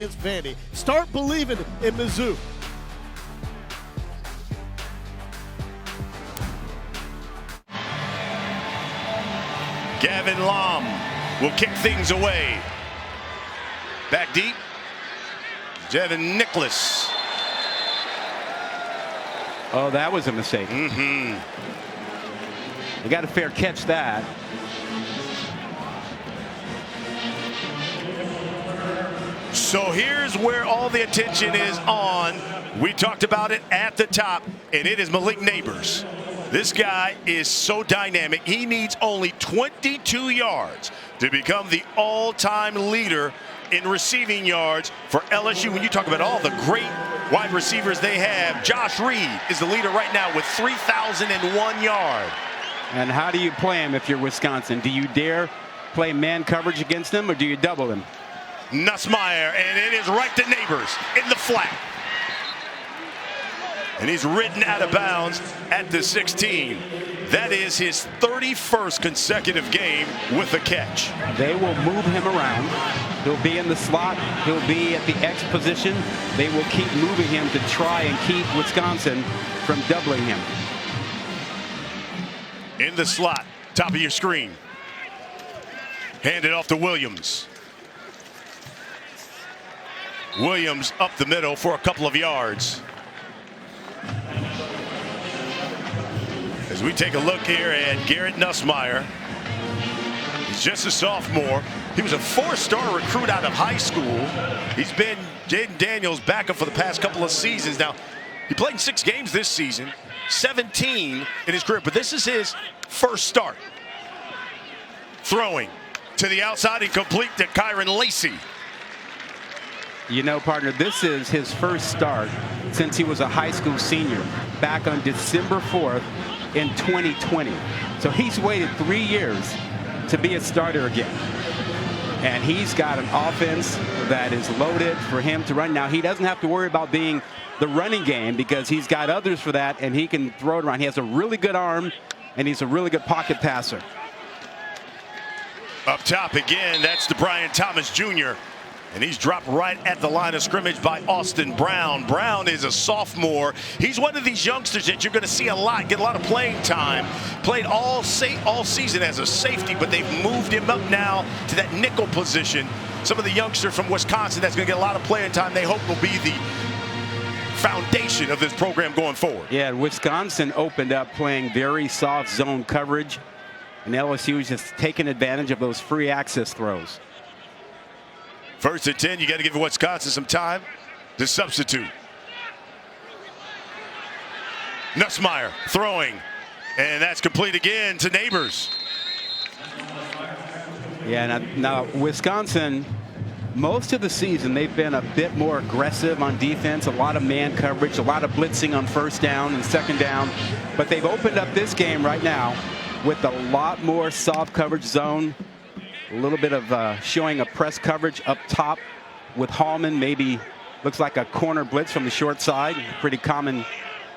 against Vandy. Start believing in Mizzou. Gavin Lom will kick things away. Back deep. Devin Nicholas. Oh, that was a mistake. They got a fair catch that. So here's where all the attention is on. We talked about it at the top, and it is Malik Neighbors. This guy is so dynamic. He needs only 22 yards to become the all-time leader in receiving yards for LSU. When you talk about all the great wide receivers they have, Josh Reed is the leader right now with 3,001 yards. And how do you play him if you're Wisconsin? Do you dare play man coverage against him, or do you double him? Nussmeier, and it is right to Neighbors in the flat. And he's ridden out of bounds at the 16. That is his 31st consecutive game with a catch. They will move him around. He'll be in the slot. He'll be at the X position. They will keep moving him to try and keep Wisconsin from doubling him. In the slot, top of your screen. Hand it off to Williams. Williams up the middle for a couple of yards. As we take a look here at Garrett Nussmeier, he's just a sophomore. He was a four-star recruit out of high school. He's been Jaden Daniels' backup for the past couple of seasons. Now, he played in 6 games this season, 17 in his career, but this is his first start. Throwing to the outside and complete to Kyron Lacey. You know, partner, this is his first start since he was a high school senior back on December 4th in 2020. So he's waited 3 years to be a starter again. And he's got an offense that is loaded for him to run. Now, he doesn't have to worry about being the running game because he's got others for that, and he can throw it around. He has a really good arm, and he's a really good pocket passer. Up top again, that's the Brian Thomas Jr., and he's dropped right at the line of scrimmage by Austin Brown. Brown is a sophomore. He's one of these youngsters that you're going to see a lot, get a lot of playing time. Played all season as a safety, but they've moved him up now to that nickel position. Some of the youngsters from Wisconsin that's going to get a lot of playing time, they hope will be the foundation of this program going forward. Yeah, Wisconsin opened up playing very soft zone coverage, and LSU is just taking advantage of those free access throws. First and 10, you got to give Wisconsin some time to substitute. Nussmeier throwing, and that's complete again to Neighbors. Yeah, now Wisconsin, most of the season, they've been a bit more aggressive on defense, a lot of man coverage, a lot of blitzing on first down and second down. But they've opened up this game right now with a lot more soft coverage zone. A little bit of showing a press coverage up top with Hallman. Maybe looks like a corner blitz from the short side. Pretty common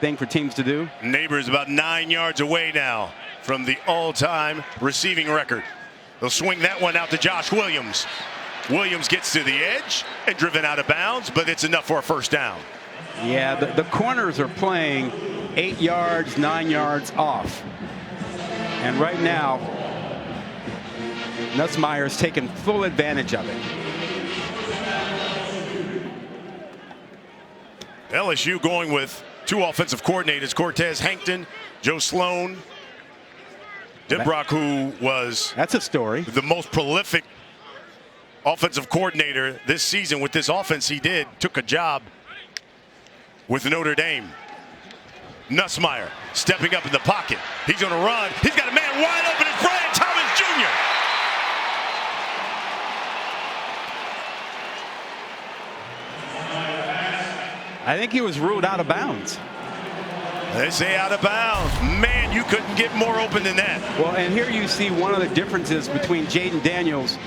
thing for teams to do. Neighbors about 9 yards away now from the all-time receiving record. They'll swing that one out to Josh Williams. Williams gets to the edge and driven out of bounds, but it's enough for a first down. Yeah, the corners are playing 8 yards, 9 yards off. And right now, Nussmeier's taken full advantage of it. LSU going with 2 offensive coordinators, Cortez Hankton, Joe Sloan. Denbrock, who was that's a story, the most prolific offensive coordinator this season with this offense he did, took a job with Notre Dame. Nussmeier stepping up in the pocket. He's going to run. He's got a man wide open. It's Brian Thomas Jr. I think he was ruled out of bounds. They say out of bounds. Man, you couldn't get more open than that. Well, and here you see one of the differences between Jaden Daniels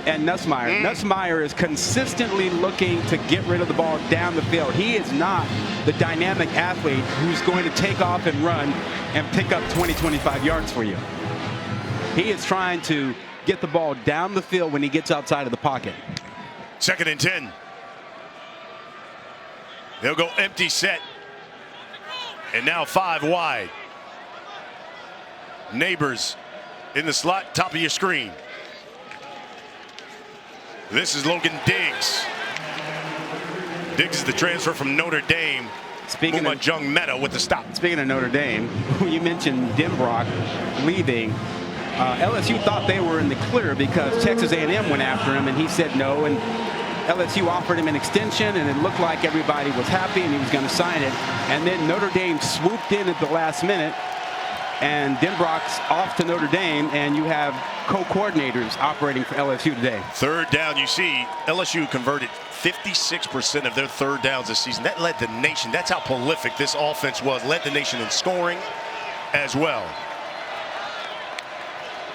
and Nussmeier. Nussmeier is consistently looking to get rid of the ball down the field. He is not the dynamic athlete who's going to take off and run and pick up 20, 25 yards for you. He is trying to get the ball down the field when he gets outside of the pocket. 2nd and 10. They'll go empty set. And now 5 wide. Neighbors in the slot, top of your screen. This is Logan Diggs. Diggs is the transfer from Notre Dame. Speaking of Jung Meta with the stop. Speaking of Notre Dame, you mentioned Denbrock leaving. LSU thought they were in the clear because Texas A&M went after him, and he said no. And LSU offered him an extension, and it looked like everybody was happy, and he was going to sign it. And then Notre Dame swooped in at the last minute, and Denbrock's off to Notre Dame, and you have co-coordinators operating for LSU today. Third down, you see LSU converted 56% of their third downs this season. That led the nation. That's how prolific this offense was. Led the nation in scoring as well.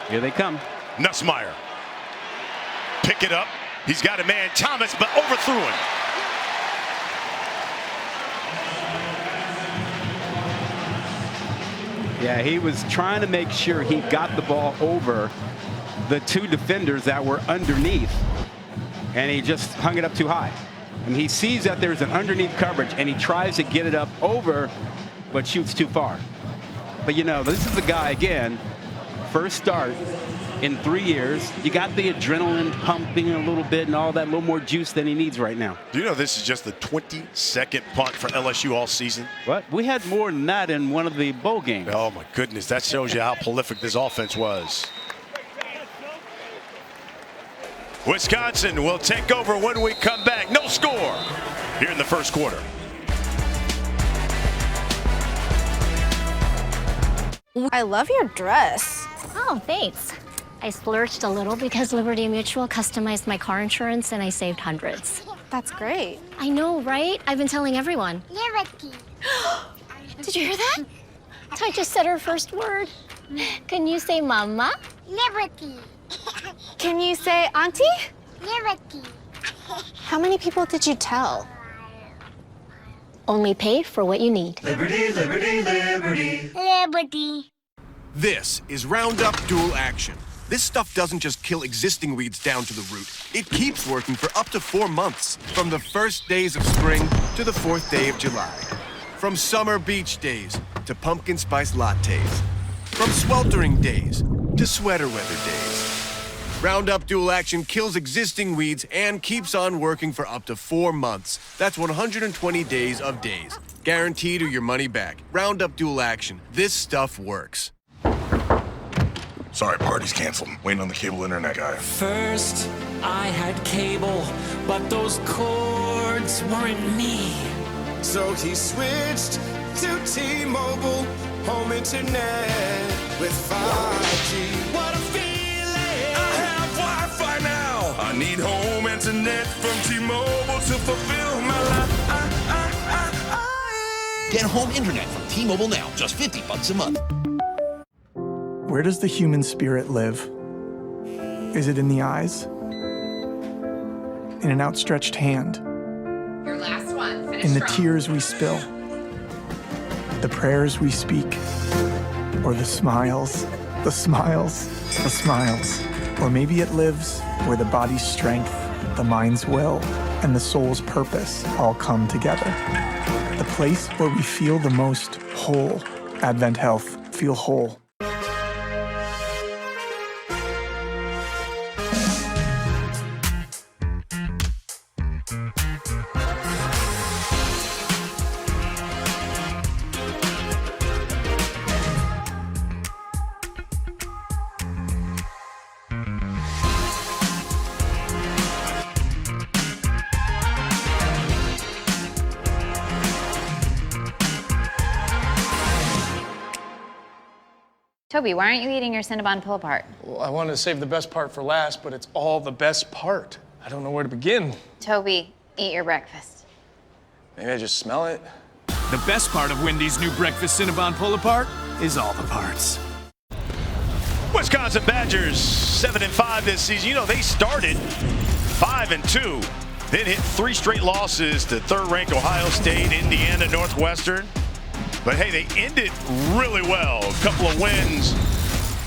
Here they come. Nussmeier. Pick it up. He's got a man, Thomas, but overthrew him. Yeah, he was trying to make sure he got the ball over the 2 defenders that were underneath, and he just hung it up too high. And he sees that there's an underneath coverage, and he tries to get it up over, but shoots too far. But you know, this is the guy again, first start in 3 years. You got the adrenaline pumping a little bit and all that, a little more juice than he needs right now. Do you know this is just the 22nd punt for LSU all season? What? We had more than that in one of the bowl games. Oh my goodness, that shows you how prolific this offense was. Wisconsin will take over when we come back. No score here in the first quarter. I love your dress. Oh, thanks. I splurged a little because Liberty Mutual customized my car insurance and I saved hundreds. That's great. I know, right? I've been telling everyone. Liberty. Did you hear that? I just said her first word. Can you say mama? Liberty. Can you say auntie? Liberty. How many people did you tell? Only pay for what you need. Liberty, liberty, liberty. Liberty. This is Roundup Dual Action. This stuff doesn't just kill existing weeds down to the root. It keeps working for up to 4 months, from the first days of spring to the 4th day of July. From summer beach days to pumpkin spice lattes. From sweltering days to sweater weather days. Roundup Dual Action kills existing weeds and keeps on working for up to 4 months. That's 120 days of days. Guaranteed or your money back. Roundup Dual Action. This stuff works. Sorry, party's canceled. Waiting on the cable internet guy. First, I had cable, but those cords weren't me. So he switched to T-Mobile home internet with 5G. What a feeling! I have Wi-Fi now. I need home internet from T-Mobile to fulfill my life. Get home internet from T-Mobile now, just $50 a month. Where does the human spirit live? Is it in the eyes? In an outstretched hand? Your last one. Finish in the strong. tears we spill? The prayers we speak? Or the smiles? The smiles? The smiles. Or maybe it lives where the body's strength, the mind's will, and the soul's purpose all come together. The place where we feel the most whole. Advent Health. Feel whole. Toby, why aren't you eating your Cinnabon pull-apart? Well, I wanted to save the best part for last, but it's all the best part. I don't know where to begin. Toby, eat your breakfast. Maybe I just smell it. The best part of Wendy's new breakfast Cinnabon pull-apart is all the parts. Wisconsin Badgers 7-5 this season. You know, they started 5-2, then hit 3 straight losses to third-ranked Ohio State, Indiana, Northwestern. But hey, they ended really well. A couple of wins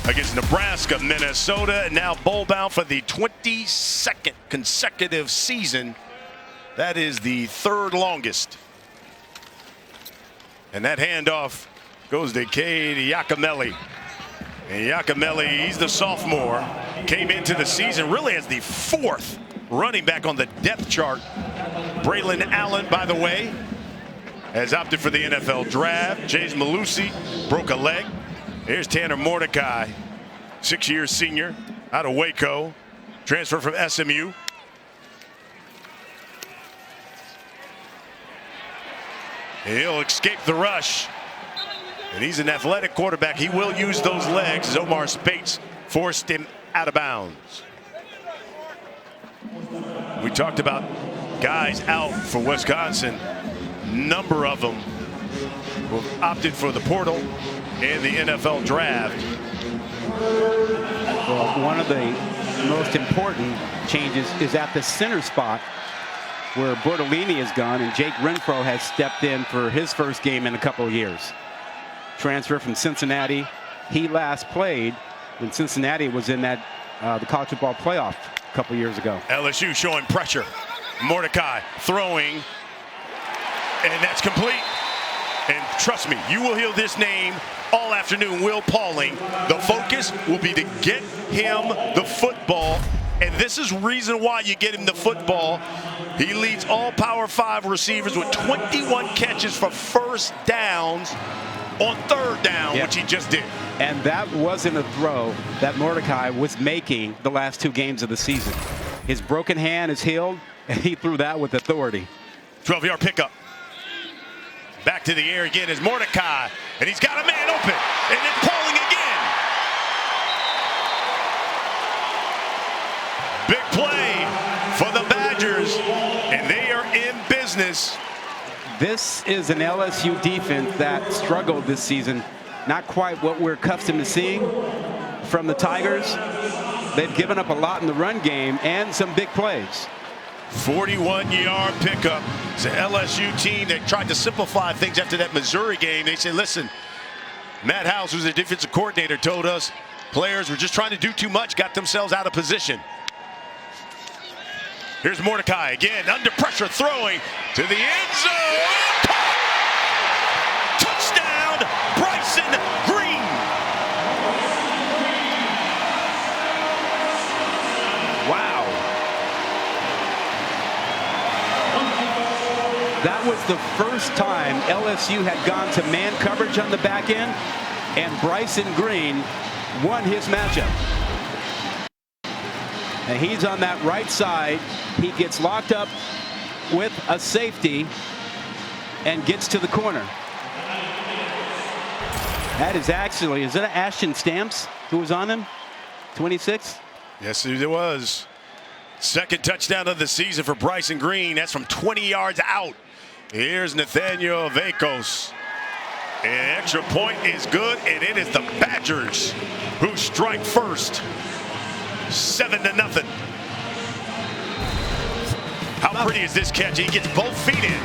against Nebraska, Minnesota, and now bowl bound for the 22nd consecutive season. That is the 3rd longest And that handoff goes to Cade Iacomelli. And Iacomelli, he's the sophomore, came into the season really as the 4th running back on the depth chart. Braylon Allen, by the way, has opted for the NFL draft. James Malusi broke a leg. Here's Tanner Mordecai, 6-year senior out of Waco, transfer from SMU. He'll escape the rush. And he's an athletic quarterback. He will use those legs as Omar Spates forced him out of bounds. We talked about guys out for Wisconsin. Number of them have opted for the portal and the NFL draft. Well, one of the most important changes is at the center spot, where Bortolini is gone and Jake Renfro has stepped in for his first game in a couple of years. Transfer from Cincinnati. He last played when Cincinnati was in that the college football playoff a couple years ago. LSU showing pressure. Mordecai throwing, and that's complete. And trust me, you will hear this name all afternoon, Will Pauling. The focus will be to get him the football, and this is reason why you get him the football. He leads all Power 5 receivers with 21 catches for first downs on third down, which he just did. And that wasn't a throw that Mordecai was making the last 2 games of the season. His broken hand is healed, and he threw that with authority. 12-yard pickup. Back to the air again is Mordecai, and he's got a man open, and it's Pauling again. Big play for the Badgers, and they are in business. This is an LSU defense that struggled this season. Not quite what we're accustomed to seeing from the Tigers. They've given up a lot in the run game and some big plays. 41-yard pickup. It's an LSU team that tried to simplify things after that Missouri game. They said, listen, Matt House, who's the defensive coordinator, told us players were just trying to do too much, got themselves out of position. Here's Mordecai again, under pressure, throwing to the end zone. Touchdown, Bryson Green. Wow. That was the first time LSU had gone to man coverage on the back end, and Bryson Green won his matchup. And he's on that right side. He gets locked up with a safety and gets to the corner. That is actually, is that Ashton Stamps who was on him? 26? Yes, it was. Second touchdown of the season for Bryson Green. That's from 20 yards out. Here's Nathaniel Vacos. An extra point is good, and it is the Badgers who strike first. 7-0. How pretty is this catch? He gets both feet in.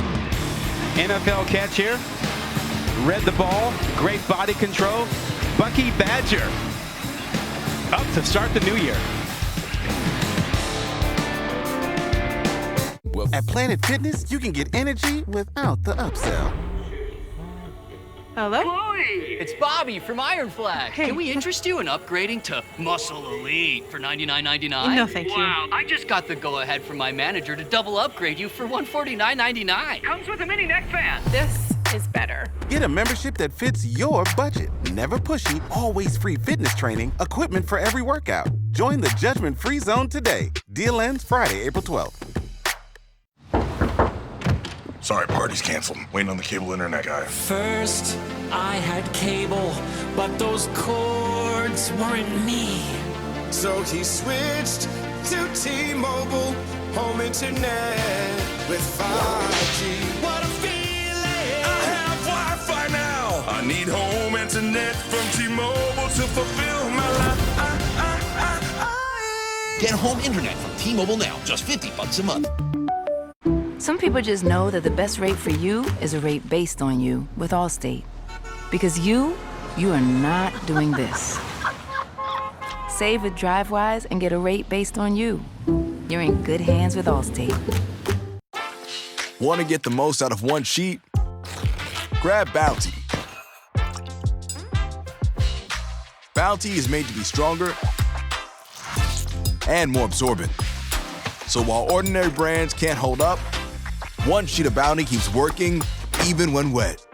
NFL catch here. Read the ball. Great body control. Bucky Badger up to start the new year. Well, at Planet Fitness, you can get energy without the upsell. Hello? Chloe! It's Bobby from Iron Flag. Hey. Can we interest you in upgrading to Muscle Elite for $99.99? No, thank you. Wow, I just got the go-ahead from my manager to double upgrade you for $149.99. Comes with a mini neck fan. This is better. Get a membership that fits your budget. Never pushy, always free fitness training, equipment for every workout. Join the judgment-free zone today. Deal ends Friday, April 12th. Sorry, party's canceled. Waiting on the cable internet guy. First, I had cable, but those cords weren't me. So he switched to T-Mobile, home internet with 5G. What a feeling! I have Wi-Fi now. I need home internet from T-Mobile to fulfill my life. Get home internet from T-Mobile now, just $50 a month. Some people just know that the best rate for you is a rate based on you with Allstate. Because you are not doing this. Save with DriveWise and get a rate based on you. You're in good hands with Allstate. Want to get the most out of one sheet? grab Bounty. Bounty is made to be stronger and more absorbent. So while ordinary brands can't hold up, one sheet of Bounty keeps working even when wet.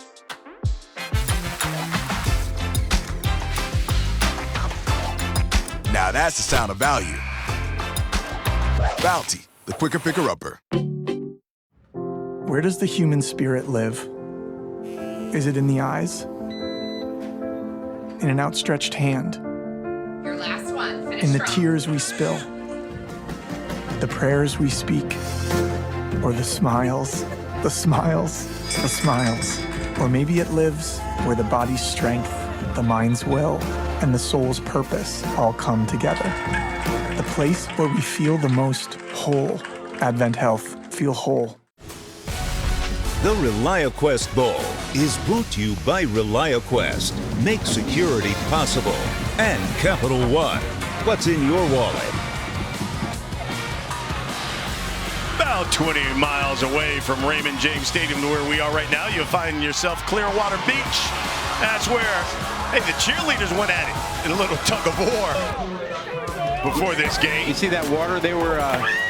Now that's the sound of value. Bounty, the quicker picker-upper. Where does the human spirit live? Is it in the eyes? In an outstretched hand? Your last one. Finish In the strong. tears we spill? The prayers we speak? Or the smiles? The smiles? The smiles. Or maybe it lives where the body's strength, the mind's will, and the soul's purpose all come together. The place where we feel the most whole. Advent Health. Feel whole. The ReliaQuest Bowl is brought to you by ReliaQuest. Make security possible. And Capital One. What's in your wallet? About 20 miles away from Raymond James Stadium to where we are right now, you'll find yourself Clearwater Beach. That's where, hey, the cheerleaders went at it in a little tug of war before this game. You see that water they were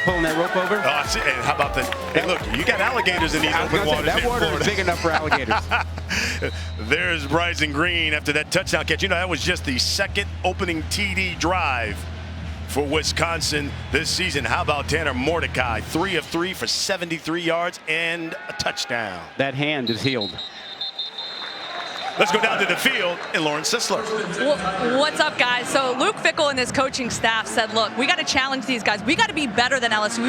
pulling that rope over? Oh, I see. And how about the, hey, look, you got alligators in these open waters. That water is big enough for alligators. There's Bryson Green after that touchdown catch. You know, that was just the second opening TD drive for Wisconsin this season. How about Tanner Mordecai? 3 of 3 for 73 yards and a touchdown. That hand is healed. Let's go down to the field and Lauren Sisler. Well, what's up, guys? So Luke Fickell and his coaching staff said, look, we got to challenge these guys. We got to be better than LSU.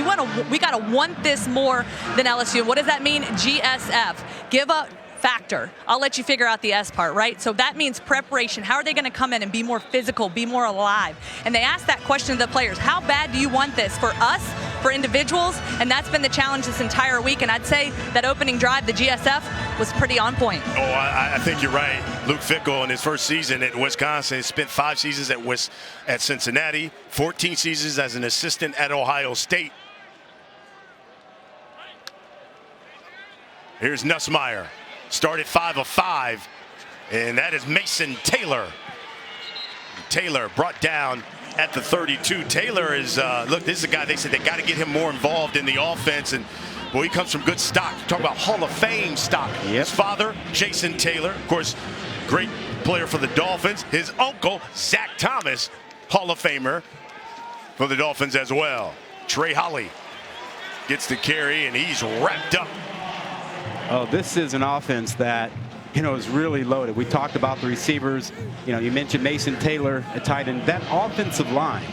We got to want this more than LSU. What does that mean? GSF. Give up factor. I'll let you figure out the S part, right? So that means preparation. How are they going to come in and be more physical, be more alive? And they asked that question to the players. How bad do you want this for us, for individuals? And that's been the challenge this entire week. And I'd say that opening drive, the GSF, was pretty on point. Oh, I think you're right. Luke Fickell in his first season at Wisconsin has spent 5 seasons at Cincinnati, 14 seasons as an assistant at Ohio State. Here's Nussmeier. Started 5 of 5, and that is Mason Taylor. Taylor brought down at the 32. Taylor is, look, this is a guy they said they got to get him more involved in the offense, and boy, he comes from good stock. Talk about Hall of Fame stock. Yep. His father, Jason Taylor, of course, great player for the Dolphins. His uncle, Zach Thomas, Hall of Famer for the Dolphins as well. Trey Holly gets the carry, and he's wrapped up. Oh, this is an offense that, you know, is really loaded. We talked about the receivers. You know, you mentioned Mason Taylor at tight end. That offensive line,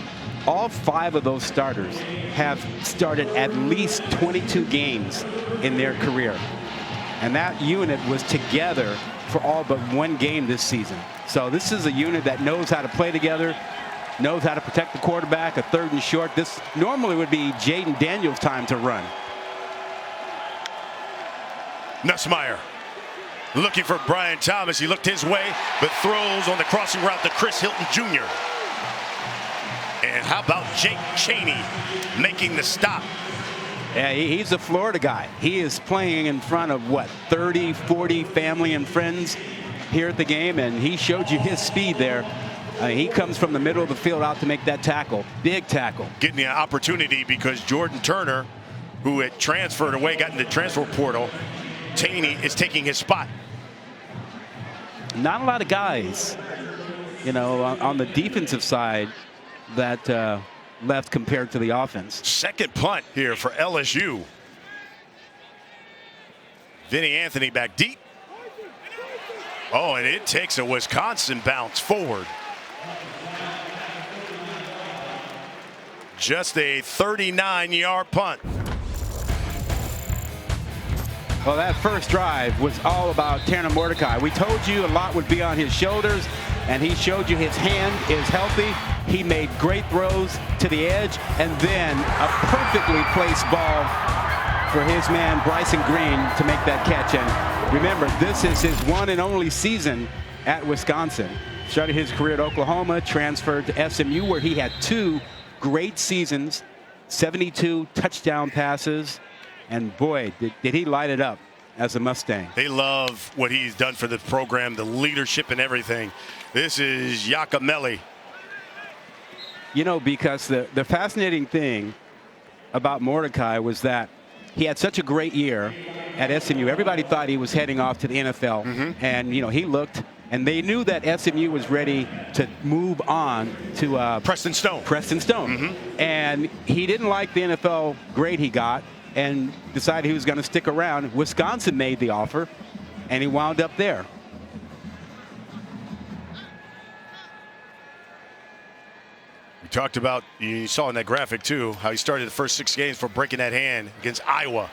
all 5 of those starters have started at least 22 games in their career. And that unit was together for all but 1 game this season. So this is a unit that knows how to play together, knows how to protect the quarterback, a 3rd and short. This normally would be Jaden Daniels' time to run. Nussmeier looking for Brian Thomas. He looked his way, but throws on the crossing route to Chris Hilton Jr. And how about Jake Chaney making the stop? Yeah, he's a Florida guy. He is playing in front of, what, 30, 40 family and friends here at the game, and he showed you his speed there. He comes from the middle of the field out to make that tackle. Big tackle. Getting the opportunity because Jordan Turner, who had transferred away, got in the transfer portal, Chaney is taking his spot. Not a lot of guys, you know, on the defensive side that left compared to the offense. Second punt here for LSU. Vinny Anthony back deep. Oh, and it takes a Wisconsin bounce forward. Just a 39-yard punt. Well, that first drive was all about Tanner Mordecai. We told you a lot would be on his shoulders, and he showed you his hand is healthy. He made great throws to the edge, and then a perfectly placed ball for his man Bryson Green to make that catch. And remember, this is his 1 and only season at Wisconsin. Started his career at Oklahoma, transferred to SMU, where he had 2 great seasons, 72 touchdown passes. And boy, did he light it up as a Mustang. They love what he's done for the program, the leadership and everything. This is Yakimelli. You know, because the fascinating thing about Mordecai was that he had such a great year at SMU. Everybody thought he was heading off to the NFL. And, you know, he looked, and they knew that SMU was ready to move on to Preston Stone. And he didn't like the NFL grade he got and decided he was going to stick around. Wisconsin made the offer, and he wound up there. We talked about, you saw in that graphic too, how he started the first 6 games for breaking that hand against Iowa.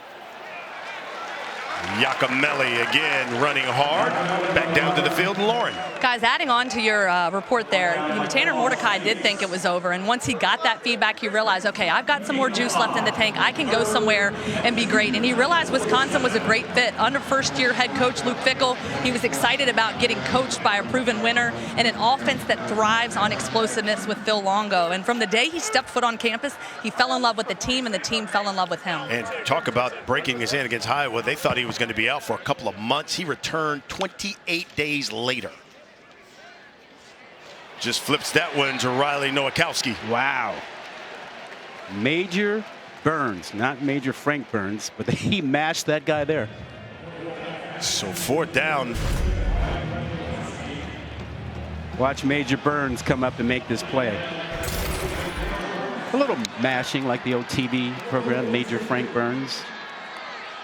Yakimelli again running hard, back down to the field, and Lauren. Guys, adding on to your report there, Tanner Mordecai did think it was over, and once he got that feedback, he realized, okay, I've got some more juice left in the tank. I can go somewhere and be great. And he realized Wisconsin was a great fit. Under first-year head coach Luke Fickell, he was excited about getting coached by a proven winner and an offense that thrives on explosiveness with Phil Longo. And from the day he stepped foot on campus, he fell in love with the team, and the team fell in love with him. And talk about breaking his hand against Iowa. They thought he was going to be out for a couple of months. He returned 28 days later. Just flips that one to Riley Nowakowski. Wow. Major Burns, not Major Frank Burns, but he mashed that guy there. So 4th down. Watch Major Burns come up and make this play. A little mashing like the old TV program, Major Frank Burns.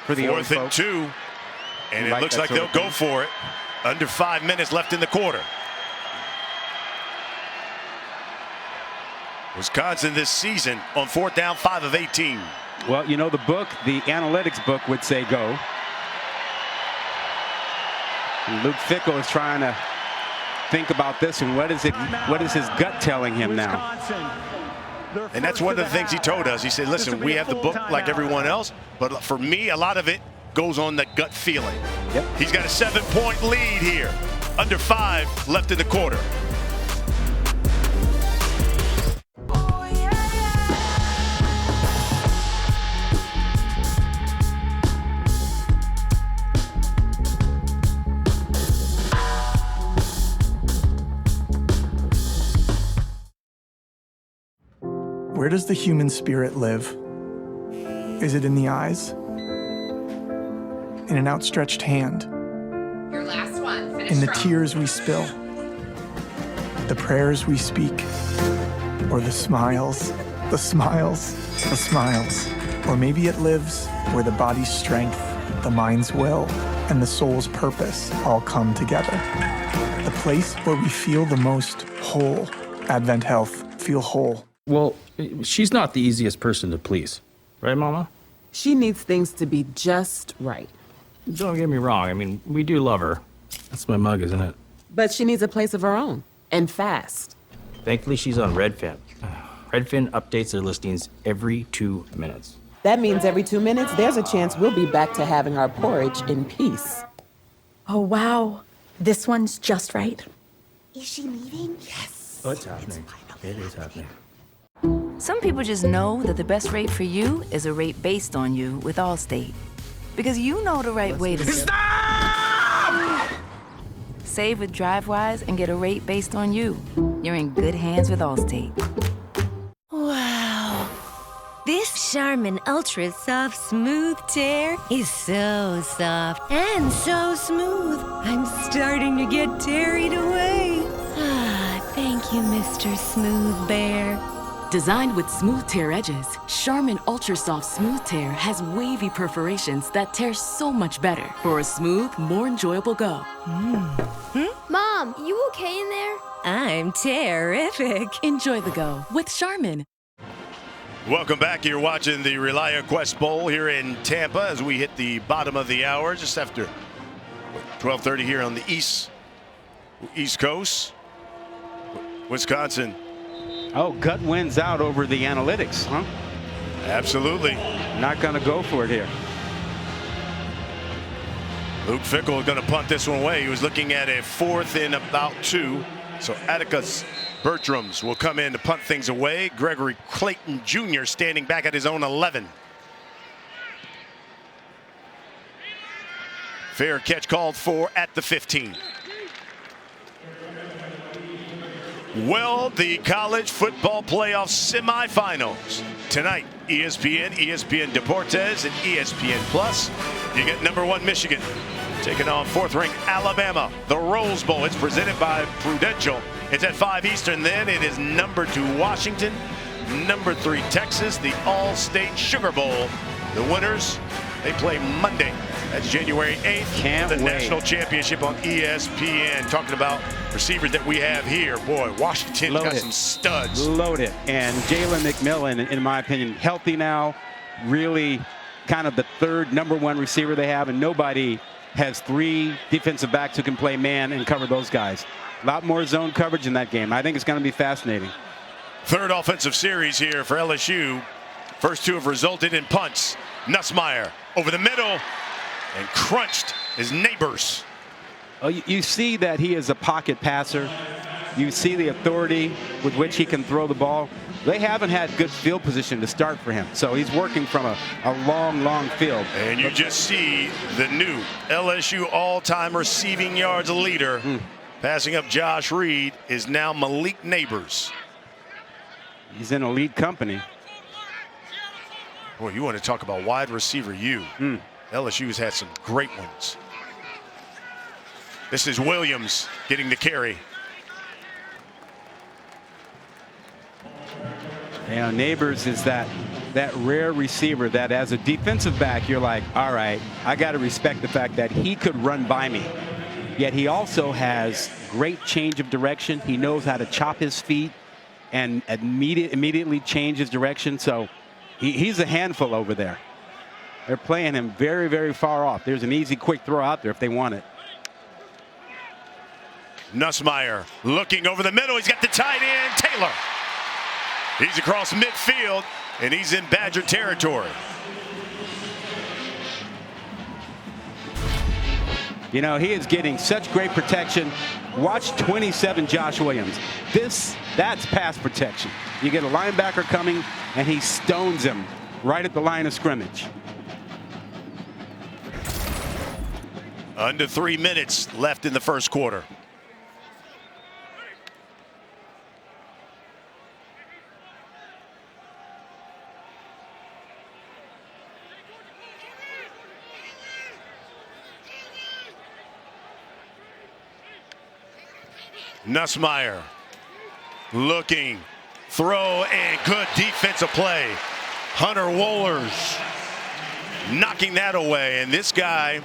For the 4th and 2. And it looks like they'll go for it. Under 5 minutes left in the quarter. Wisconsin this season on 4th down, 5 of 18. Well, you know, the analytics book would say go. And Luke Fickell is trying to think about this, and what is his gut telling him now? And that's one of the things he told us. He said, listen, we have the book like everyone else, but for me, a lot of it goes on the gut feeling. Yep. He's got a 7-point lead here. Under 5 left in the quarter. Where does the human spirit live? Is it in the eyes? In an outstretched hand? Your last one. Finish In the strong. tears we spill? The prayers we speak? Or the smiles? The smiles? The smiles. Or maybe it lives where the body's strength, the mind's will, and the soul's purpose all come together. The place where we feel the most whole. Advent Health. Feel whole. Well, she's not the easiest person to please. Right, Mama? She needs things to be just right. Don't get me wrong. I mean, we do love her. That's my mug, isn't it? But she needs a place of her own, and fast. Thankfully, she's on Redfin. Redfin updates their listings every 2 minutes. That means every 2 minutes, there's a chance we'll be back to having our porridge in peace. Oh, wow. This one's just right. Is she leaving? Yes. Oh, it's happening. It is happening. Some people just know that the best rate for you is a rate based on you with Allstate. Because you know the right way to stop! Save with DriveWise and get a rate based on you. You're in good hands with Allstate. Wow. This Charmin Ultra Soft Smooth Tear is so soft and so smooth. I'm starting to get tearied away. Ah, thank you, Mr. Smooth Bear. Designed with smooth tear edges, Charmin Ultra Soft Smooth Tear has wavy perforations that tear so much better for a smooth, more enjoyable go. Mom, you okay in there? I'm terrific. Enjoy the go with Charmin. Welcome back. You're watching the ReliaQuest Bowl here in Tampa as we hit the bottom of the hour, just after 12:30 here on the East Coast. Wisconsin. Oh, gut wins out over the analytics, huh? Absolutely. Not going to go for it here. Luke Fickell is going to punt this one away. He was looking at a 4th and about 2. So Atticus Bertrams will come in to punt things away. Gregory Clayton Jr. standing back at his own 11. Fair catch called for at the 15. Well, the college football playoff semifinals. Tonight, ESPN, ESPN Deportes, and ESPN Plus. You get #1 Michigan taking on 4th-ranked Alabama. The Rose Bowl, it's presented by Prudential. It's at 5 Eastern. Then it is #2 Washington, #3 Texas, the All-State Sugar Bowl. The winners, they play Monday. That's January 8th. Can't the wait. National Championship on ESPN. Talking about receivers that we have here. Boy, Washington's got some studs. Loaded. And Jalen McMillan, in my opinion, healthy now. Really kind of the third #1 receiver they have. And nobody has 3 defensive backs who can play man and cover those guys. A lot more zone coverage in that game. I think it's going to be fascinating. Third offensive series here for LSU. First 2 have resulted in punts. Nussmeier over the middle and crunched his neighbors. Oh, you see that he is a pocket passer. You see the authority with which he can throw the ball. They haven't had good field position to start for him, so he's working from a long field. And you just see the new LSU all-time receiving yards leader. Passing up Josh Reed is now Malik Neighbors. He's in elite company. Boy, you want to talk about wide receiver U. LSU's had some great ones. This is Williams getting the carry. Yeah, Neighbors is that rare receiver that as a defensive back, you're like, all right, I got to respect the fact that he could run by me. Yet he also has great change of direction. He knows how to chop his feet and immediately change his direction. So he's a handful over there. They're playing him very far off. There's an easy, quick throw out there if they want it. Nussmeier looking over the middle. He's got the tight end, Taylor. He's across midfield, and he's in Badger territory. You know, he is getting such great protection. Watch 27 Josh Williams. That's pass protection. You get a linebacker coming, and he stones him right at the line of scrimmage. Under 3 minutes left in the first quarter. Nussmeier looking, throw, and good defensive play. Hunter Wohlers knocking that away. And this guy,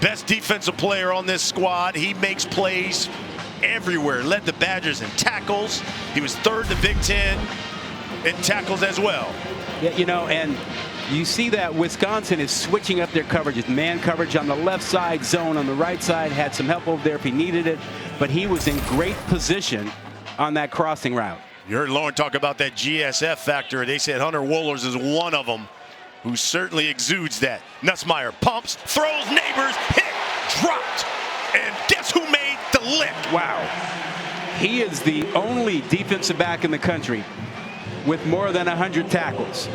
best defensive player on this squad. He makes plays everywhere. Led the Badgers in tackles. He was 3rd in the Big Ten in tackles as well. Yeah, you know, and you see that Wisconsin is switching up their coverages. Man coverage on the left side, zone on the right side. Had some help over there if he needed it. But he was in great position on that crossing route. You heard Lauren talk about that GSF factor. They said Hunter Wohlers is one of them who certainly exudes that. Nussmeier pumps, throws, Neighbors, hit, dropped. And guess who made the lick? Wow. He is the only defensive back in the country with more than 100 tackles.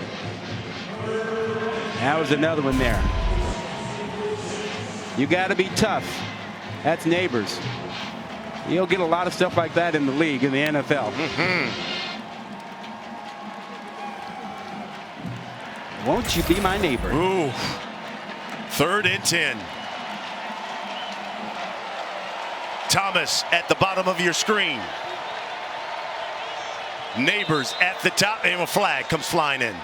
That was another one there. You got to be tough. That's Neighbors. You'll get a lot of stuff like that in the league, in the NFL. Won't you be my neighbor? Ooh. 3rd and 10. Thomas at the bottom of your screen. Neighbors at the top, and a flag comes flying in.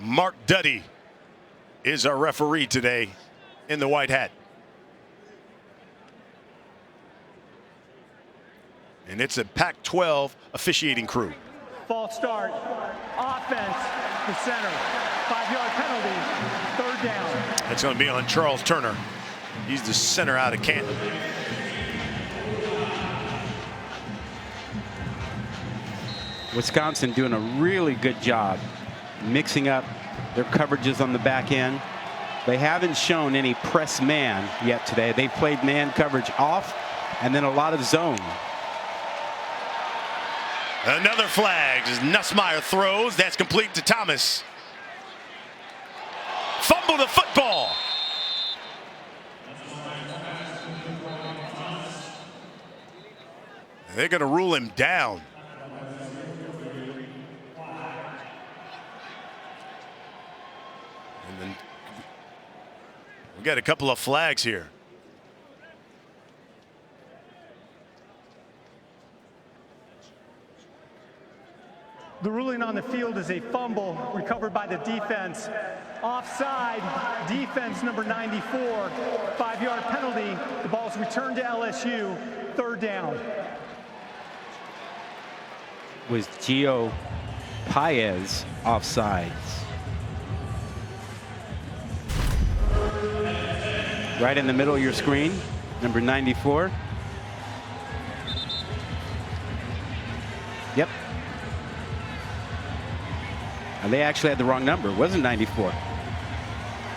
Mark Duddy is our referee today in the white hat. And it's a Pac-12 officiating crew. False start. Offense to center. 5-yard penalty. 3rd down. That's going to be on Charles Turner. He's the center out of Canton. Wisconsin doing a really good job mixing up their coverages on the back end. They haven't shown any press man yet today. They played man coverage off and then a lot of zone. Another flag as Nussmeier throws. That's complete to Thomas. Fumble the football. They're going to rule him down. And then we got a couple of flags here. The ruling on the field is a fumble recovered by the defense. Offside, defense number 94, 5-yard penalty. The ball's returned to LSU, 3rd down. Was Gio Paez offsides? Right in the middle of your screen, number 94. Yep. And they actually had the wrong number. It wasn't 94.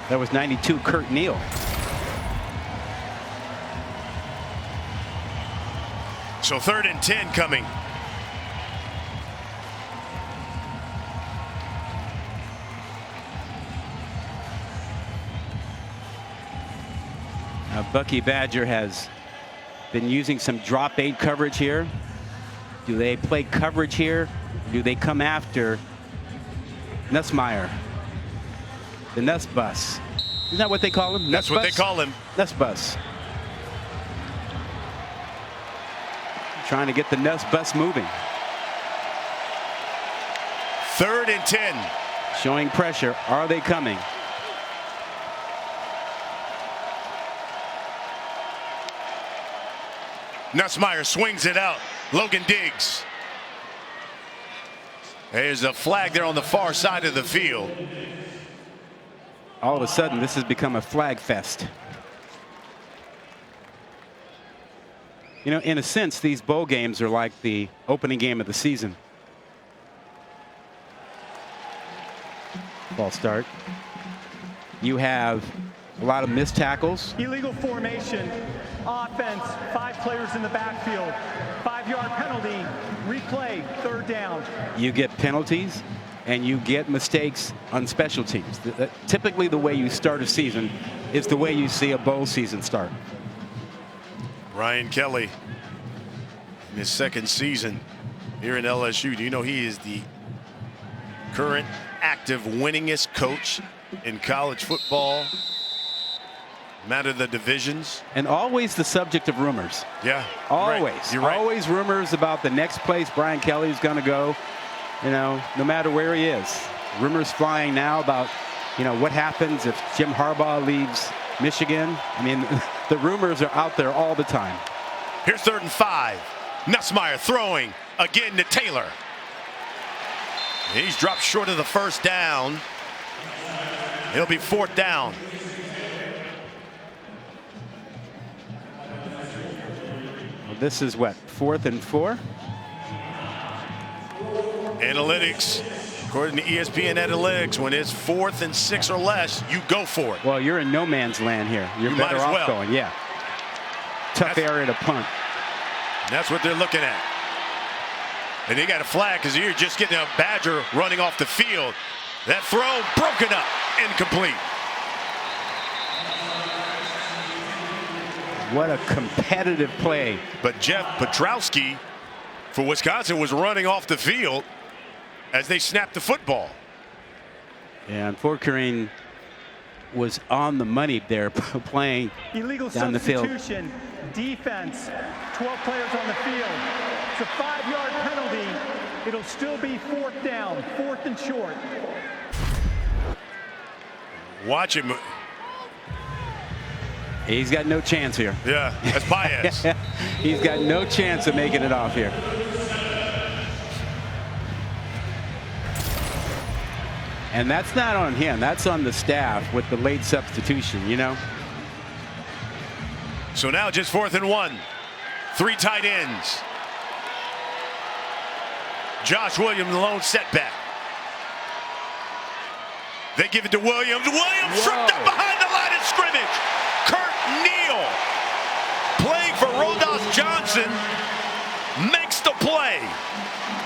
That was 92, Kurt Neal. So 3rd and 10 coming. Bucky Badger has been using some drop 8 coverage here. Do they play coverage here? Do they come after Nussmeier? The Nuss Bus. Isn't that what they call him? That's what they call him. Nuss Bus. Trying to get the Nuss Bus moving. 3rd and 10. Showing pressure. Are they coming? Nussmeier swings it out. Logan Diggs. There's a flag there on the far side of the field. All of a sudden, this has become a flag fest. You know, in a sense, these bowl games are like the opening game of the season. Ball start. You have a lot of missed tackles. Illegal formation. Offense, 5 players in the backfield. 5-yard penalty. Replay, 3rd down. You get penalties and you get mistakes on special teams. Typically, the way you start a season is the way you see a bowl season start. Ryan Kelly, in his 2nd season here in LSU. Do you know he is the current active winningest coach in college football? Matter the divisions. And always the subject of rumors. Yeah. Always. Right. You're right. Always rumors about the next place Brian Kelly is going to go, you know, no matter where he is. Rumors flying now about, you know, what happens if Jim Harbaugh leaves Michigan. I mean, the rumors are out there all the time. Here's 3rd and 5. Nussmeier throwing again to Taylor. He's dropped short of the 1st down. It'll be 4th down. This is what, 4th and 4? Analytics, according to ESPN Analytics, when it's 4th and 6 or less, you go for it. Well, you're in no man's land here. You're You better might as off well. going, yeah. Tough area to punt. That's what they're looking at. And they got a flag because you're just getting a Badger running off the field. That throw broken up, incomplete. What a competitive play. But Jeff Petrowski for Wisconsin was running off the field as they snapped the football. And Forkering was on the money there, playing Illegal down the field. substitution. Defense, 12 players on the field. It's a 5-yard penalty. It'll still be 4th down, 4th and short. Watch him. He's got no chance here. Yeah, that's Paez. He's got no chance of making it off here. And that's not on him. That's on the staff with the late substitution, you know. So now just 4th and 1. 3 tight ends. Josh Williams, the lone setback. They give it to Williams. Williams tripped up behind the line of scrimmage. Kurt Neal, playing for Rodas Johnson, makes the play.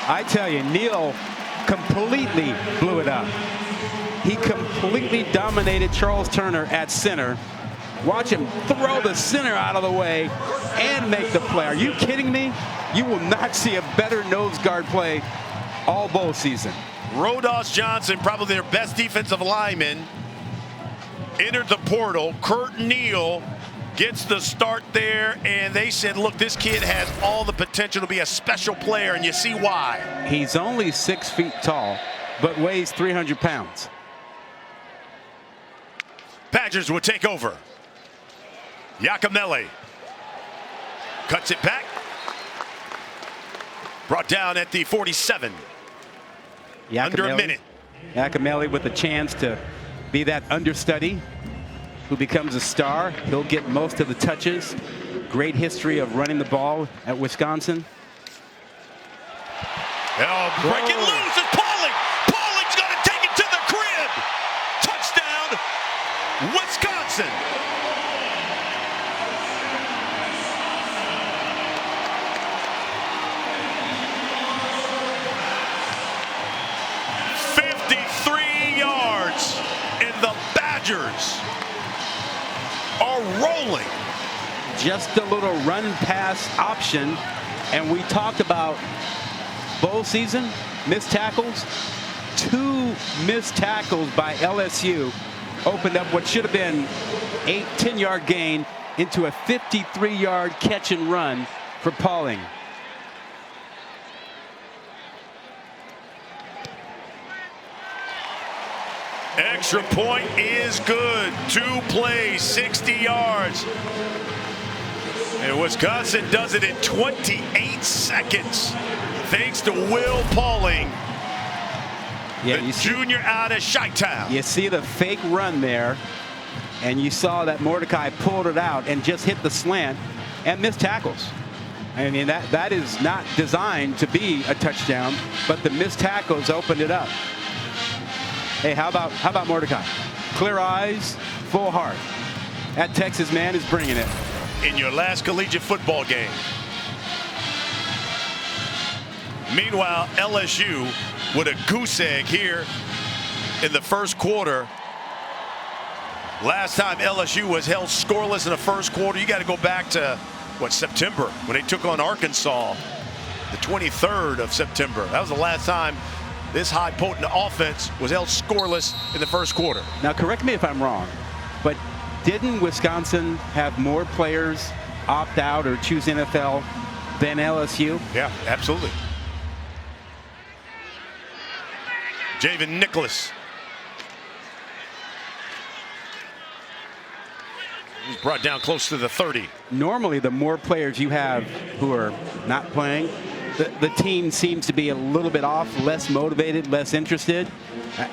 I tell you, Neal completely blew it up. He completely dominated Charles Turner at center. Watch him throw the center out of the way and make the play. Are you kidding me? You will not see a better nose guard play all bowl season. Rodas Johnson, probably their best defensive lineman, entered the portal. Kurt Neal gets the start there, and they said, look, this kid has all the potential to be a special player, and you see why. He's only 6 feet tall, but weighs 300 pounds. Badgers will take over. Yakamele cuts it back. Brought down at the 47. Under a minute. Yakamele with a chance to be that understudy who becomes a star. He'll get most of the touches. Great history of running the ball at Wisconsin. Breaking loose is Pauling. Pauling's going to take it to the crib. Touchdown, Wisconsin. Are rolling. Just a little run pass option, and we talked about bowl season missed tackles. 2 missed tackles by LSU opened up what should have been 8-10 yard gain into a 53-yard catch and run for Pauling. Extra point is good. 2 plays, 60 yards. And Wisconsin does it in 28 seconds. Thanks to Will Pauling, the junior out of Chi-Town. You see the fake run there, and you saw that Mordecai pulled it out and just hit the slant and missed tackles. I mean, that is not designed to be a touchdown, but the missed tackles opened it up. Hey, how about Mordecai? Clear eyes, full heart. That Texas man is bringing it. In your last collegiate football game. Meanwhile, LSU with a goose egg here in the first quarter. Last time LSU was held scoreless in the first quarter, you got to go back to, what, September, when they took on Arkansas, the 23rd of September. That was the last time this high potent offense was held scoreless in the first quarter. Now, correct me if I'm wrong, but didn't Wisconsin have more players opt out or choose NFL than LSU? Yeah, absolutely. Javen Nicholas. He's brought down close to the 30. Normally, the more players you have who are not playing, the team seems to be a little bit off, less motivated, less interested.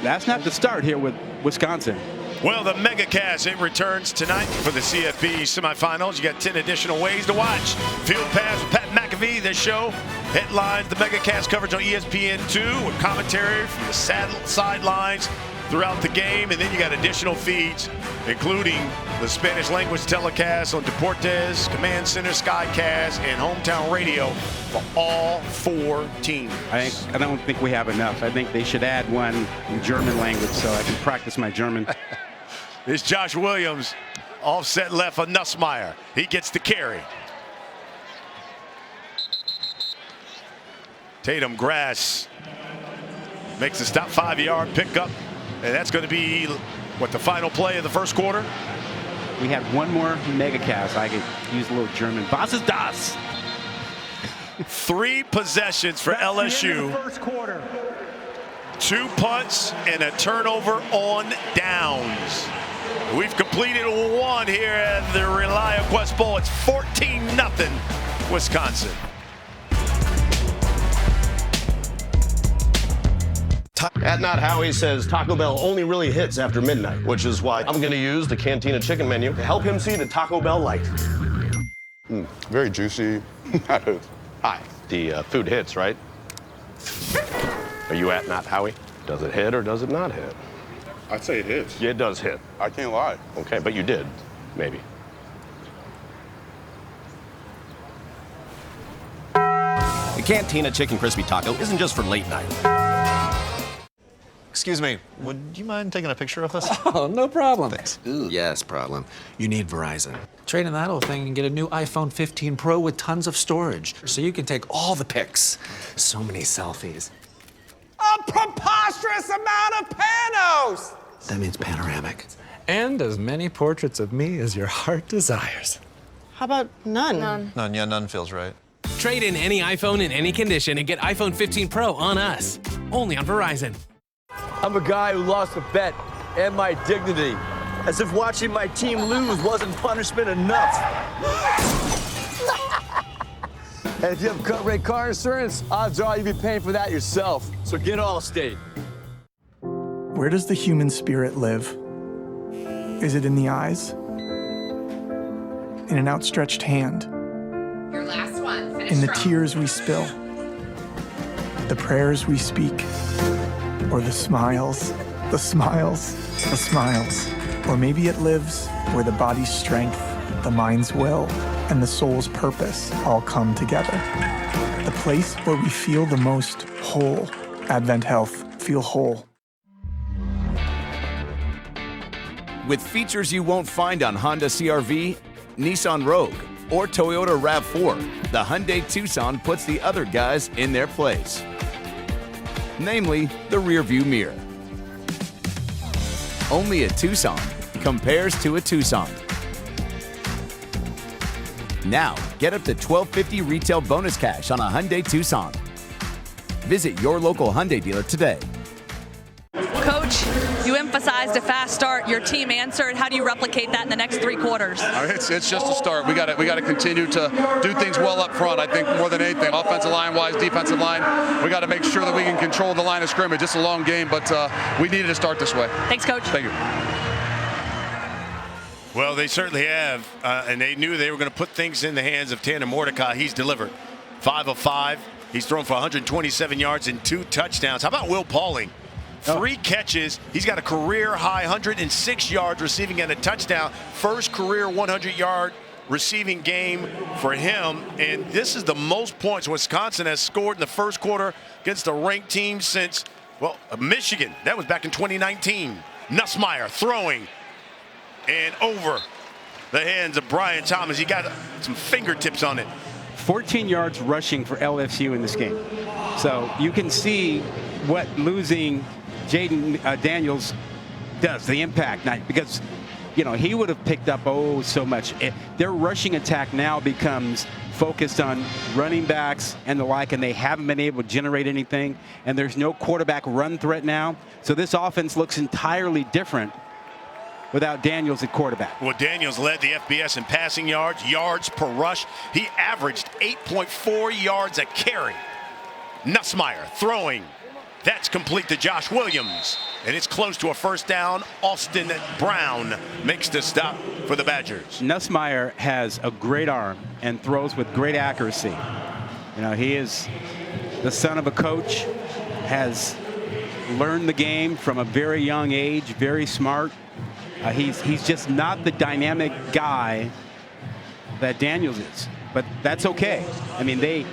That's not the start here with Wisconsin. Well, the MegaCast, it returns tonight for the CFP semifinals. You got 10 additional ways to watch. Field Pass with Pat McAfee, this show. Headlines, the MegaCast coverage on ESPN2 with commentary from the sidelines throughout the game. And then you got additional feeds, including the Spanish language telecast on Deportes, Command Center, Skycast, and Hometown Radio for all 4 teams. I don't think we have enough. I think they should add one in German language so I can practice my German. It's Josh Williams, offset left of Nussmeier. He gets the carry. Tatum Grass makes a stop, 5-yard pickup. And that's going to be, what, the final play of the first quarter? We had one more MegaCast. I could use a little German. Was ist das? 3 possessions for LSU. First quarter. 2 punts and a turnover on downs. We've completed 1 here at the ReliaQuest Bowl. It's 14-0 Wisconsin. At Not Howie says Taco Bell only really hits after midnight, which is why I'm going to use the Cantina chicken menu to help him see the Taco Bell light. Very juicy. Hi. The food hits, right? Are you at Not Howie? Does it hit or does it not hit? I'd say it hits. Yeah, it does hit. I can't lie. Okay, but you did, maybe. Cantina Chicken Crispy Taco isn't just for late night. Excuse me, would you mind taking a picture of us? Oh, no problem. Thanks. Ooh, yes, problem. You need Verizon. Trade in that old thing and get a new iPhone 15 Pro with tons of storage, so you can take all the pics. So many selfies. A preposterous amount of panos! That means panoramic. And as many portraits of me as your heart desires. How about none? None, yeah, none feels right. Trade in any iPhone in any condition and get iPhone 15 Pro on us. Only on Verizon. I'm a guy who lost a bet and my dignity. As if watching my team lose wasn't punishment enough. And if you have cut rate car insurance, odds are you'll be paying for that yourself. So get Allstate. Where does the human spirit live? Is it in the eyes? In an outstretched hand? Your last one. Finish In the strong. tears we spill? The prayers we speak? Or the smiles? The smiles? The smiles? Or maybe it lives where the body's strength, the mind's will, and the soul's purpose all come together. The place where we feel the most whole. Advent Health. Feel whole. With features you won't find on Honda CR-V, Nissan Rogue, or Toyota RAV4, the Hyundai Tucson puts the other guys in their place. Namely, the rearview mirror. Only a Tucson compares to a Tucson. Now, get up to $1,250 retail bonus cash on a Hyundai Tucson. Visit your local Hyundai dealer today. Coach, you emphasized a fast start. Your team answered. How do you replicate that in the next 3 quarters? It's just a start. We got to continue to do things well up front. I think more than anything, offensive line wise, defensive line, we got to make sure that we can control the line of scrimmage. It's a long game, but we needed to start this way. Thanks, Coach. Thank you. Well, they certainly have, and they knew they were going to put things in the hands of Tanner Mordecai. He's delivered 5 of 5. He's thrown for 127 yards and 2 touchdowns. How about Will Pauling? 3 catches. He's got a career high 106 yards receiving and a touchdown. First career 100-yard receiving game for him. And this is the most points Wisconsin has scored in the first quarter against a ranked team since, well, Michigan. That was back in 2019. Nussmeier throwing and over the hands of Brian Thomas. He got some fingertips on it. 14 yards rushing for LSU in this game. So you can see what losing Jaden Daniels does, the impact. Because, you know, he would have picked up so much. Their rushing attack now becomes focused on running backs and the like, and they haven't been able to generate anything. And there's no quarterback run threat now. So this offense looks entirely different without Daniels at quarterback. Well, Daniels led the FBS in passing yards per rush. He averaged 8.4 yards a carry. Nussmeier throwing. That's complete to Josh Williams. And it's close to a first down. Austin Brown makes the stop for the Badgers. Nussmeier has a great arm and throws with great accuracy. You know, he is the son of a coach, has learned the game from a very young age, very smart. He's just not the dynamic guy that Daniels is, but that's okay. I mean, they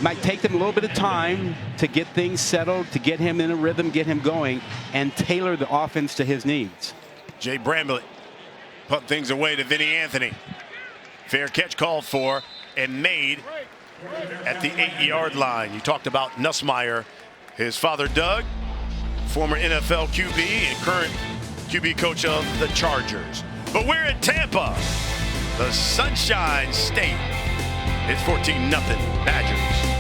might take them a little bit of time to get things settled, to get him in a rhythm, get him going, and tailor the offense to his needs. Jay Bramblett put things away to Vinny Anthony. Fair catch called for and made at the 8-yard line. You talked about Nussmeier, his father Doug, former NFL QB and current QB coach of the Chargers. But we're in Tampa, the Sunshine State. It's 14-0 Badgers.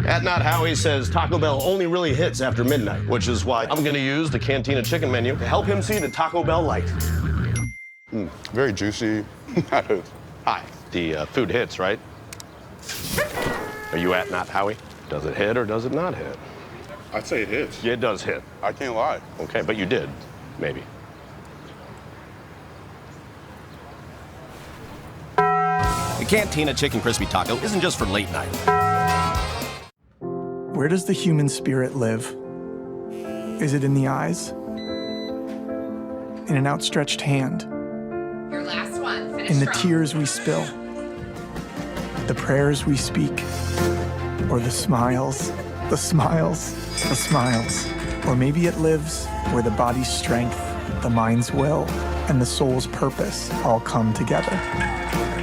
At Not Howie says Taco Bell only really hits after midnight, which is why I'm going to use the Cantina chicken menu to help him see the Taco Bell light. Very juicy. Hi, the food hits, right? Are you at Not Howie? Does it hit or does it not hit? I'd say it hits. Yeah, it does hit. I can't lie. Okay, but you did, maybe. The Cantina Chicken Crispy Taco isn't just for late night. Where does the human spirit live? Is it in the eyes? In an outstretched hand? Your last one. Finish In the strong. tears we spill? The prayers we speak, or the smiles, the smiles, the smiles. Or maybe it lives where the body's strength, the mind's will, and the soul's purpose all come together.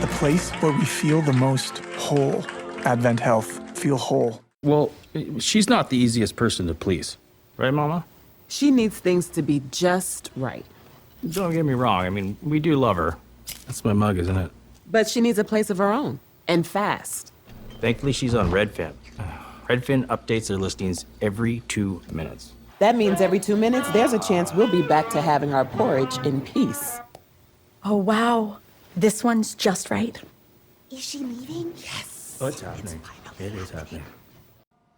The place where we feel the most whole. Advent Health, feel whole. Well, she's not the easiest person to please. Right, Mama? She needs things to be just right. Don't get me wrong. I mean, we do love her. That's my mug, isn't it? But she needs a place of her own, and fast. Thankfully, she's on Redfin. Redfin updates their listings every 2 minutes. That means every 2 minutes, there's a chance we'll be back to having our porridge in peace. Oh, wow. This one's just right. Is she leaving? Yes. Oh, it's happening. It is happening.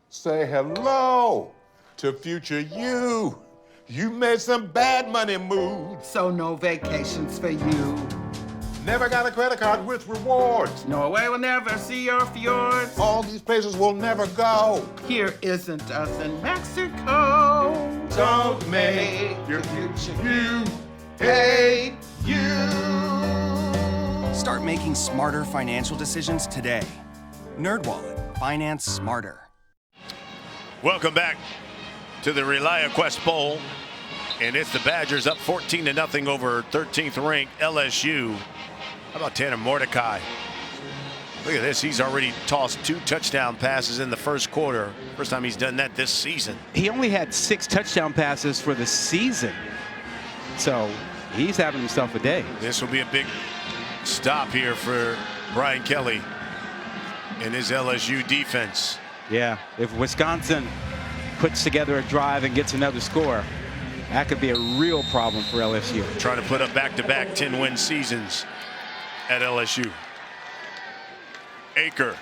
Say hello to future you. You made some bad money moves. So no vacations for you. Never got a credit card with rewards. Norway will never see your fjords. All these places will never go. Here isn't us in Mexico. Don't make your future you hate you. Start making smarter financial decisions today. NerdWallet. Finance smarter. Welcome back to the ReliaQuest Bowl. And it's the Badgers up 14-0 over 13th ranked LSU. How about Tanner Mordecai? Look at this. He's already tossed 2 touchdown passes in the first quarter. First time he's done that this season. He only had 6 touchdown passes for the season. So he's having himself a day. This will be a big stop here for Brian Kelly and his LSU defense. Yeah, if Wisconsin puts together a drive and gets another score, that could be a real problem for LSU. Trying to put up back-to-back 10-win seasons at LSU. Aker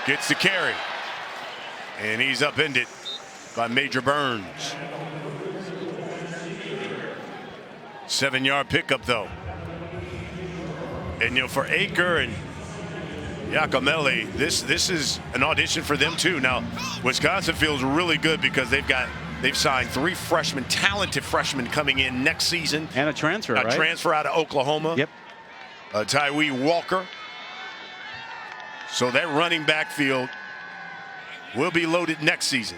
gets the carry, and he's upended by Major Burns. 7-yard pickup, though. And, for Aker and Yakameli, this is an audition for them, too. Now, Wisconsin feels really good because they've signed 3 freshmen, talented freshmen coming in next season. And a transfer, right? A transfer out of Oklahoma. Yep. Tyree Walker. So that running back field will be loaded next season.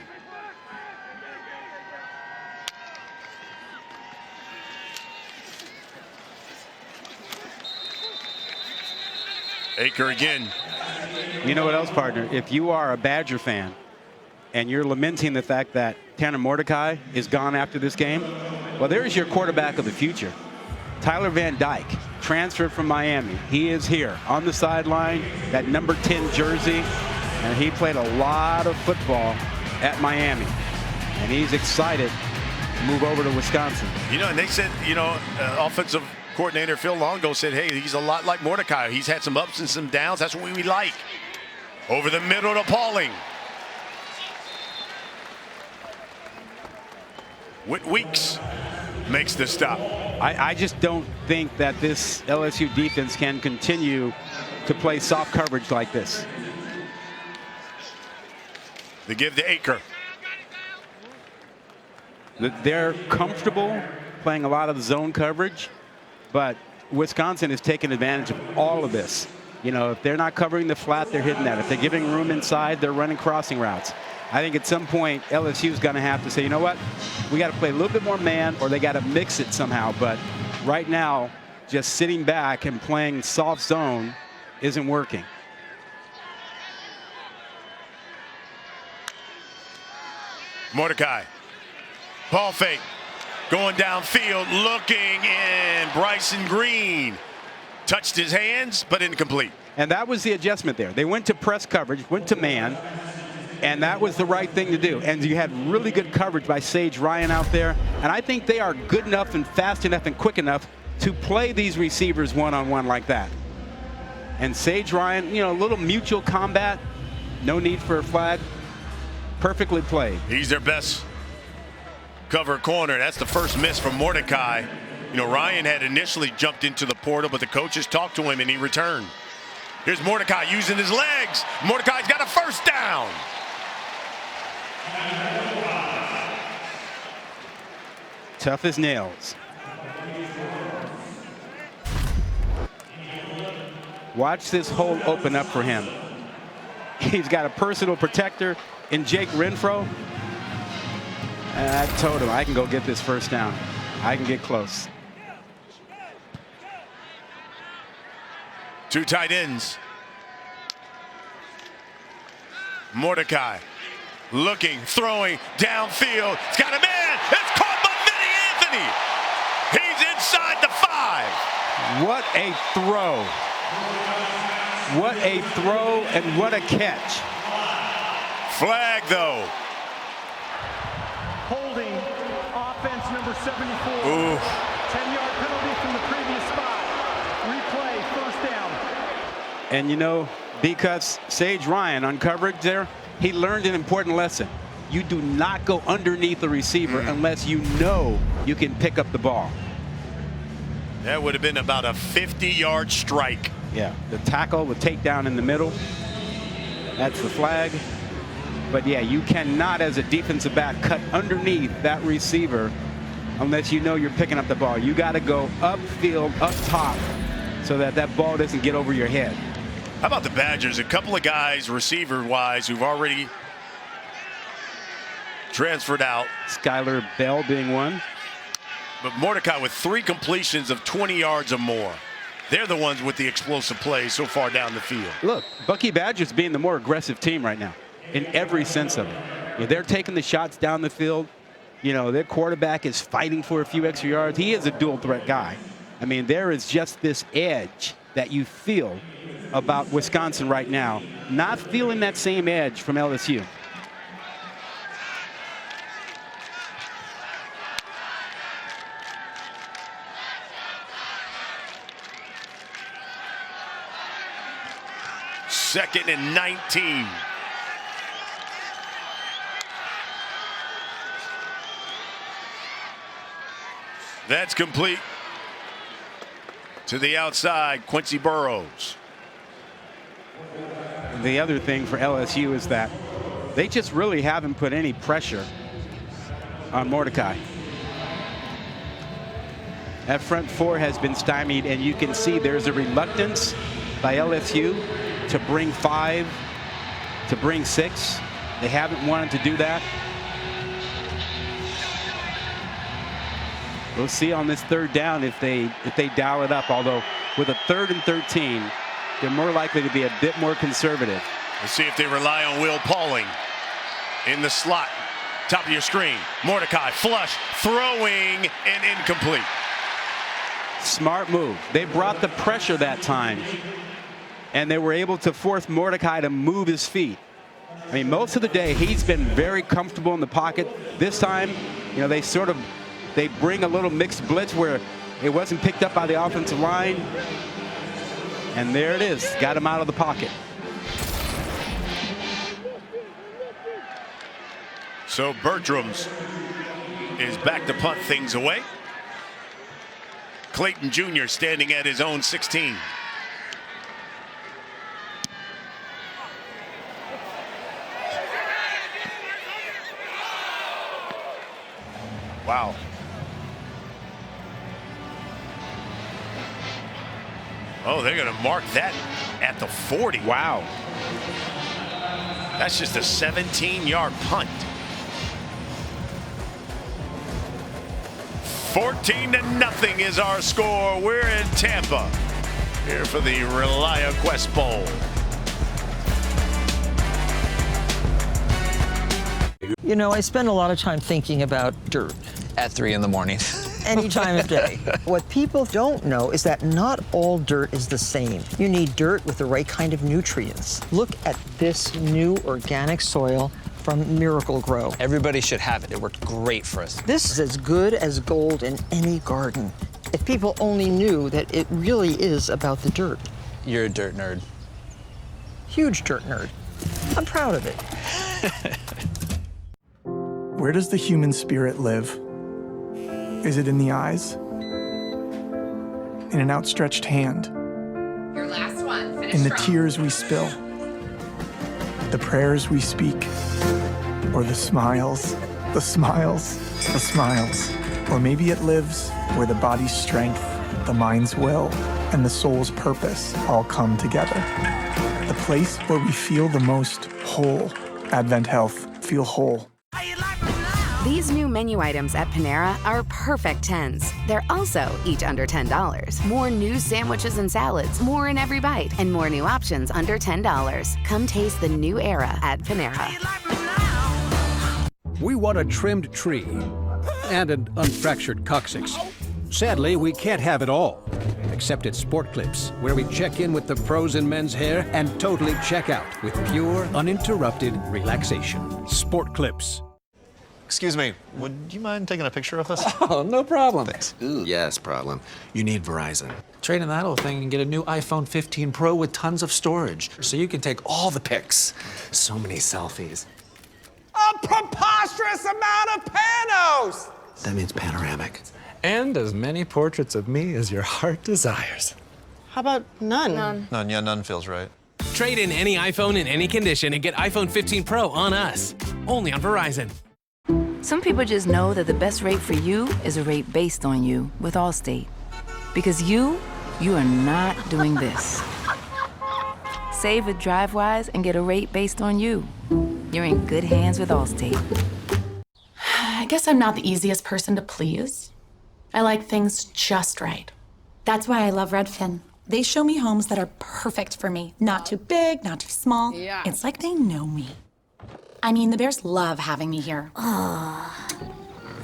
Aker again. You know what else, partner? If you are a Badger fan and you're lamenting the fact that Tanner Mordecai is gone after this game, well, there's your quarterback of the future. Tyler Van Dyke, transferred from Miami. He is here on the sideline, that number 10 jersey, and he played a lot of football at Miami. And he's excited to move over to Wisconsin. And they said, offensive coordinator Phil Longo said, hey, he's a lot like Mordecai. He's had some ups and some downs. That's what we like. Over the middle to Pauling. Whit Weeks makes the stop. I just don't think that this LSU defense can continue to play soft coverage like this. They give to Aker. They're comfortable playing a lot of zone coverage, but Wisconsin is taking advantage of all of this. If they're not covering the flat, they're hitting that. If they're giving room inside, they're running crossing routes. I think at some point, LSU is going to have to say, you know what, we got to play a little bit more man, or they got to mix it somehow. But right now, just sitting back and playing soft zone isn't working. Mordecai, ball fake, going downfield, looking, and Bryson Green touched his hands, but incomplete. And that was the adjustment there. They went to press coverage, went to man, and that was the right thing to do. And you had really good coverage by Sage Ryan out there. And I think they are good enough and fast enough and quick enough to play these receivers one-on-one like that. And Sage Ryan, a little mutual combat, no need for a flag, perfectly played. He's their best cover corner. That's the first miss from Mordecai. Ryan had initially jumped into the portal, but the coaches talked to him and he returned. Here's Mordecai using his legs. Mordecai's got a first down. Tough as nails. Watch this hole open up for him. He's got a personal protector in Jake Renfro. And I told him I can go get this first down. I can get close. 2 tight ends. Mordecai looking, throwing downfield. He's got a man. It's caught by Vinny Anthony. He's inside the 5. What a throw. What a throw and what a catch. Flag though. Holding offense number 74. Ooh. 10-yard penalty from the previous spot. Replay, first down. And you know, because Sage Ryan on coverage there, he learned an important lesson. You do not go underneath the receiver unless you know you can pick up the ball. That would have been about a 50-yard strike. Yeah, the tackle with takedown in the middle. That's the flag. But yeah, you cannot, as a defensive back, cut underneath that receiver unless you know you're picking up the ball. You got to go upfield, up top, so that that ball doesn't get over your head. How about the Badgers? A couple of guys, receiver-wise, who've already transferred out. Skylar Bell being one. But Mordecai with 3 completions of 20 yards or more. They're the ones with the explosive plays so far down the field. Look, Bucky Badgers being the more aggressive team right now in every sense of it. You know, they're taking the shots down the field. You know, their quarterback is fighting for a few extra yards. He is a dual threat guy. I mean, there is just this edge that you feel about Wisconsin right now. Not feeling that same edge from LSU. Second and 19. That's complete. To the outside, Quincy Burrows. The other thing for LSU is that they just really haven't put any pressure on Mordecai. That front 4 has been stymied, and you can see there's a reluctance by LSU to bring 5, to bring 6. They haven't wanted to do that. We'll see on this 3rd down if they dial it up. Although with a 3rd and 13, they're more likely to be a bit more conservative. Let's see if they rely on Will Pauling in the slot. Top of your screen. Mordecai flush, throwing, and incomplete. Smart move. They brought the pressure that time, and they were able to force Mordecai to move his feet. I mean, most of the day he's been very comfortable in the pocket. This time, you know, they bring a little mixed blitz where it wasn't picked up by the offensive line. And there it is. Got him out of the pocket. So Bertram's is back to punt things away. Clayton Jr. standing at his own 16. Wow. Oh, they're going to mark that at the 40. Wow. That's just a 17-yard punt. 14-0 is our score. We're in Tampa here for the ReliaQuest Bowl. You know, I spend a lot of time thinking about dirt. At 3 in the morning. Any time of day. What people don't know is that not all dirt is the same. You need dirt with the right kind of nutrients. Look at this new organic soil from Miracle Grow. Everybody should have it. It worked great for us. This is as good as gold in any garden. If people only knew that it really is about the dirt. You're a dirt nerd. Huge dirt nerd. I'm proud of it. Where does the human spirit live? Is it in the eyes? In an outstretched hand? Your last one. Finish In the strong. tears we spill? The prayers we speak? Or the smiles, the smiles, the smiles? Or maybe it lives where the body's strength, the mind's will, and the soul's purpose all come together. The place where we feel the most whole. Advent Health. Feel whole. These new menu items at Panera are perfect 10s. They're also each under $10. More new sandwiches and salads, more in every bite, and more new options under $10. Come taste the new era at Panera. We want a trimmed tree and an unfractured coccyx. Sadly, we can't have it all, except at Sport Clips, where we check in with the pros in men's hair and totally check out with pure, uninterrupted relaxation. Sport Clips. Excuse me, would you mind taking a picture of us? Oh, no problem. Thanks. Ooh, yes, problem. You need Verizon. Trade in that old thing and get a new iPhone 15 Pro with tons of storage, so you can take all the pics. So many selfies. A preposterous amount of panos! That means panoramic. And as many portraits of me as your heart desires. How about none? None, yeah, none feels right. Trade in any iPhone in any condition and get iPhone 15 Pro on us. Only on Verizon. Some people just know that the best rate for you is a rate based on you with Allstate. Because you are not doing this. Save with DriveWise and get a rate based on you. You're in good hands with Allstate. I guess I'm not the easiest person to please. I like things just right. That's why I love Redfin. They show me homes that are perfect for me. Not too big, not too small. Yeah. It's like they know me. I mean, the Bears love having me here.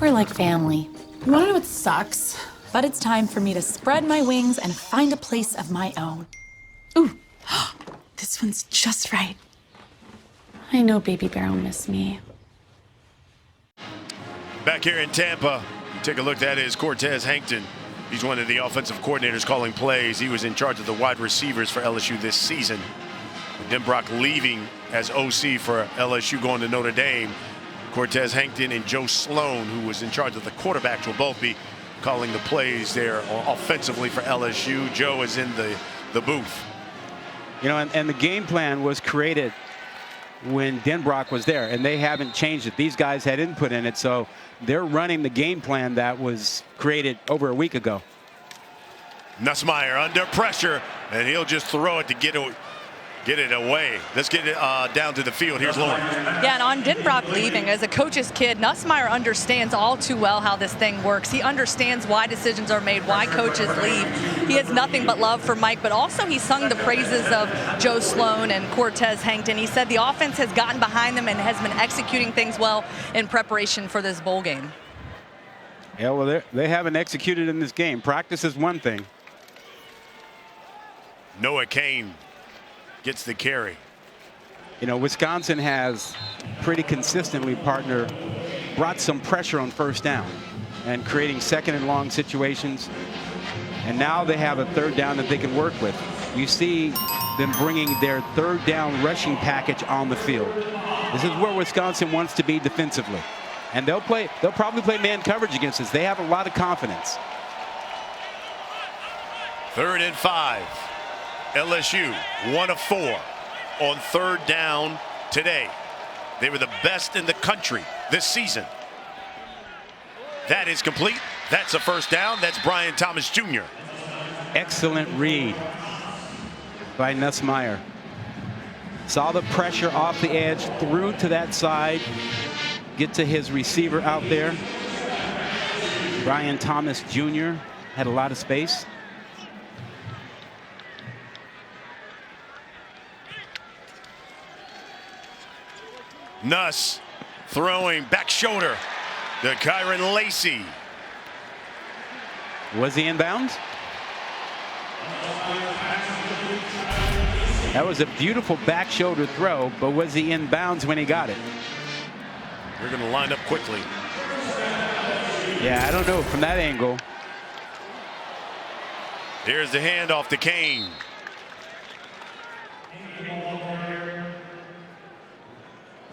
We're like family. You wanna know what sucks? But it's time for me to spread my wings and find a place of my own. Ooh, this one's just right. I know Baby Bear will miss me. Back here in Tampa, take a look. That is Cortez Hankton. He's one of the offensive coordinators calling plays. He was in charge of the wide receivers for LSU this season. Denbrock leaving as OC for LSU, going to Notre Dame. Cortez Hankton and Joe Sloan, who was in charge of the quarterbacks, will both be calling the plays there offensively for LSU. Joe is in the booth. You know, and the game plan was created when Denbrock was there, and they haven't changed it. These guys had input in it, so they're running the game plan that was created over a week ago. Nussmeier under pressure, and he'll just throw it to get it away. Let's get it down to the field. Here's Lauren. Yeah, and on Denbrock leaving, as a coach's kid, Nussmeier understands all too well how this thing works. He understands why decisions are made, why coaches leave. He has nothing but love for Mike, but also he sung the praises of Joe Sloan and Cortez Hankton. He said the offense has gotten behind them and has been executing things well in preparation for this bowl game. Yeah, well, they haven't executed in this game. Practice is one thing. Noah Kane gets the carry. You know, Wisconsin has pretty consistently, partner, brought some pressure on first down and creating second and long situations. And now they have a third down that they can work with. You see them bringing their third down rushing package on the field. This is where Wisconsin wants to be defensively. And they'll probably play man coverage against us. They have a lot of confidence. 3rd and 5. LSU 1 of 4 on third down today. They were the best in the country this season. That is complete. That's a first down. That's Brian Thomas Jr. Excellent read by Nussmeier. Saw the pressure off the edge, threw to that side, get to his receiver out there. Brian Thomas Jr. had a lot of space. Nuss throwing back shoulder to Kyron Lacey. Was he inbounds? That was a beautiful back shoulder throw, but was he inbounds when he got it? They're going to line up quickly. Yeah, I don't know from that angle. Here's the handoff to Kane.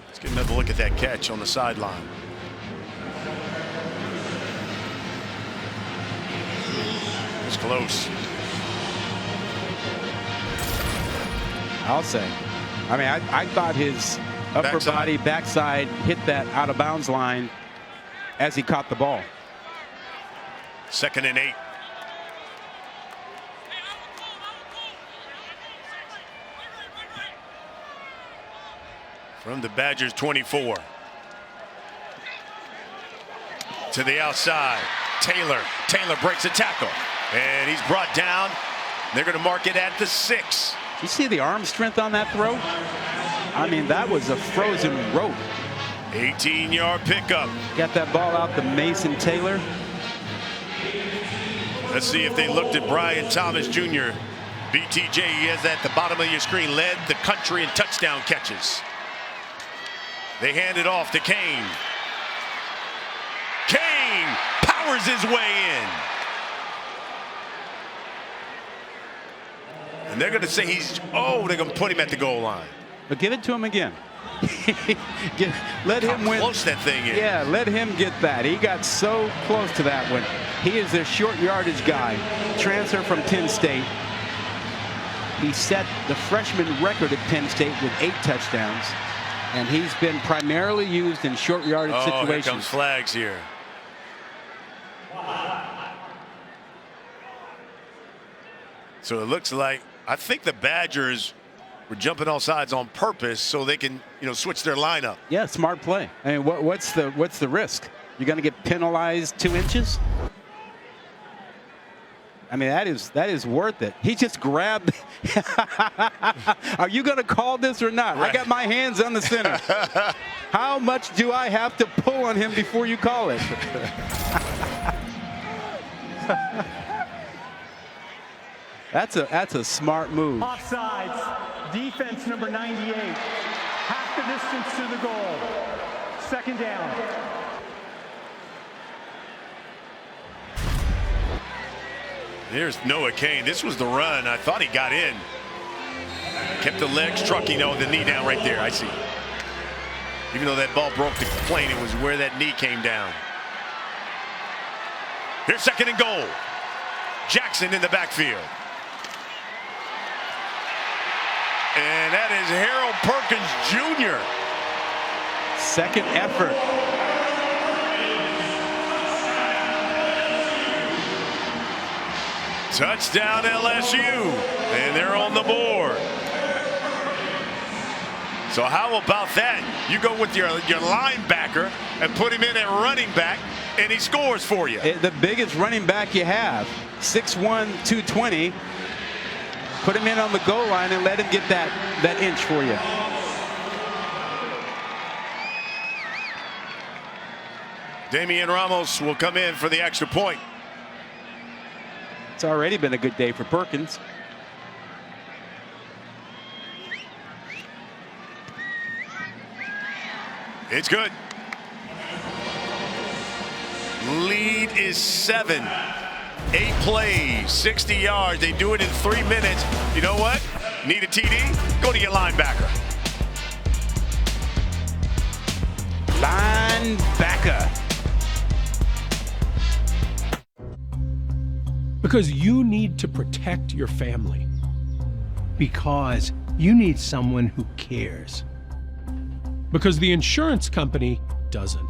Let's get another look at that catch on the sideline. It's close. I'll say. I mean, I thought his upper body backside hit that out of bounds line as he caught the ball. 2nd and 8. From the Badgers 24. To the outside. Taylor breaks a tackle. And he's brought down. They're going to mark it at the 6. You see the arm strength on that throw? I mean, that was a frozen rope. 18-yard pickup. Got that ball out to Mason Taylor. Let's see if they looked at Brian Thomas Jr. BTJ, he has at the bottom of your screen, led the country in touchdown catches. They hand it off to Kane. Kane powers his way in. And they're going to say they're going to put him at the goal line. But give it to him again. Let him win. How close that thing is. Yeah, let him get that. He got so close to that one. He is their short yardage guy. Transfer from Penn State. He set the freshman record at Penn State with 8 touchdowns. And he's been primarily used in short yardage situations. Here comes flags here. So it looks like, I think the Badgers were jumping all sides on purpose so they can, switch their lineup. Yeah, smart play. I mean, what's the risk? You're going to get penalized 2 inches? I mean, that is worth it. He just grabbed. Are you going to call this or not? Right. I got my hands on the center. How much do I have to pull on him before you call it? That's a smart move. Offsides, defense number 98. Half the distance to the goal. 2nd down. There's Noah Kane. This was the run. I thought he got in. Kept the legs trucking, the knee down right there. I see. Even though that ball broke the plane, it was where that knee came down. Here's 2nd and goal. Jackson in the backfield. And that is Harold Perkins Jr. 2nd effort. Touchdown LSU, and they're on the board. So how about that? You go with your linebacker and put him in at running back, and he scores for you. The biggest running back you have, 6'1", 220. Put him in on the goal line and let him get that inch for you. Damian Ramos will come in for the extra point. It's already been a good day for Perkins. It's good. Lead is 7. 8 plays, 60 yards. They do it in 3 minutes. You know what? Need a TD? Go to your linebacker. Linebacker. Because you need to protect your family. Because you need someone who cares. Because the insurance company doesn't.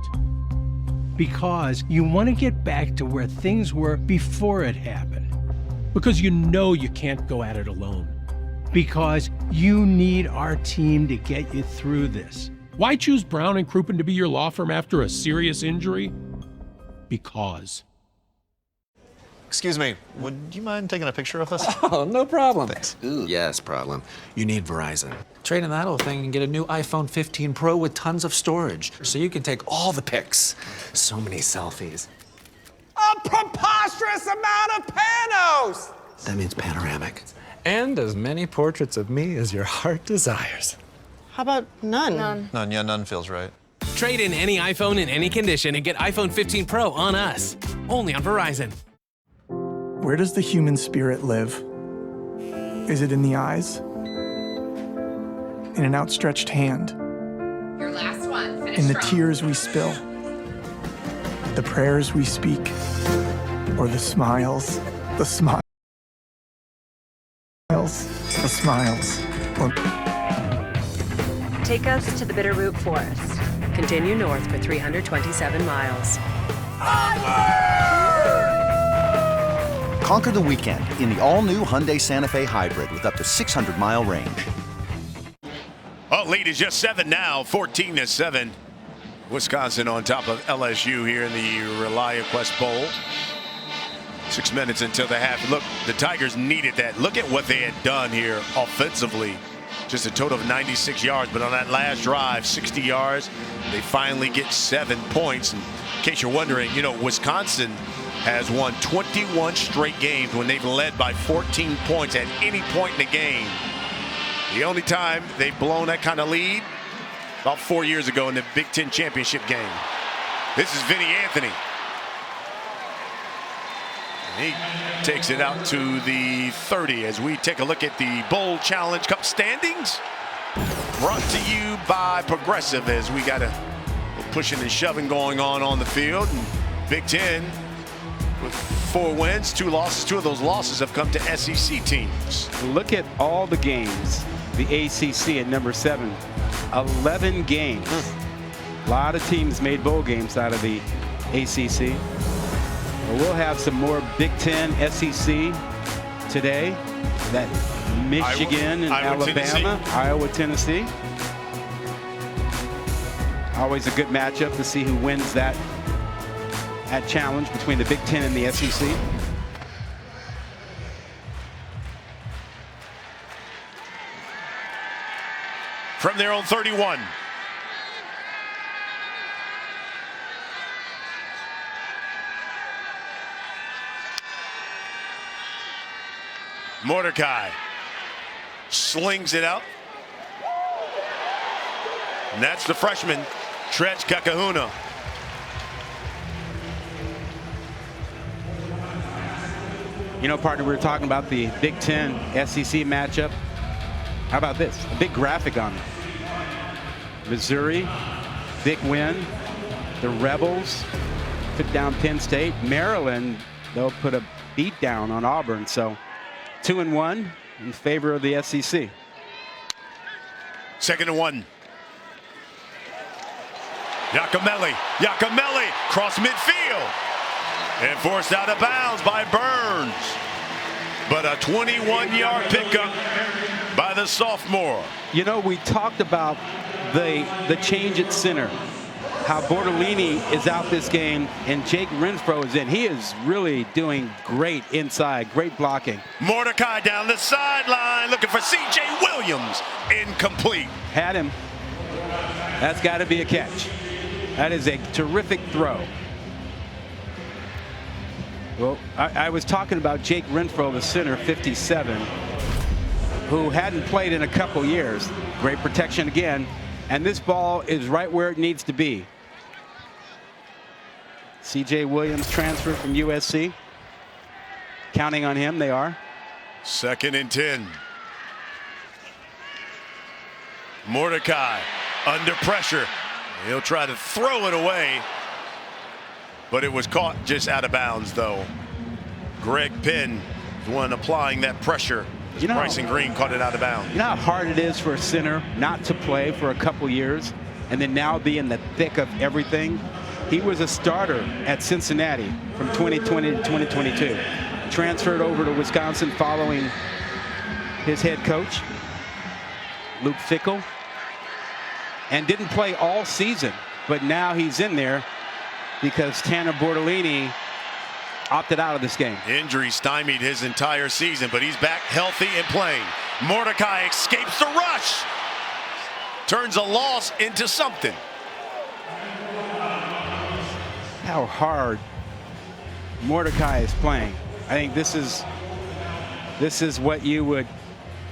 Because you want to get back to where things were before it happened. Because you know you can't go at it alone. Because you need our team to get you through this. Why choose Brown and Crouppen to be your law firm after a serious injury? Because. Excuse me, would you mind taking a picture of us? Oh, no problem. Thanks. Ooh, yes, problem. You need Verizon. Trade in that old thing and get a new iPhone 15 Pro with tons of storage, so you can take all the pics. So many selfies. A preposterous amount of panos! That means panoramic. And as many portraits of me as your heart desires. How about none? None, yeah, none feels right. Trade in any iPhone in any condition and get iPhone 15 Pro on us. Only on Verizon. Where does the human spirit live? Is it in the eyes? In an outstretched hand? Your last one. Finish In the strong. tears we spill? The prayers we speak? Or the smiles? The smiles? The smiles? Or... Take us to the Bitterroot Forest. Continue north for 327 miles. Conquer the weekend in the all-new Hyundai Santa Fe Hybrid with up to 600-mile range. Oh, lead is just 7 now, 14-7. Wisconsin on top of LSU here in the ReliaQuest Bowl. 6 minutes until the half. Look, the Tigers needed that. Look at what they had done here offensively. Just a total of 96 yards, but on that last drive, 60 yards, they finally get 7 points. And in case you're wondering, you know, Wisconsin has won 21 straight games when they've led by 14 points at any point in the game. The only time they've blown that kind of lead, about 4 years ago in the Big Ten championship game. This is Vinny Anthony. He takes it out to the 30 as we take a look at the Bowl Challenge Cup standings. Brought to you by Progressive as we got a pushing and shoving going on the field. And Big Ten with 4 wins, 2 losses. 2 of those losses have come to SEC teams. Look at all the games. The ACC at number 7. 11 games. A lot of teams made bowl games out of the ACC. We'll have some more Big Ten SEC today. That Michigan and Alabama, Iowa, Tennessee. Always a good matchup to see who wins that challenge between the Big Ten and the SEC. From their own 31. Mordecai slings it out. And that's the freshman, Tretch Kakahuna. You know, partner, we were talking about the Big Ten SEC matchup. How about this? A big graphic on it. Missouri, big win. The Rebels took down Penn State. Maryland, they'll put a beat down on Auburn. So 2-1 in favor of the SEC. 2nd and 1. Yakameli cross midfield and forced out of bounds by Burns. But a 21-yard pickup by the sophomore. You know, we talked about the change at center. How Bortolini is out this game and Jake Renfro is in. He is really doing great inside, great blocking. Mordecai down the sideline looking for C.J. Williams. Incomplete. Had him. That's got to be a catch. That is a terrific throw. Well, I was talking about Jake Renfro, the center, 57, who hadn't played in a couple years. Great protection again. And this ball is right where it needs to be. C.J. Williams transferred from USC. Counting on him, they are. 2nd and 10. Mordecai under pressure. He'll try to throw it away. But it was caught just out of bounds, though. Greg Penn, the one applying that pressure. You know, Bryson Green caught it out of bounds. You know how hard it is for a center not to play for a couple years and then now be in the thick of everything? He was a starter at Cincinnati from 2020 to 2022. Transferred over to Wisconsin following his head coach, Luke Fickell, and didn't play all season. But now he's in there because Tanner Bortolini opted out of this game. Injury stymied his entire season, but he's back healthy and playing. Mordecai escapes the rush. Turns a loss into something. How hard Mordecai is playing. I think this is what you would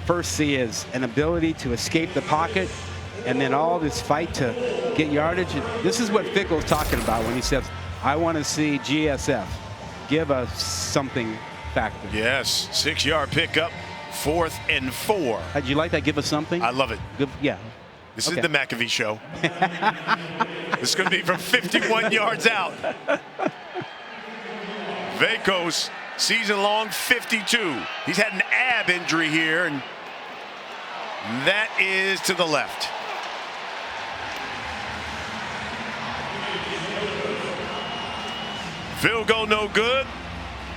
first see as an ability to escape the pocket and then all this fight to get yardage. This is what Fickell's talking about when he says, I want to see GSF. Give us something factor. Yes, 6-yard pickup, 4th and 4. How'd you like that? Give us something? I love it. Good, yeah. This is the McAfee show. This is going to be from 51 yards out. Vacos, season-long 52. He's had an ab injury here, and that is to the left. Field goal no good.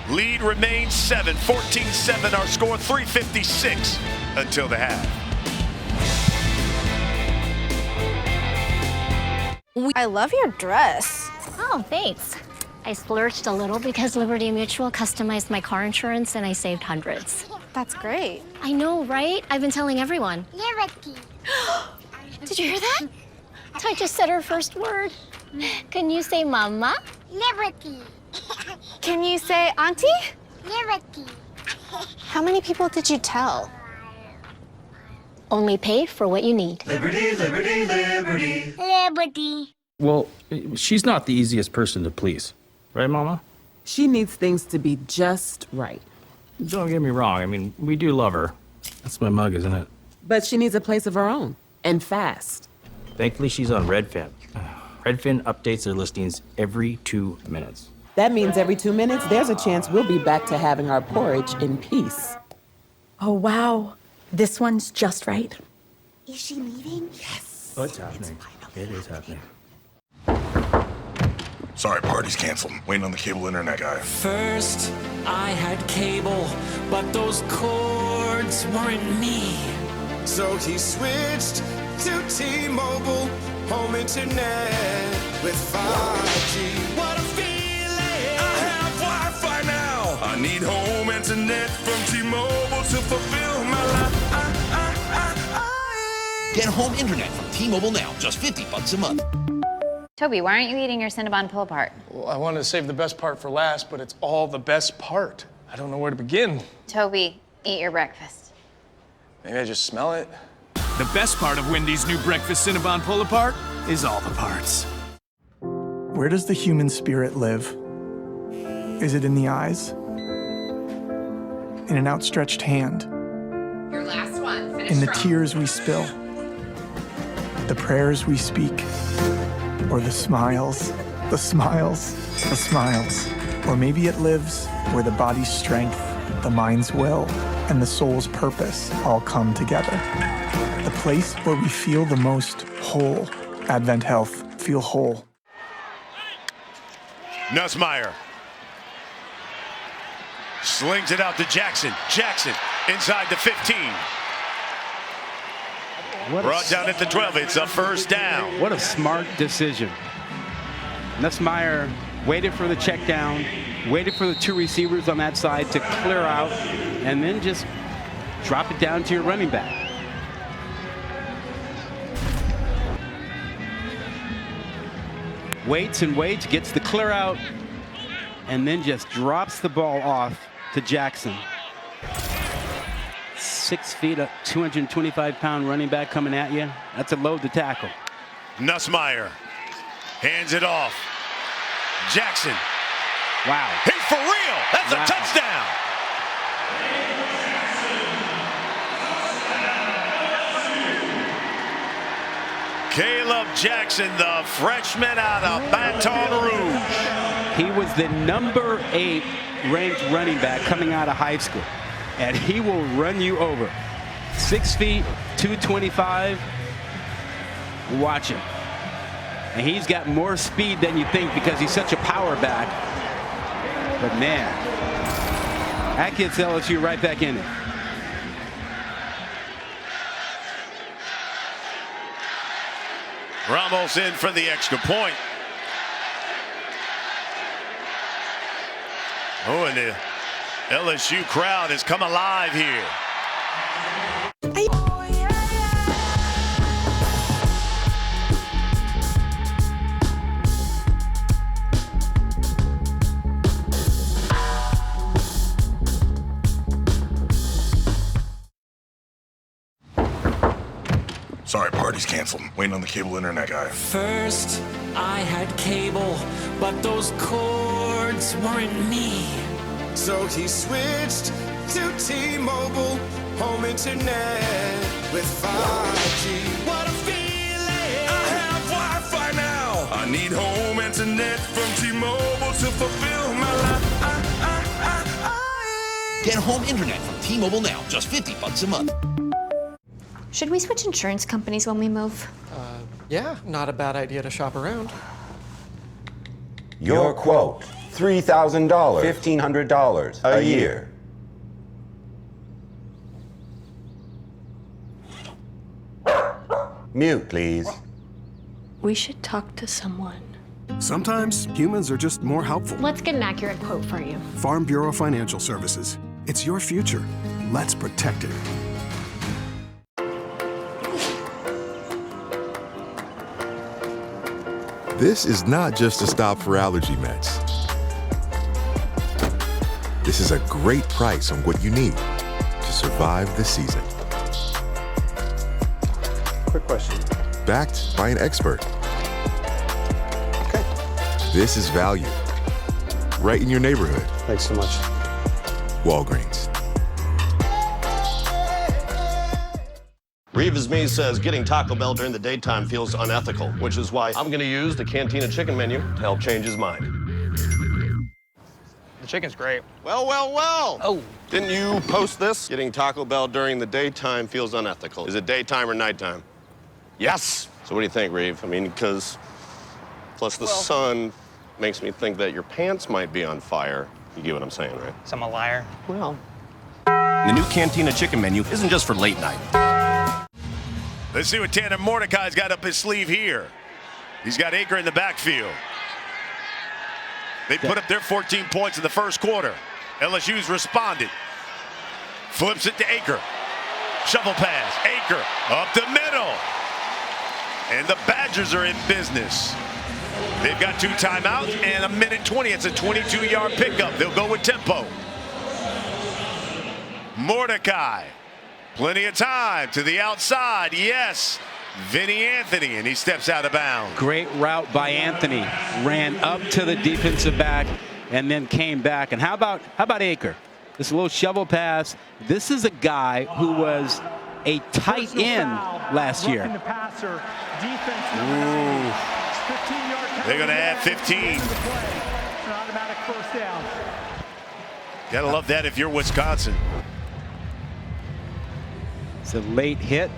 Lead remains 7. 14-7 our score. 3:56 until the half. I love your dress. Oh, thanks. I splurged a little because Liberty Mutual customized my car insurance and I saved hundreds. That's great. I know, right? I've been telling everyone. Liberty. Did you hear that? I just said her first word. Can you say mama? Liberty. Can you say auntie? Liberty. How many people did you tell? Only pay for what you need. Liberty, liberty, liberty. Liberty. Well, she's not the easiest person to please. Right, Mama? She needs things to be just right. Don't get me wrong. I mean, we do love her. That's my mug, isn't it? But she needs a place of her own, and fast. Thankfully, she's on Redfin. Redfin updates their listings every 2 minutes. That means every 2 minutes, there's a chance we'll be back to having our porridge in peace. Oh, wow. This one's just right. Is she leaving? Yes. Oh, it's happening. It is happening. Sorry, party's canceled. Waiting on the cable internet guy. First, I had cable, but those cords weren't me. So he switched to T-Mobile, home internet with 5G. What a feeling! I have Wi-Fi now. I need home internet from T-Mobile to fulfill my life. Get home internet from T-Mobile now, just $50 a month. Toby, why aren't you eating your Cinnabon pull-apart? Well, I wanted to save the best part for last, but it's all the best part. I don't know where to begin. Toby, eat your breakfast. Maybe I just smell it. The best part of Wendy's new breakfast Cinnabon pull-apart is all the parts. Where does the human spirit live? Is it in the eyes? In an outstretched hand? Your last one. Finish In the strong. tears we spill? The prayers we speak? Or the smiles, the smiles, the smiles. Or maybe it lives where the body's strength, the mind's will, and the soul's purpose all come together. The place where we feel the most whole. Advent Health, feel whole. Nussmeier slings it out to Jackson. Jackson inside the 15. Brought down at the 12. It's a first down. What a smart decision. Nussmeier waited for the check down, waited for the two receivers on that side to clear out, and then just drop it down to your running back. Waits and waits, gets the clear out, and then just drops the ball off to Jackson. 6 feet, a 225-pound running back coming at you. That's a load to tackle. Nussmeier hands it off. Jackson. Wow. He's for real. That's a touchdown. Caleb Jackson, the freshman out of Baton Rouge. He was the number 8 ranked running back coming out of high school. And he will run you over. 6 feet, 225. Watch him. And he's got more speed than you think because he's such a power back. But man, that gets LSU right back in it. Ramos in for the extra point. Oh, and the LSU crowd has come alive here. Sorry, party's canceled. Waiting on the cable internet guy. First, I had cable, but those cords weren't me. So he switched to T-Mobile, home internet with 5G. What a feeling! I have Wi-Fi now. I need home internet from T-Mobile to fulfill my life. Get home internet from T-Mobile now, just $50 a month. Should we switch insurance companies when we move? Yeah, not a bad idea to shop around. Your quote, $3,000, $1,500 a year. Mute, please. We should talk to someone. Sometimes humans are just more helpful. Let's get an accurate quote for you. Farm Bureau Financial Services. It's your future. Let's protect it. This is not just a stop for allergy meds. This is a great price on what you need to survive the season. Quick question. Backed by an expert. This is value. Right in your neighborhood. Thanks so much. Walgreens. Reeves Me says getting Taco Bell during the daytime feels unethical, which is why I'm gonna use the Cantina chicken menu to help change his mind. The chicken's great. Well, well, well. Oh. Didn't you post this? Getting Taco Bell during the daytime feels unethical. Is it daytime or nighttime? Yes. So what do you think, Reeve? I mean, because plus the sun makes me think that your pants might be on fire. You get what I'm saying, right? So I'm a liar. Well. The new Cantina chicken menu isn't just for late night. Let's see what Tanner Mordecai's got up his sleeve here. He's got Aker in the backfield. They put up their 14 points in the first quarter. LSU's responded. Flips it to Aker. Shovel pass. Aker up the middle. And the Badgers are in business. They've got 2 timeouts and 1:20. It's a 22-yard pickup. They'll go with tempo. Mordecai. Plenty of time to the outside. Yes. Vinny Anthony, and he steps out of bounds. Great route by Anthony. Ran up to the defensive back and then came back. And how about Aker? This little shovel pass. This is a guy who was a tight end last year. Ooh. They're going to add 15. Gotta love that if you're Wisconsin. It's a late hit.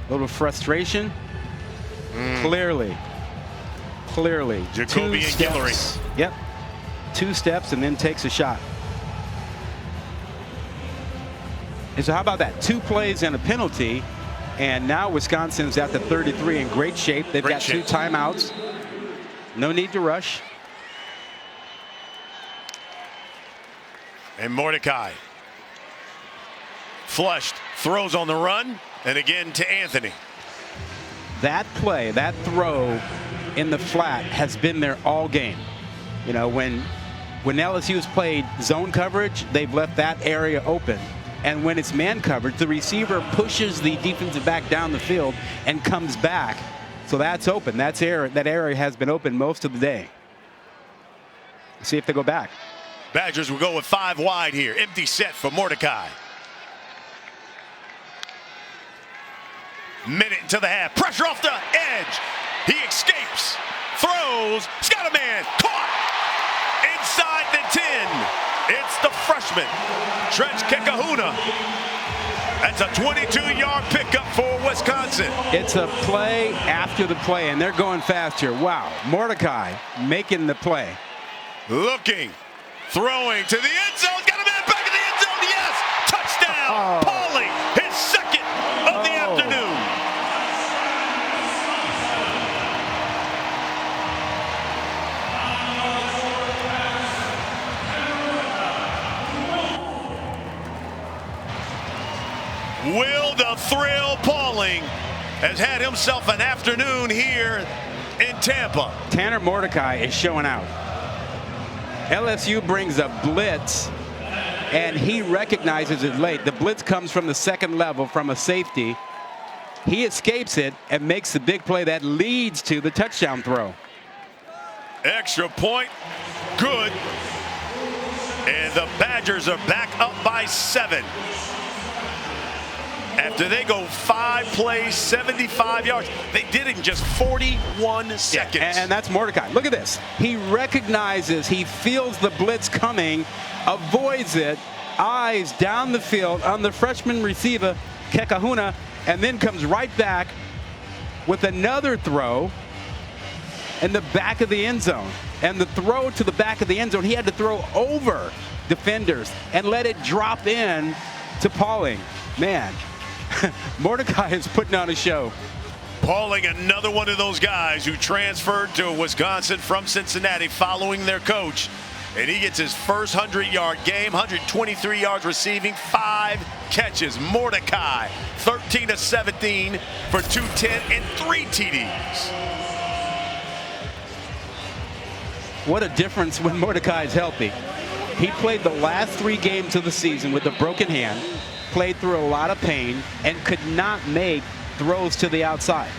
A little frustration. Clearly. Jacoby and Guillory. Yep. 2 steps and then takes a shot. And so how about that? 2 plays and a penalty. And now Wisconsin's at the 33 in great shape. They've got 2 timeouts. No need to rush. And Mordecai. Flushed. Throws on the run. And again to Anthony. That play, that throw in the flat has been there all game. You know, when LSU's played zone coverage, they've left that area open. And when it's man coverage, the receiver pushes the defensive back down the field and comes back. So that's open. That area has been open most of the day. Let's see if they go back. Badgers will go with 5 wide here. Empty set for Mordecai. Minute into the half. Pressure off the edge. He escapes. Throws. He's got a man. Caught. Inside the 10. It's the freshman, Trench Kekahuna. That's a 22-yard pickup for Wisconsin. It's a play after the play, and they're going fast here. Wow. Mordecai making the play. Looking. Throwing to the end zone. Got a man back in the end zone. Yes. Touchdown. Pauling. His second of the afternoon. Will the Thrill Pauling has had himself an afternoon here in Tampa. Tanner Mordecai is showing out. LSU brings a blitz, and he recognizes it late. The blitz comes from the second level from a safety. He escapes it and makes the big play that leads to the touchdown throw. Extra point, good. And the Badgers are back up by 7. After they go 5 plays, 75 yards. They did it in just 41 seconds. Yeah, and that's Mordecai. Look at this. He recognizes, he feels the blitz coming, avoids it, eyes down the field on the freshman receiver, Kekahuna, and then comes right back with another throw in the back of the end zone. And the throw to the back of the end zone, he had to throw over defenders and let it drop in to Pauling. Man, Mordecai is putting on a show. Pauling, another one of those guys who transferred to Wisconsin from Cincinnati following their coach. And he gets his first 100-yard game, 123 yards receiving, 5 catches. Mordecai, 13 of 17 for 210 and 3 TDs. What a difference when Mordecai is healthy. He played the last 3 games of the season with a broken hand, played through a lot of pain, and could not make throws to the outside.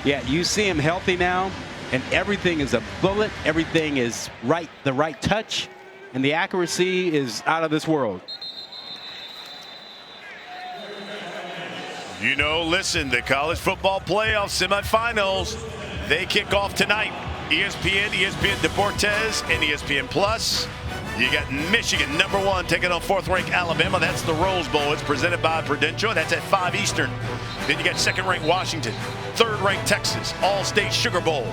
Yeah, you see him healthy now, and everything is a bullet. Everything is right, the right touch, and the accuracy is out of this world. You know, listen, the college football playoff semifinals, they kick off tonight. ESPN, ESPN Deportes, and ESPN Plus. You got Michigan, #1, taking on 4th-ranked Alabama. That's the Rose Bowl. It's presented by Prudential. That's at 5 Eastern. Then you got 2nd-ranked Washington, 3rd-ranked Texas, All-State Sugar Bowl.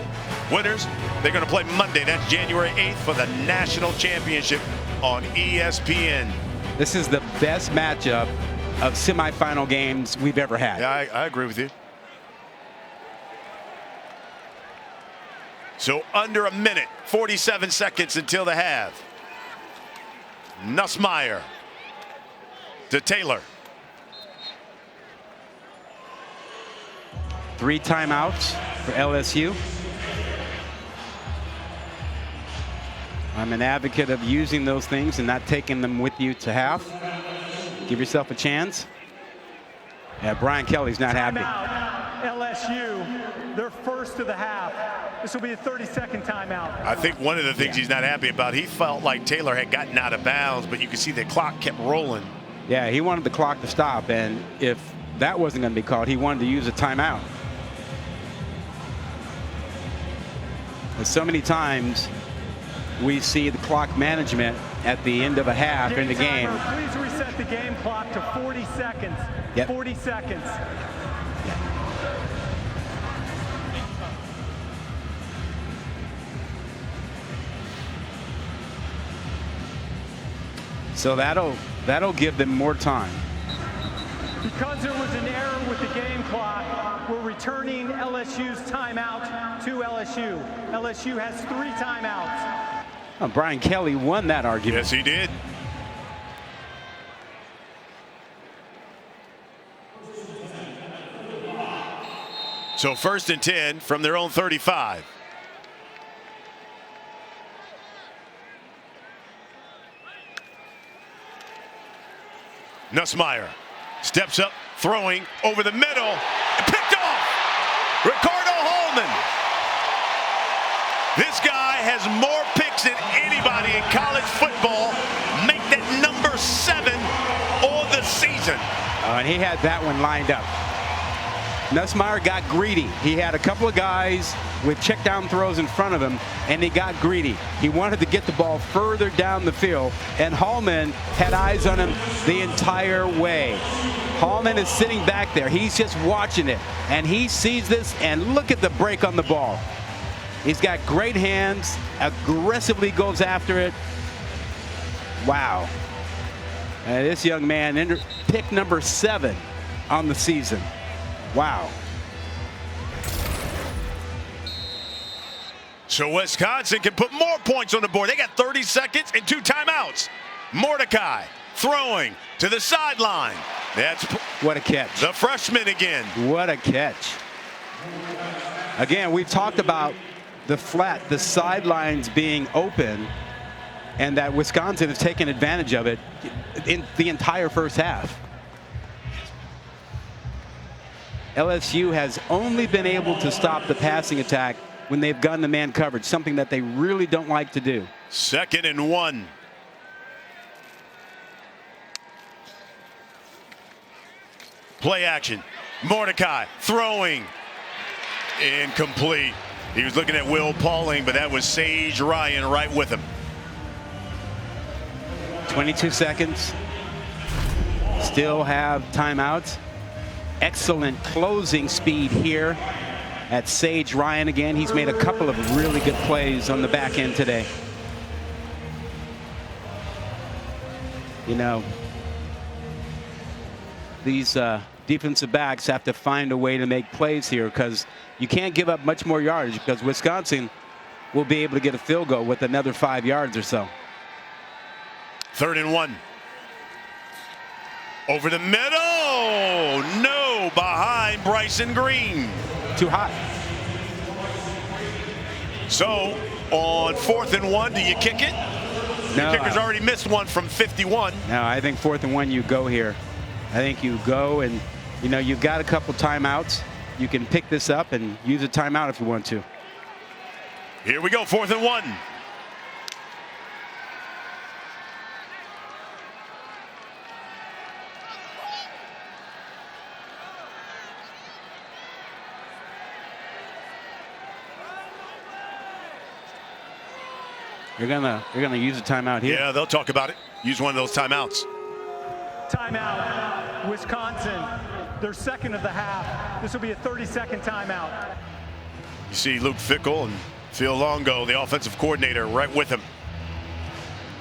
Winners, they're going to play Monday. That's January 8th for the national championship on ESPN. This is the best matchup of semifinal games we've ever had. Yeah, I agree with you. So under a minute, 47 seconds until the half. Nussmeier to Taylor. 3 timeouts for LSU. I'm an advocate of using those things and not taking them with you to half. Give yourself a chance. Yeah, Brian Kelly's not happy. LSU, their first of the half. This will be a 30-second timeout. I think one of the things he's not happy about, he felt like Taylor had gotten out of bounds, but you can see the clock kept rolling. Yeah, he wanted the clock to stop, and if that wasn't going to be called, he wanted to use a timeout. And so many times we see the clock management at the end of a half in the game. Please reset the game clock to 40 seconds. Yep. 40 seconds. So that'll give them more time. Because there was an error with the game clock, we're returning LSU's timeout to LSU. LSU has 3 timeouts. Oh, Brian Kelly won that argument. Yes, he did. So 1st and 10 from their own 35. Nussmeier steps up, throwing over the middle, and picked off. Ricardo Holman. This guy has more picks than anybody in college football. Make that #7 on the season. And he had that one lined up. Nussmeier got greedy. He had a couple of guys with check down throws in front of him, and he got greedy. He wanted to get the ball further down the field, and Hallman had eyes on him the entire way. Hallman is sitting back there. He's just watching it, and he sees this, and look at the break on the ball. He's got great hands, aggressively goes after it. Wow. And this young man, pick #7 on the season. Wow. So Wisconsin can put more points on the board. They got 30 seconds and 2 timeouts. Mordecai throwing to the sideline. That's what a catch. The freshman again. What a catch. Again, we've talked about the sidelines being open, and that Wisconsin has taken advantage of it in the entire first half. LSU has only been able to stop the passing attack when they've gone to man coverage, something that they really don't like to do. 2nd and 1. Play action. Mordecai throwing. Incomplete. He was looking at Will Pauling, but that was Sage Ryan right with him. 22 seconds. Still have timeouts. Excellent closing speed here at Sage Ryan again. He's made a couple of really good plays on the back end today. You know, these defensive backs have to find a way to make plays here, because you can't give up much more yardage, because Wisconsin will be able to get a field goal with another 5 yards or so. 3rd and 1. Over the middle. No, behind Bryson Green. Too hot. So on 4th and 1, do you kick it? No, The kicker's already missed one from 51. No, I think 4th and 1, you go here. I think you go, and you know, you've got a couple timeouts. You can pick this up and use a timeout if you want to. Here we go, 4th and 1. You're gonna use a timeout here. Yeah, they'll talk about it. Use one of those timeouts. Timeout, Wisconsin. Their second of the half. This will be a 30-second timeout. You see Luke Fickell and Phil Longo, the offensive coordinator, right with him.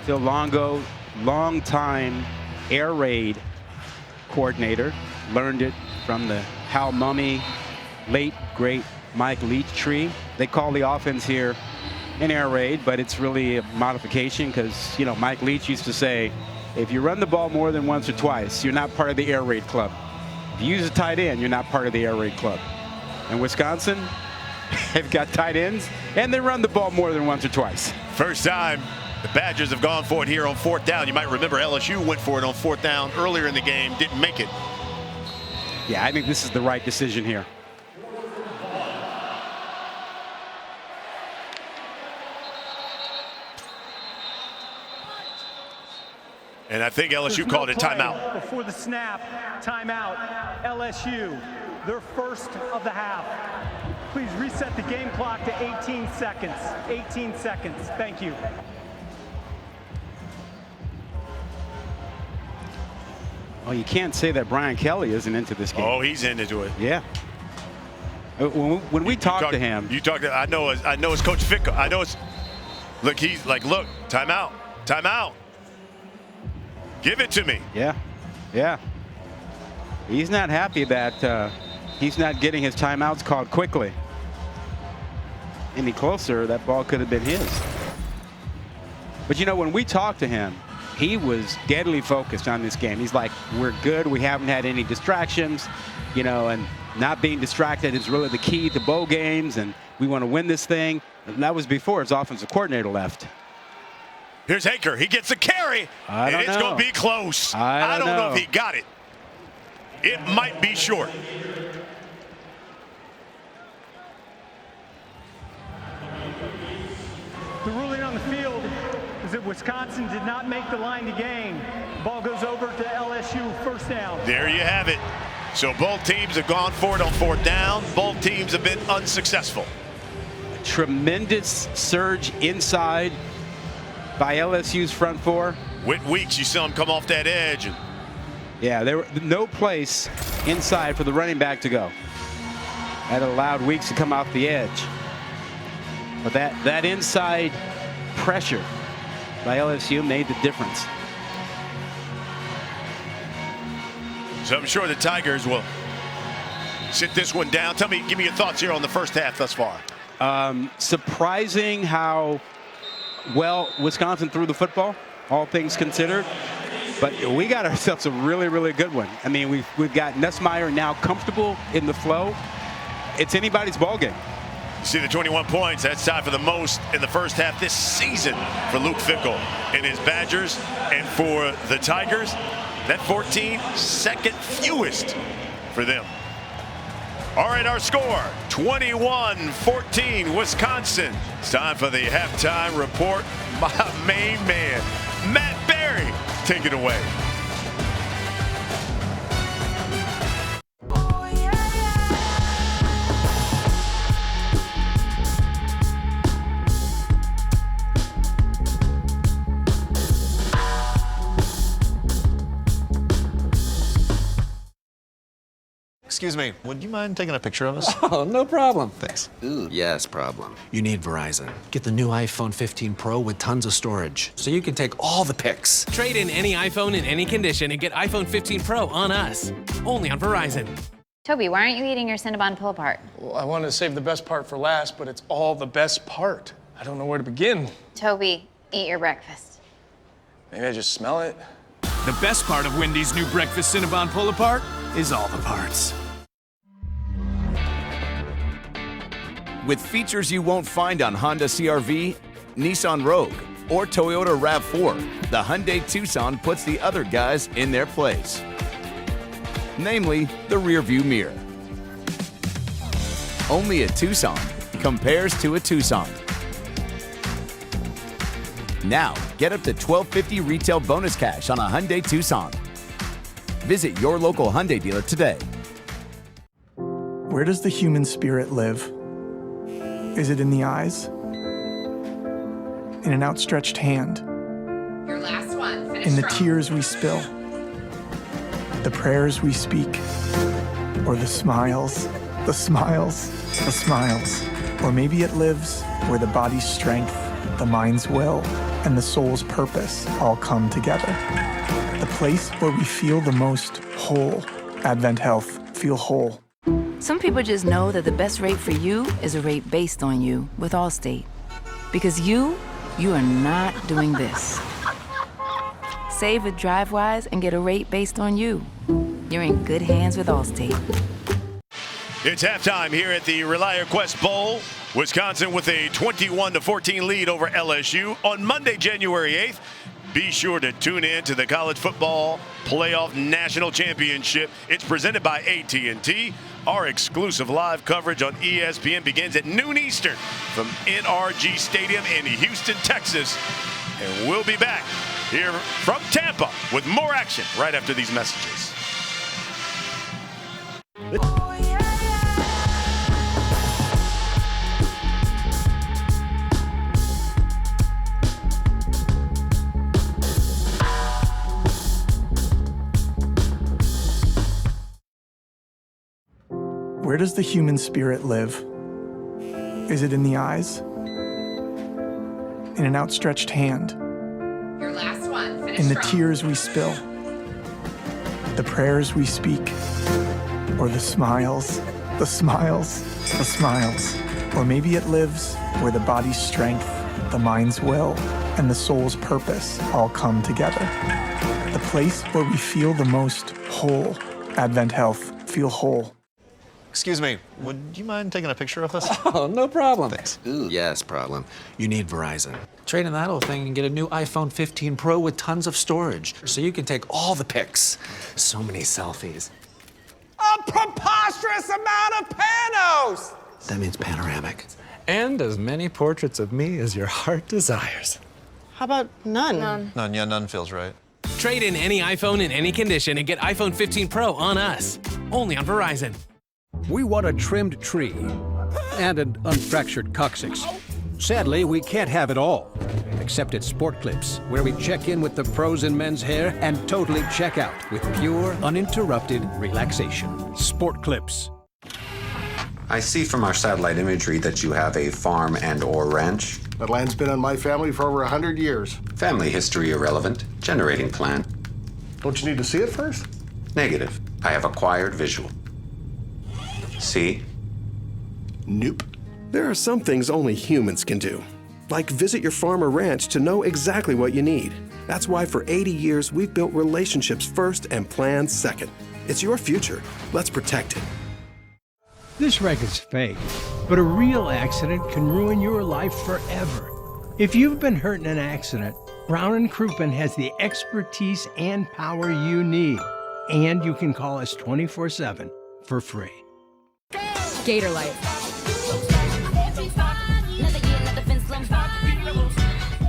Phil Longo, long-time air raid coordinator, learned it from the Hal Mummy, late great Mike Leachtree. They call the offense here an air raid, but it's really a modification, because, you know, Mike Leach used to say, if you run the ball more than once or twice, you're not part of the air raid club. If you use a tight end, you're not part of the air raid club. And Wisconsin, they've got tight ends, and they run the ball more than once or twice. First time the Badgers have gone for it here on 4th down. You might remember LSU went for it on 4th down earlier in the game, didn't make it. Yeah, I think this is the right decision here. And I think LSU called it timeout. Before the snap, timeout, LSU, their first of the half. Please reset the game clock to 18 seconds. 18 seconds. Thank you. Well, you can't say that Brian Kelly isn't into this game. Oh, he's into it. Yeah. When we talk to him, I know it's Coach Fickell. I know it's. Look, he's like, look, timeout, timeout. Give it to me. Yeah, yeah. He's not happy that he's not getting his timeouts called quickly. Any closer, that ball could have been his. But you know, when we talked to him, he was deadly focused on this game. He's like, we're good. We haven't had any distractions, you know, and not being distracted is really the key to bowl games, and we want to win this thing. And that was before his offensive coordinator left. Here's Haker. He gets a carry, and it's going to be close. I don't know if he got it. It might be short. The ruling on the field is that Wisconsin did not make the line to gain. Ball goes over to LSU, first down. There you have it. So both teams have gone for it on 4th down. Both teams have been unsuccessful. A tremendous surge inside by LSU's front four. Whit Weeks, you saw him come off that edge. Yeah, there was no place inside for the running back to go. That allowed Weeks to come off the edge. But that inside pressure by LSU made the difference. So I'm sure the Tigers will sit this one down. Give me your thoughts here on the first half thus far. Surprising how well Wisconsin threw the football, all things considered. But we got ourselves a really, really good one. I mean, we've got Nussmeier now comfortable in the flow. It's anybody's ball game. You see the 21 points. That's tied for the most in the first half this season for Luke Fickell and his Badgers. And for the Tigers, that 14, second fewest for them. All right, our score, 21-14, Wisconsin. It's time for the halftime report. My main man, Matt Berry, take it away. Excuse me, Would you mind taking a picture of us? Oh, no problem. Thanks. Ooh, yes, problem. You need Verizon. Get the new iPhone 15 Pro with tons of storage, so you can take all the pics. Trade in any iPhone in any condition and get iPhone 15 Pro on us. Only on Verizon. Toby, why aren't you eating your Cinnabon pull-apart? Well, I wanted to save the best part for last, but it's all the best part. I don't know where to begin. Toby, eat your breakfast. Maybe I just smell it. The best part of Wendy's new breakfast Cinnabon pull-apart is all the parts. With features you won't find on Honda CR-V, Nissan Rogue, or Toyota RAV4, the Hyundai Tucson puts the other guys in their place. Namely, the rearview mirror. Only a Tucson compares to a Tucson. Now, get up to $1,250 retail bonus cash on a Hyundai Tucson. Visit your local Hyundai dealer today. Where does the human spirit live? Is it in the eyes? In an outstretched hand? Your last one. Finish In the strong. tears we spill? The prayers we speak? Or the smiles? The smiles? The smiles? Or maybe it lives where the body's strength, the mind's will, and the soul's purpose all come together. The place where we feel the most whole. Advent Health. Feel whole. Some people just know that the best rate for you is a rate based on you with Allstate. Because you are not doing this. Save with DriveWise and get a rate based on you. You're in good hands with Allstate. It's halftime here at the ReliaQuest Bowl. Wisconsin with a 21-14 lead over LSU on Monday, January 8th. Be sure to tune in to the College Football Playoff National Championship. It's presented by AT&T. Our exclusive live coverage on ESPN begins at noon Eastern from NRG Stadium in Houston, Texas. And we'll be back here from Tampa with more action right after these messages. Where does the human spirit live? Is it in the eyes? In an outstretched hand? Your last one. Finish In the strong. tears we spill? The prayers we speak? Or the smiles? The smiles? The smiles? Or maybe it lives where the body's strength, the mind's will, and the soul's purpose all come together. The place where we feel the most whole. Advent Health. Feel whole. Excuse me, would you mind taking a picture of us? Oh, no problem. Thanks. Ooh, yes, problem. You need Verizon. Trade in that old thing and get a new iPhone 15 Pro with tons of storage, so you can take all the pics. So many selfies. A preposterous amount of panos! That means panoramic. And as many portraits of me as your heart desires. How about none? None feels right. Trade in any iPhone in any condition and get iPhone 15 Pro on us. Only on Verizon. We want a trimmed tree and an unfractured coccyx. Sadly, we can't have it all, except at Sport Clips, where we check in with the pros in men's hair and totally check out with pure, uninterrupted relaxation. Sport Clips. I see from our satellite imagery that you have a farm and/or ranch. That land's been on my family for over 100 years. Family history irrelevant. Generating plan. Don't you need to see it first? Negative. I have acquired visual. See? Nope. There are some things only humans can do, like visit your farm or ranch to know exactly what you need. That's why for 80 years we've built relationships first and plans second. It's your future. Let's protect it. This record's fake, but a real accident can ruin your life forever. If you've been hurt in an accident, Brown & Crouppen has the expertise and power you need, and you can call us 24/7 for free. Gator Light.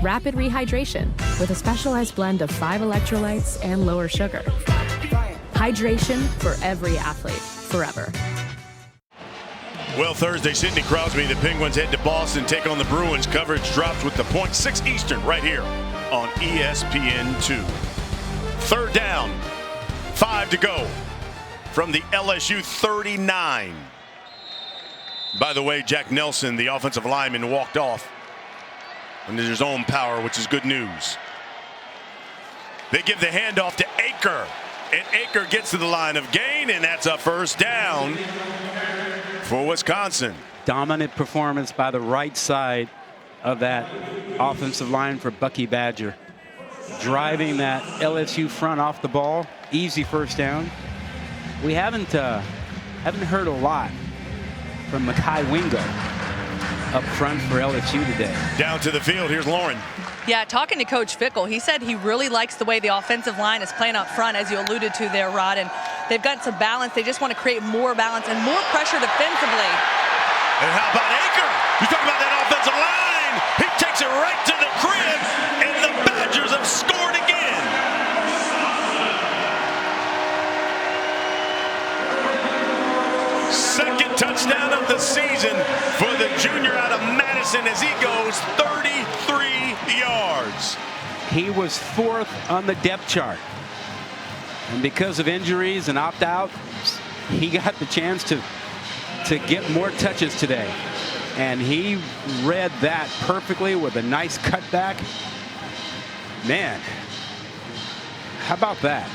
Rapid rehydration with a specialized blend of 5 electrolytes and lower sugar. Hydration for every athlete, forever. Well, Thursday, Sidney Crosby, the Penguins head to Boston, take on the Bruins. Coverage drops with the point 6 Eastern right here on ESPN2. Third down, 5 to go. from the LSU 39. By the way, Jack Nelson, the offensive lineman, walked off under his own power, which is good news. They give the handoff to Aker, and Aker gets to the line of gain, and that's a first down for Wisconsin. Dominant performance by the right side of that offensive line for Bucky Badger. Driving that LSU front off the ball. Easy first down. We haven't heard a lot from Mekhi Wingo up front for LSU today. Down to the field, here's Lauren. Yeah, talking to Coach Fickle, he said he really likes the way the offensive line is playing up front, as you alluded to there, Rod. And they've got some balance. They just want to create more balance and more pressure defensively. And how about Aker? You talk about that offensive line. He takes it right to the crib, and the Badgers have scored again. Second touchdown of the season for the junior out of Madison as he goes 33 yards. He was fourth on the depth chart. And because of injuries and opt-out, he got the chance to get more touches today. And he read that perfectly with a nice cutback. Man, how about that?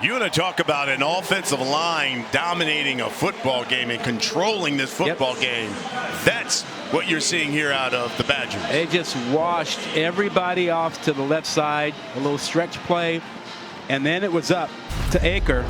You want to talk about an offensive line dominating a football game and controlling this football game. That's what you're seeing here out of the Badgers. They just washed everybody off to the left side, a little stretch play, and then it was up to Aker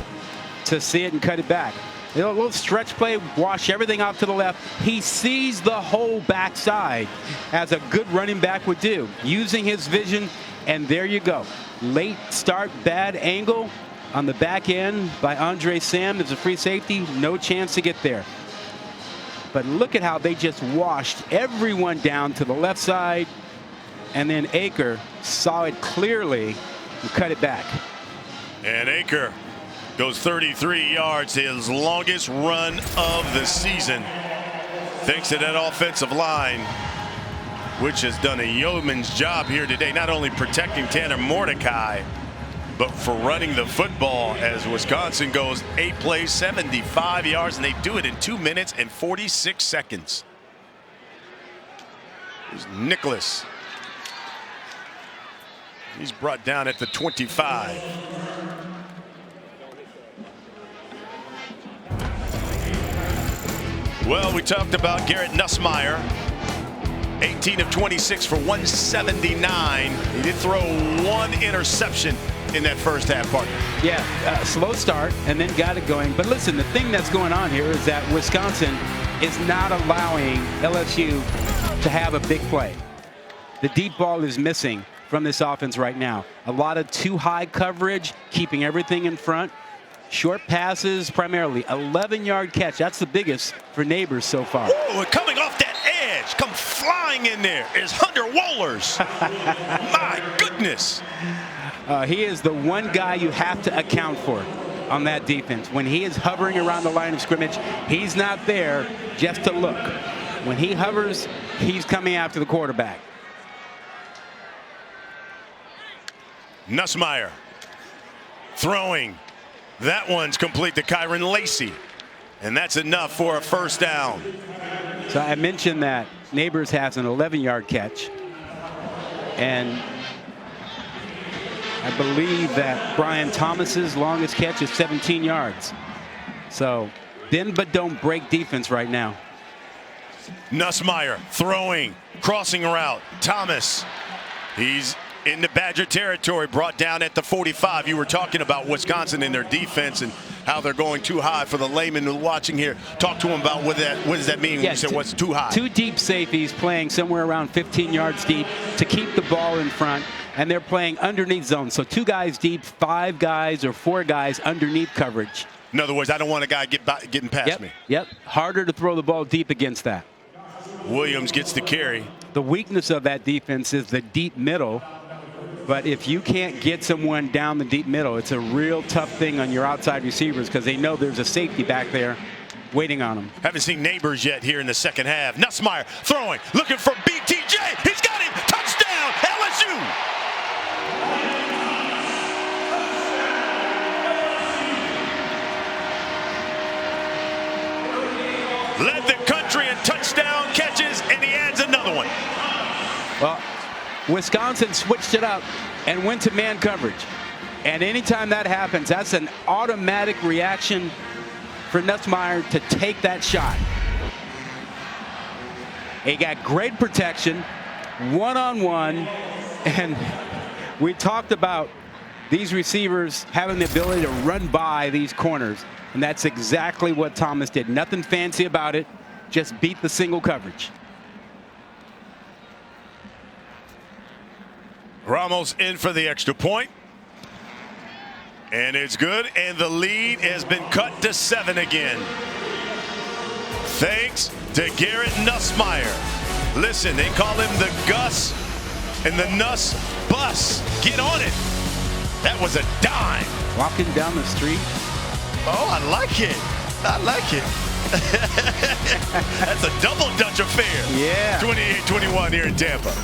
to see it and cut it back. A little stretch play, wash everything off to the left. He sees the whole backside, as a good running back would do, using his vision, and there you go. Late start, bad angle on the back end by Andre Sam. There's a free safety, no chance to get there. But look at how they just washed everyone down to the left side, and then Aker saw it clearly and cut it back. And Aker goes 33 yards, his longest run of the season. Thanks to that offensive line, which has done a yeoman's job here today, not only protecting Tanner Mordecai, but for running the football, as Wisconsin goes 8 plays, 75 yards, and they do it in 2 minutes and 46 seconds. Here's Nicholas. He's brought down at the 25. Well, we talked about Garrett Nussmeier. 18 of 26 for 179. He did throw one interception in that first half, partner. Yeah, slow start and then got it going. But listen, the thing that's going on here is that Wisconsin is not allowing LSU to have a big play. The deep ball is missing from this offense right now. A lot of too high coverage, keeping everything in front. Short passes, primarily 11-yard catch. That's the biggest for Neighbors so far. Ooh, coming off that edge, come flying in there is Hunter Wohlers. My goodness. He is the one guy you have to account for on that defense. When he is hovering around the line of scrimmage, he's not there just to look. When he hovers, he's coming after the quarterback. Nussmeier throwing. That one's complete to Kyron Lacey. And that's enough for a first down. So I mentioned that Neighbors has an 11-yard catch. And I believe that Brian Thomas's longest catch is 17 yards. So bend but don't break defense right now. Nussmeier throwing, crossing route. Thomas, he's in the Badger territory, brought down at the 45. You were talking about Wisconsin and their defense and how they're going too high. For the layman watching here, talk to him about what does that mean when you say what's too high? Two deep safeties playing somewhere around 15 yards deep to keep the ball in front, and they're playing underneath zone. So 2 guys deep, 5 guys or 4 guys underneath coverage. In other words, I don't want a guy getting past me. Yep, harder to throw the ball deep against that. Williams gets the carry. The weakness of that defense is the deep middle. But if you can't get someone down the deep middle, it's a real tough thing on your outside receivers because they know there's a safety back there waiting on them. Haven't seen Neighbors yet here in the second half. Nussmeier throwing, looking for BTJ. He's got him. Touchdown, LSU. led the country in touchdown catches, and he adds another one. Well, Wisconsin switched it up and went to man coverage. And anytime that happens, that's an automatic reaction for Nussmeier to take that shot. He got great protection, one-on-one, and we talked about these receivers having the ability to run by these corners, and that's exactly what Thomas did. Nothing fancy about it, just beat the single coverage. Ramos in for the extra point. And it's good, and the lead has been cut to 7 again. Thanks to Garrett Nussmeier. Listen, they call him the Gus and the Nuss Bus. Get on it. That was a dime. Walking down the street. Oh, I like it. I like it. That's a double Dutch affair. Yeah. 28-21 here in Tampa.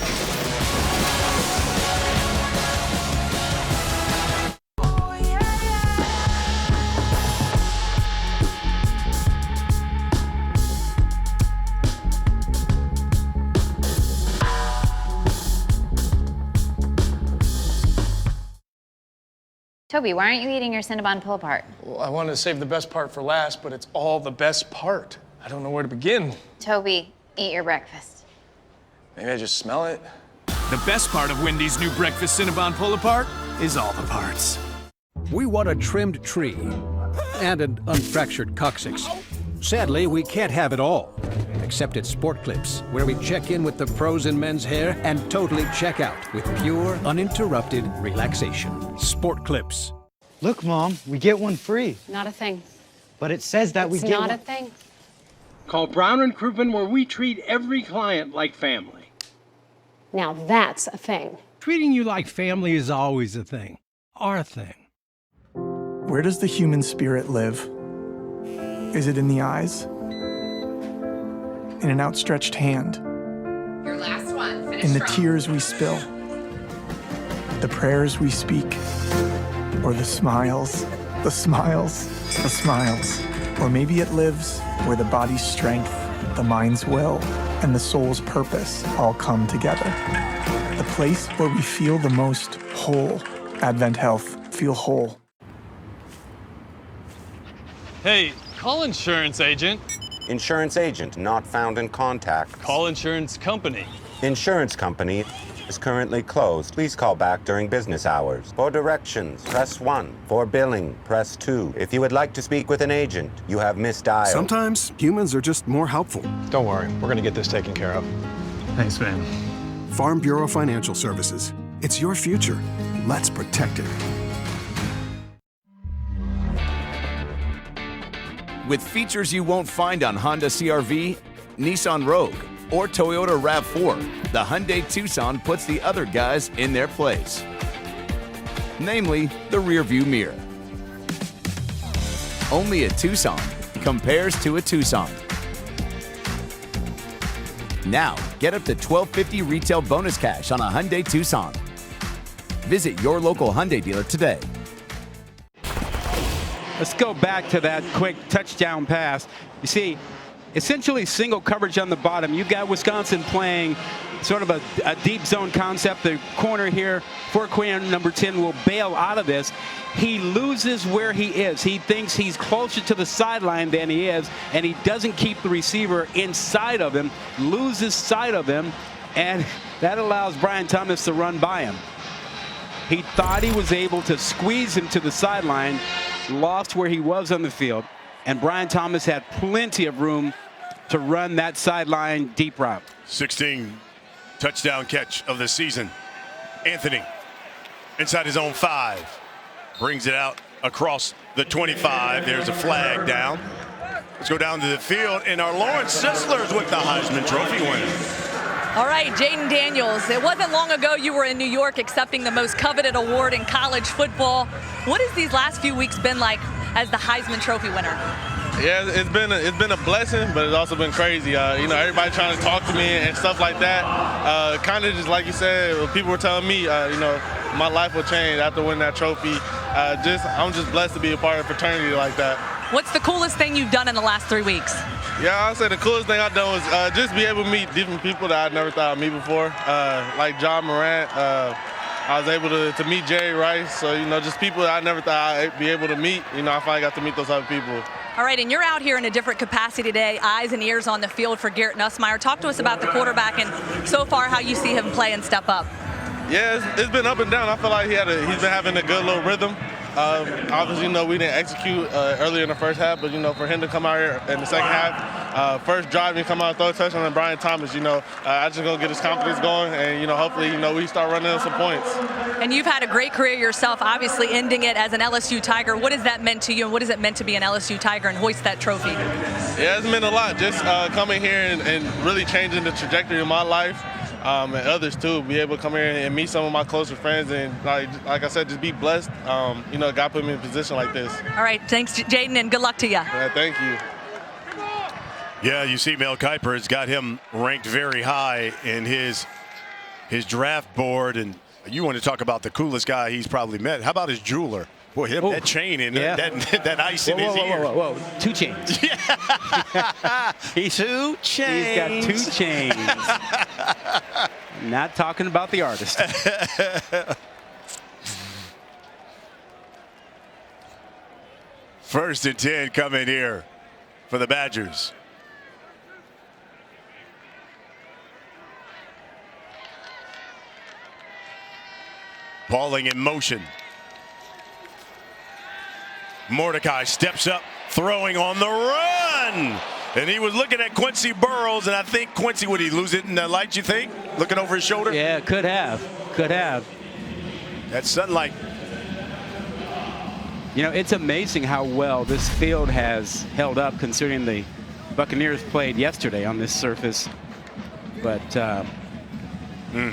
Toby, why aren't you eating your Cinnabon pull apart? Well, I wanted to save the best part for last, but it's all the best part. I don't know where to begin. Toby, eat your breakfast. Maybe I just smell it. The best part of Wendy's new breakfast Cinnabon pull apart is all the parts. We want a trimmed tree and an unfractured coccyx. Sadly, we can't have it all, except at Sport Clips, where we check in with the pros in men's hair and totally check out with pure, uninterrupted relaxation. Sport Clips. Look, Mom, we get one free. Not a thing. But it says that we It's get not one. a thing. Call Brown and Crouppen, where we treat every client like family. Now that's a thing. Treating you like family is always a thing. Our thing. Where does the human spirit live? Is it in the eyes? In an outstretched hand? Your last one. Finish In the strong. tears we spill? The prayers we speak? Or the smiles? The smiles? The smiles. Or maybe it lives where the body's strength, the mind's will, and the soul's purpose all come together. The place where we feel the most whole. Advent Health. Feel whole. Hey, call insurance agent. Insurance agent not found in contact. Call insurance company. Insurance company is currently closed. Please call back during business hours. For directions, press 1. For billing, press 2. If you would like to speak with an agent, you have misdialed. Sometimes humans are just more helpful. Don't worry, we're gonna get this taken care of. Thanks, man. Farm Bureau Financial Services. It's your future. Let's protect it. With features you won't find on Honda CR-V, Nissan Rogue, or Toyota RAV4, the Hyundai Tucson puts the other guys in their place. Namely, the rearview mirror. Only a Tucson compares to a Tucson. Now, get up to $1,250 retail bonus cash on a Hyundai Tucson. Visit your local Hyundai dealer today. Let's go back to that quick touchdown pass. You see, essentially single coverage on the bottom. You've got Wisconsin playing sort of a deep zone concept. The corner here for Quinn, number 10, will bail out of this. He loses where he is. He thinks he's closer to the sideline than he is, and he doesn't keep the receiver inside of him, loses sight of him, and that allows Brian Thomas to run by him. He thought he was able to squeeze him to the sideline, lost where he was on the field, and Brian Thomas had plenty of room to run that sideline deep route. 16 touchdown catch of the season. Anthony inside his own 5. Brings it out across the 25. There's a flag down. Let's go down to the field, and our Lawrence Sisler's with the Heisman Trophy winner. All right, Jaden Daniels, it wasn't long ago you were in New York accepting the most coveted award in college football. What has these last few weeks been like as the Heisman Trophy winner? Yeah, it's been a blessing, but it's also been crazy. Everybody trying to talk to me and stuff like that. Kind of just like you said, people were telling me, my life will change after winning that trophy. I'm just blessed to be a part of a fraternity like that. What's the coolest thing you've done in the last 3 weeks? Yeah, I'll say the coolest thing I've done was just be able to meet different people that I never thought I'd meet before. Like John Morant. I was able to meet Jerry Rice. So, just people that I never thought I'd be able to meet. I finally got to meet those other people. All right, and you're out here in a different capacity today, eyes and ears on the field for Garrett Nussmeier. Talk to us about the quarterback and so far how you see him play and step up. Yeah, it's been up and down. I feel like he's been having a good little rhythm. Obviously, we didn't execute earlier in the first half, but, for him to come out here in the second half, first drive and come out and throw a touchdown on Brian Thomas, I just going to get his confidence going and, hopefully, we start running in some points. And you've had a great career yourself, obviously ending it as an LSU Tiger. What has that meant to you, and what has it meant to be an LSU Tiger and hoist that trophy? Yeah, it's meant a lot. Just coming here and really changing the trajectory of my life. And others too, be able to come here and meet some of my closer friends and like I said, just be blessed. God put me in a position like this. All right, thanks Jaden and good luck to you. Yeah, thank you. Yeah, you see Mel Kiper has got him ranked very high in his draft board, and you want to talk about the coolest guy he's probably met. How about his jeweler? Boy, that chain and that ice in his ear. Whoa. 2 chains. He's 2 chains. He's got 2 chains. Not talking about the artist. First and 10 coming here for the Badgers. Balling in motion. Mordecai steps up, throwing on the run. And he was looking at Quincy Burrows, and I think Quincy, would he lose it in the light, you think? Looking over his shoulder? Yeah, could have. That's sunlight. It's amazing how well this field has held up considering the Buccaneers played yesterday on this surface. But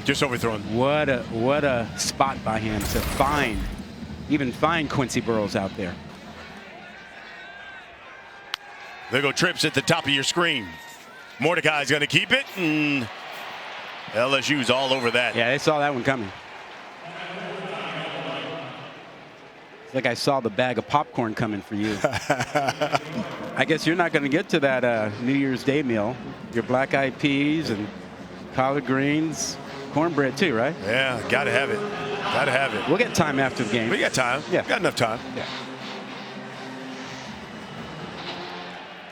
just overthrown. What a spot by him to even find Quincy Burrows out there. There go trips at the top of your screen. Mordecai's going to keep it, and LSU's all over that. Yeah, they saw that one coming. It's like I saw the bag of popcorn coming for you. I guess you're not going to get to that New Year's Day meal. Your black-eyed peas and collard greens, cornbread too, right? Yeah, got to have it. Got to have it. We'll get time after the game. We got time. Yeah. Got enough time. Yeah.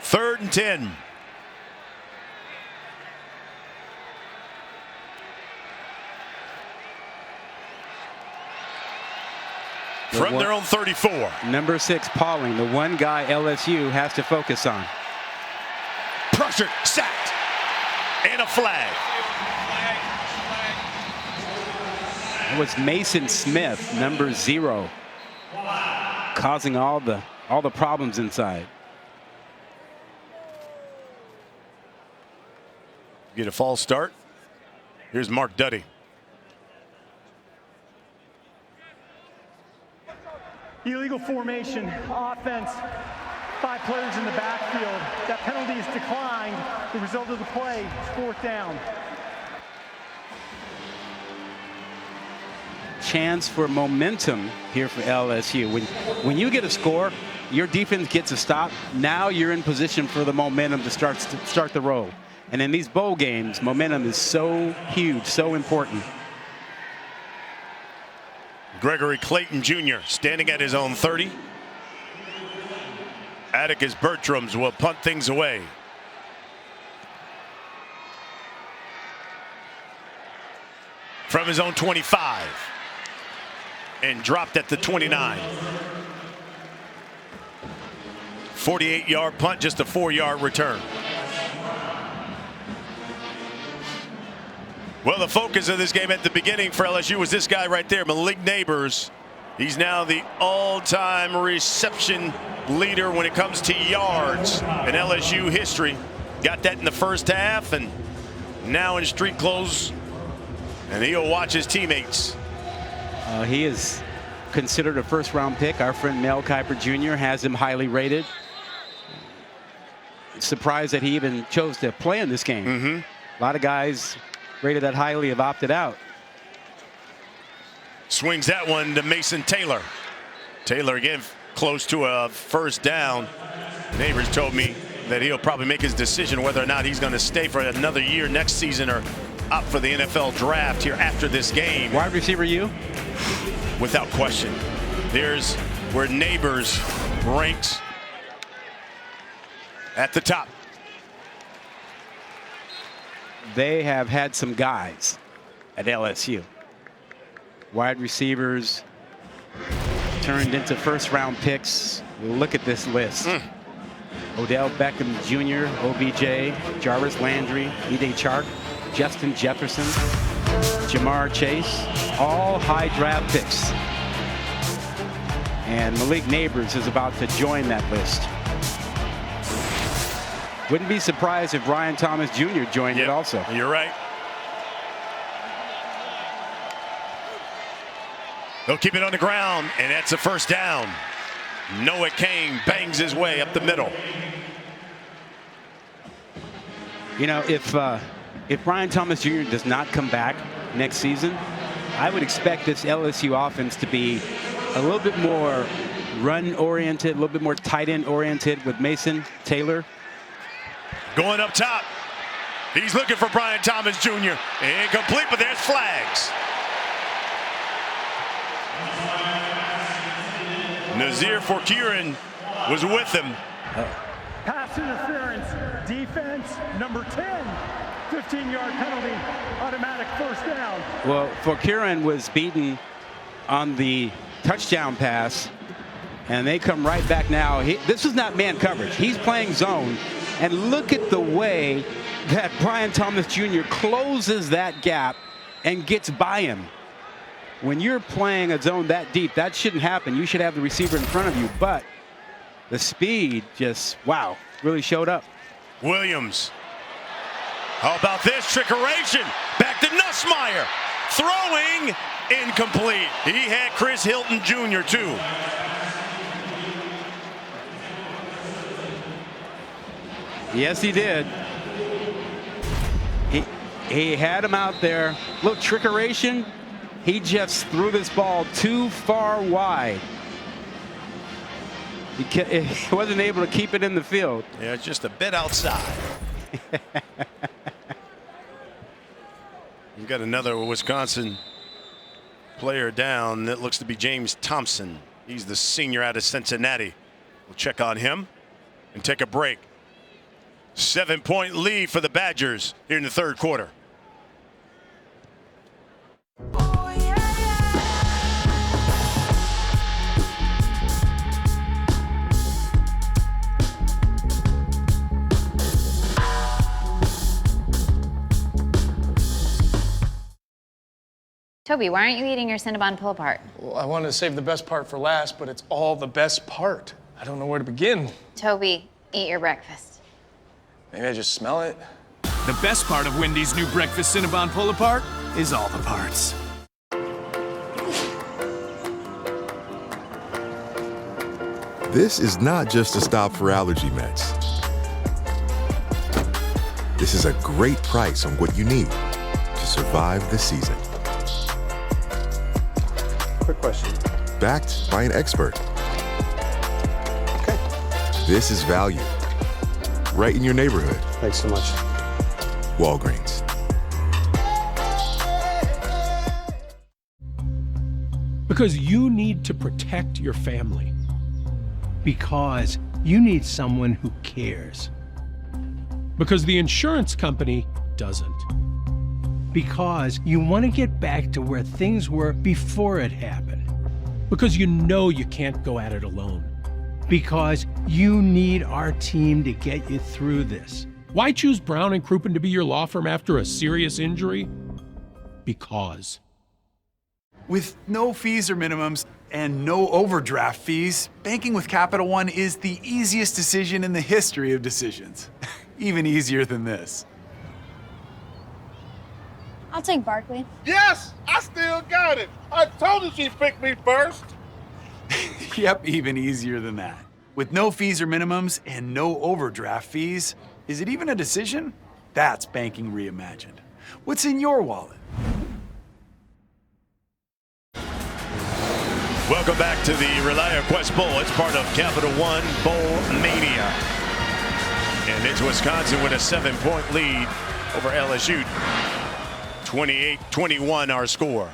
3rd and 10. From their own 34. Number 6, Pauling, the one guy LSU has to focus on. Pressure, sacked, and a flag. It was Mason Smith, number 0, causing all the problems inside. Get a false start. Here's Mark Duddy. Illegal formation, offense, 5 players in the backfield. That penalty is declined. The result of the play is 4th down. Chance for momentum here for LSU. When you get a score, your defense gets a stop. Now you're in position for the momentum to start the roll. And in these bowl games, momentum is so huge, so important. Gregory Clayton Jr. standing at his own 30. Atticus Bertrams will punt things away. From his own 25. And dropped at the 29. 48-yard punt, just a 4-yard return. Well, the focus of this game at the beginning for LSU was this guy right there, Malik Neighbors. He's now the all-time reception leader when it comes to yards in LSU history. Got that in the first half, and now in street clothes, and he'll watch his teammates. He is considered a first-round pick. Our friend Mel Kiper Jr. has him highly rated. Surprised that he even chose to play in this game. A lot of guys rated that highly have opted out. Swings that one to Mason Taylor. Taylor again close to a first down. Neighbors told me that he'll probably make his decision whether or not he's going to stay for another year next season or up for the NFL draft here after this game. Wide receiver, you? Without question. There's where Neighbors ranks at the top. They have had some guys at LSU. Wide receivers turned into first-round picks. Look at this list. Odell Beckham Jr., OBJ, Jarvis Landry, E.J. Chark, Justin Jefferson, Jamar Chase, all high draft picks. And Malik Neighbors is about to join that list. Wouldn't be surprised if Brian Thomas Jr. joined it also. You're right. They'll keep it on the ground, and that's a first down. Noah Kane bangs his way up the middle. You know, if Brian Thomas Jr. does not come back next season, I would expect this LSU offense to be a little bit more run-oriented, a little bit more tight-end-oriented with Mason Taylor. Going up top. He's looking for Brian Thomas Jr. Incomplete, but there's flags. Nazir Forkirin was with him. Pass interference, defense, number 10. 15-yard penalty, automatic first down. Well, Forkirin was beaten on the touchdown pass, and they come right back now. This is not man coverage. He's playing zone. And look at the way that Brian Thomas Jr. closes that gap and gets by him. When you're playing a zone that deep, that shouldn't happen. You should have the receiver in front of you. But the speed just, wow, really showed up. Williams. How about this? Trickeration. Back to Nussmeier. Throwing incomplete. He had Chris Hilton Jr. too. Yes, he did. He had him out there. Little trickeration. He just threw this ball too far wide. He wasn't able to keep it in the field. Yeah, just a bit outside. You've got another Wisconsin player down. That looks to be James Thompson. He's the senior out of Cincinnati. We'll check on him and take a break. 7-point lead for the Badgers here in the third quarter. Toby, why aren't you eating your Cinnabon pull-apart? Well, I wanted to save the best part for last, but it's all the best part. I don't know where to begin. Toby, eat your breakfast. Maybe I just smell it. The best part of Wendy's new breakfast Cinnabon pull-apart is all the parts. This is not just a stop for allergy meds. This is a great price on what you need to survive the season. Quick question. Backed by an expert. Okay. This is value. Right in your neighborhood. Thanks so much. Walgreens. Because you need to protect your family. Because you need someone who cares. Because the insurance company doesn't. Because you want to get back to where things were before it happened. Because you know you can't go at it alone. Because you need our team to get you through this. Why choose Brown & Crouppen to be your law firm after a serious injury? Because. With no fees or minimums and no overdraft fees, banking with Capital One is the easiest decision in the history of decisions. Even easier than this. I'll take Barkley. Yes, I still got it. I told her she picked me first. Yep, even easier than that. With no fees or minimums and no overdraft fees, is it even a decision? That's banking reimagined. What's in your wallet? Welcome back to the ReliaQuest Bowl. It's part of Capital One Bowl Mania. And it's Wisconsin with a 7-point lead over LSU. 28-21 our score.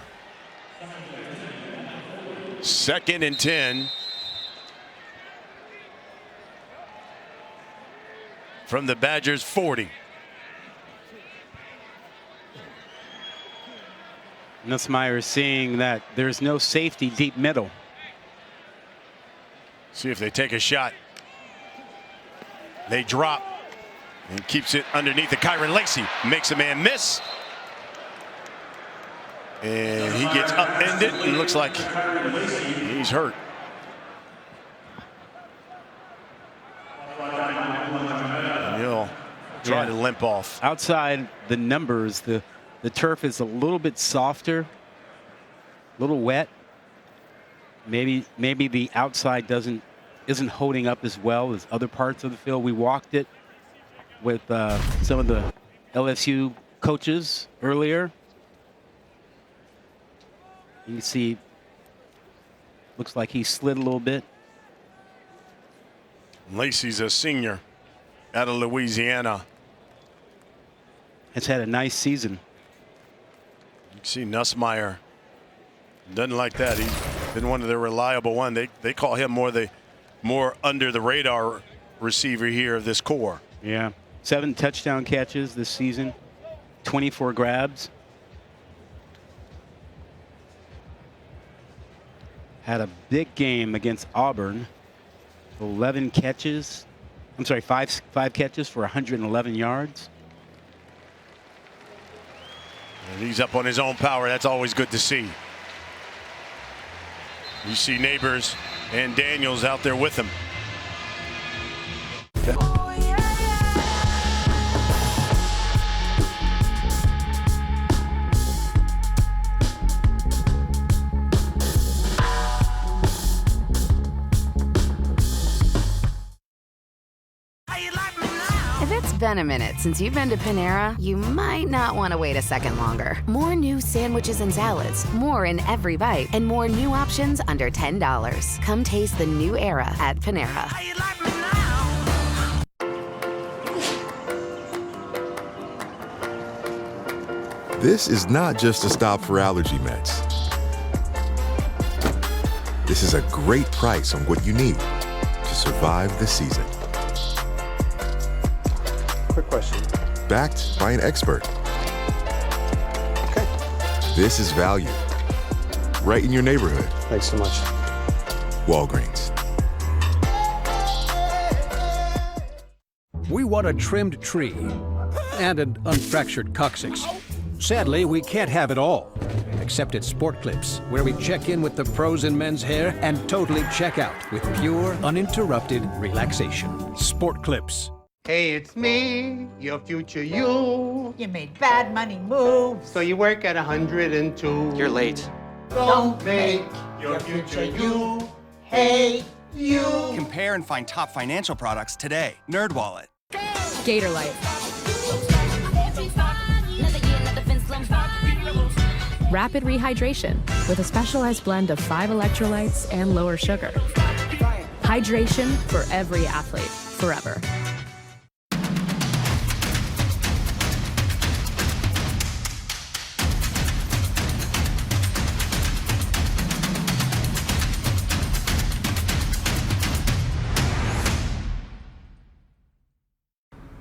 2nd and 10. From the Badgers 40. Nussmeier is seeing that there's no safety deep middle. See if they take a shot. They drop and keeps it underneath the Kyron Lacey. Makes a man miss. And he gets upended and looks like he's hurt. And he'll try to limp off. Outside the numbers, the turf is a little bit softer, a little wet. Maybe the outside isn't holding up as well as other parts of the field. We walked it with some of the LSU coaches earlier. You can see, looks like he slid a little bit. Lacey's a senior out of Louisiana. Has had a nice season. You can see Nussmeier doesn't like that. He's been one of the reliable one. They call him more under the radar receiver here of this core. Yeah, 7 touchdown catches this season, 24 grabs. Had a big game against Auburn. 11 catches. I'm sorry, five catches for 111 yards. And he's up on his own power. That's always good to see. You see Neighbors and Daniels out there with him. If it's been a minute since you've been to Panera, you might not want to wait a second longer. More new sandwiches and salads, more in every bite, and more new options under $10. Come taste the new era at Panera. This is not just a stop for allergy meds. This is a great price on what you need to survive the season. Quick question. Backed by an expert. Okay. This is value. Right in your neighborhood. Thanks so much. Walgreens. We want a trimmed tree and an unfractured coccyx. Sadly, we can't have it all, except at Sport Clips, where we check in with the pros in men's hair and totally check out with pure, uninterrupted relaxation. Sport Clips. Hey, it's me, your future you. You made bad money moves. So you work at 102. You're late. Don't make your future you hate you. Compare and find top financial products today. NerdWallet. Gator Light. Rapid rehydration with a specialized blend of 5 electrolytes and lower sugar. Hydration for every athlete, forever.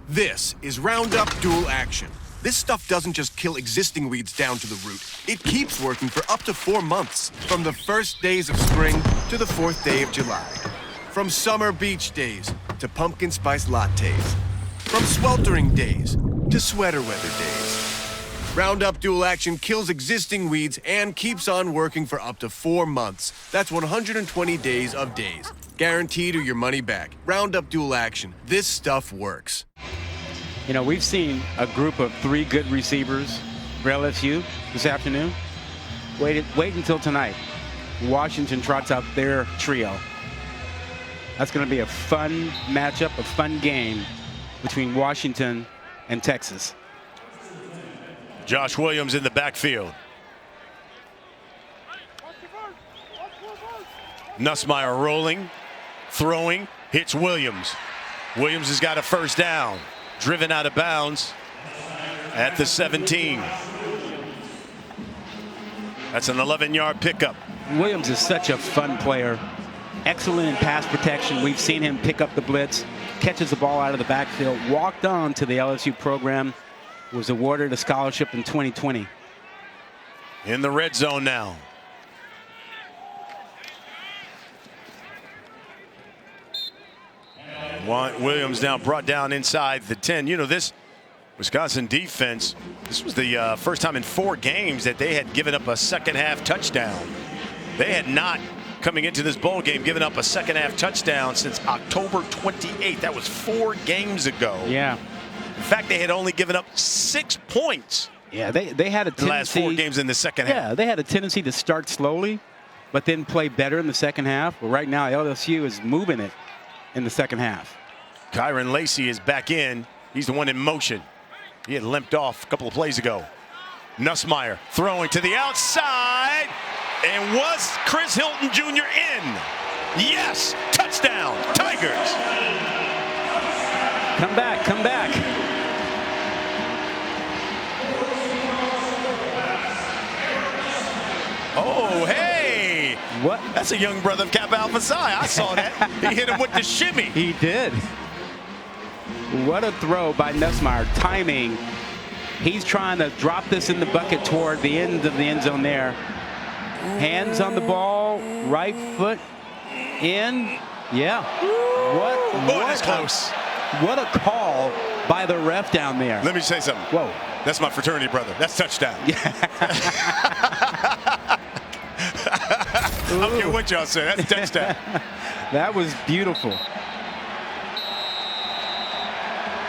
This is Roundup Dual Action. This stuff doesn't just kill existing weeds down to the root. It keeps working for up to 4 months, from the first days of spring to the 4th day of July. From summer beach days to pumpkin spice lattes. From sweltering days to sweater weather days. Roundup Dual Action kills existing weeds and keeps on working for up to 4 months. That's 120 days of days. Guaranteed or your money back. Roundup Dual Action. This stuff works. You know, we've seen a group of 3 good receivers for LSU this afternoon. Wait until tonight. Washington trots out their trio. That's going to be a fun matchup, a fun game between Washington and Texas. Josh Williams in the backfield. Nussmeier rolling, throwing, hits Williams. Williams has got a first down, driven out of bounds at the 17. That's an 11-yard pickup. Williams is such a fun player. Excellent in pass protection. We've seen him pick up the blitz, catches the ball out of the backfield, walked on to the LSU program, was awarded a scholarship in 2020. In the red zone now. Williams now brought down inside the 10. You know, this Wisconsin defense, this was the first time in 4 games that they had given up a second-half touchdown. They had not, coming into this bowl game, given up a second-half touchdown since October 28th. That was 4 games ago. Yeah. In fact, they had only given up 6 points. Yeah, they had a tendency. The last 4 games in the second half. Yeah, they had a tendency to start slowly, but then play better in the second half. But right now, LSU is moving it in the second half. Kyron Lacey is back in. He's the one in motion. He had limped off a couple of plays ago. Nussmeier throwing to the outside. And was Chris Hilton Jr. in? Yes, touchdown, Tigers. Come back, come back. Oh, hey. What? That's a young brother of Kappa Alpha Psi. I saw that. He hit him with the shimmy. He did. What a throw by Nussmeier. Timing. He's trying to drop this in the bucket toward the end of the end zone there. Hands on the ball, right foot in. Yeah. Boy, that's close. What a call by the ref down there. Let me say something. Whoa. That's my fraternity brother. That's touchdown. I don't care what y'all say. That's touchdown. That was beautiful.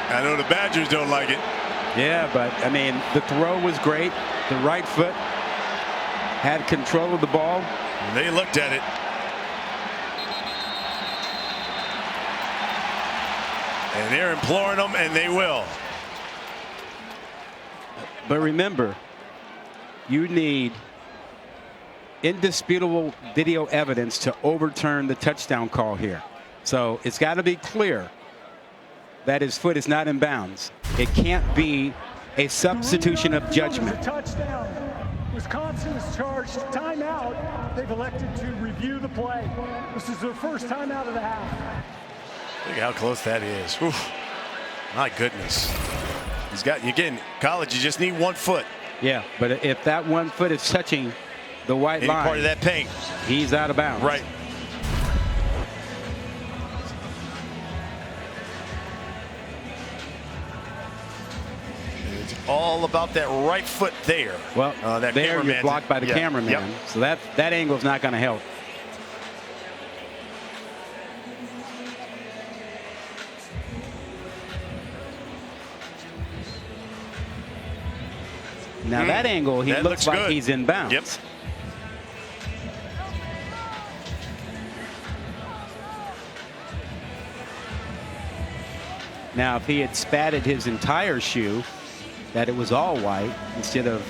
I know the Badgers don't like it. Yeah, but, I mean, the throw was great. The right foot had control of the ball. They looked at it. And they're imploring them, and they will. But remember, you need indisputable video evidence to overturn the touchdown call here. So it's got to be clear that his foot is not in bounds. It can't be a substitution of judgment. Touchdown. Wisconsin is charged. Timeout. They've elected to review the play. This is their first timeout of the half. Look how close that is. Oof. My goodness. He's got, again, college, you just need 1 foot. Yeah, but if that 1 foot is touching the white Any line, part of that paint, he's out of bounds. Right. It's all about that right foot there. Well, that there you're blocked by the cameraman. Yep. So that angle's not going to help. Now that angle, he looks like he's in bounds. Yep. Now, if he had spatted his entire shoe, that it was all white instead of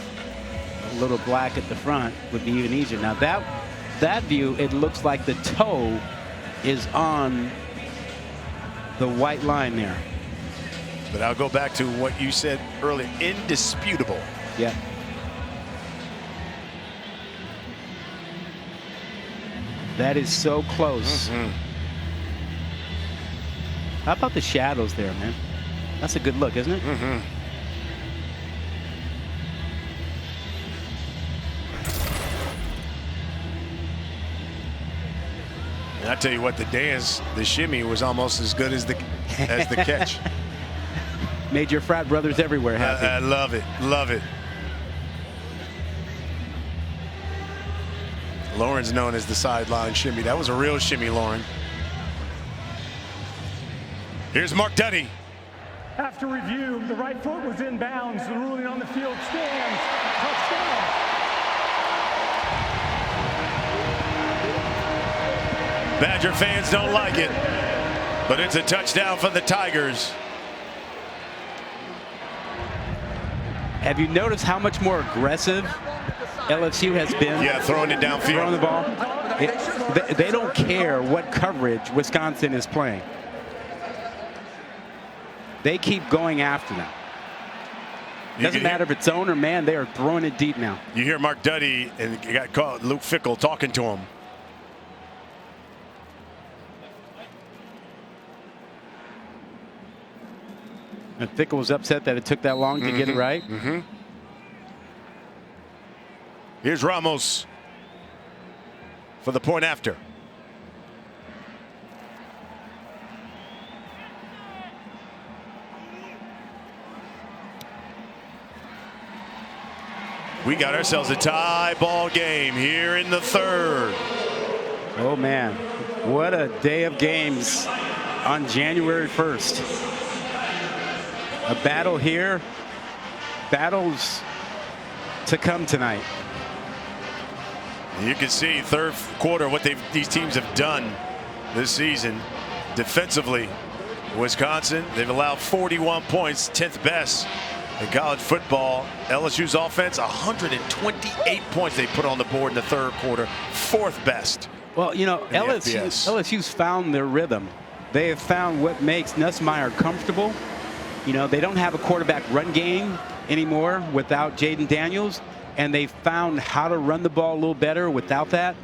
a little black at the front, would be even easier. Now that view, it looks like the toe is on the white line there. But I'll go back to what you said earlier. Indisputable. Yeah. That is so close. Mm-hmm. How about the shadows there, man? That's a good look, isn't it? Mm-hmm. And I tell you what, the dance, the shimmy was almost as good as the catch. Made your frat brothers everywhere happy. I love it. Love it. Lauren's known as the sideline shimmy. That was a real shimmy, Lauren. Here's Mark Duddy. After review, the right foot was in bounds. The ruling on the field stands. Touchdown. Badger fans don't like it, but it's a touchdown for the Tigers. Have you noticed how much more aggressive LSU has been? Yeah, throwing it downfield. Throwing the ball. They don't care what coverage Wisconsin is playing. They keep going after them. Doesn't matter if it's zone or man, they are throwing it deep now. You hear Mark Duddy and you got caught, Luke Fickell talking to him. And Fickell was upset that it took that long to get it right. Here's Ramos for the point after. We got ourselves a tie ball game here in the third. Oh man, what a day of games on January 1st. A battle here, battles to come tonight. You can see third quarter what these teams have done this season defensively. Wisconsin, they've allowed 41 points, 10th best in college football. LSU's offense, 128 points they put on the board in the third quarter, 4th best. Well, you know, LSU's found their rhythm. They have found what makes Nussmeier comfortable. You know, they don't have a quarterback run game anymore without Jaden Daniels, and they found how to run the ball a little better without that.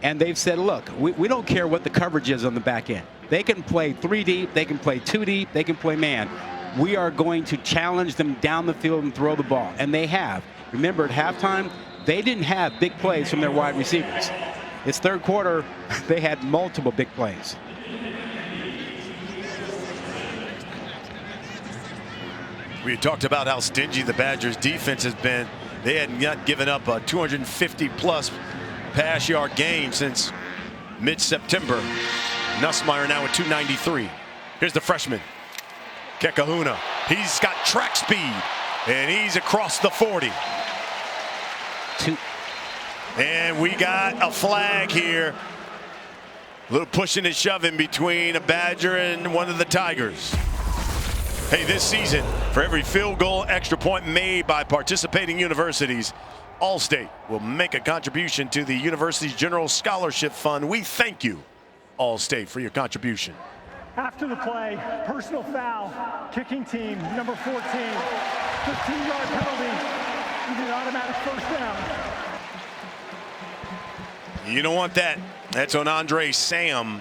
And they've said, look, we don't care what the coverage is on the back end. They can play 3 deep, they can play 2 deep, they can play man. We are going to challenge them down the field and throw the ball. And they have. Remember, at halftime, they didn't have big plays from their wide receivers. It's third quarter, they had multiple big plays. We talked about how stingy the Badgers defense has been. They had not given up a 250-plus pass yard game since mid-September. Nussmeier now at 293. Here's the freshman, Kekahuna. He's got track speed, and he's across the 40. And we got a flag here. A little pushing and shoving between a Badger and one of the Tigers. Hey, this season, for every field goal extra point made by participating universities, Allstate will make a contribution to the university's General Scholarship Fund. We thank you, Allstate, for your contribution. After the play, personal foul, kicking team, number 14, 15-yard penalty, you get an automatic first down. You don't want that. That's on Andre Sam.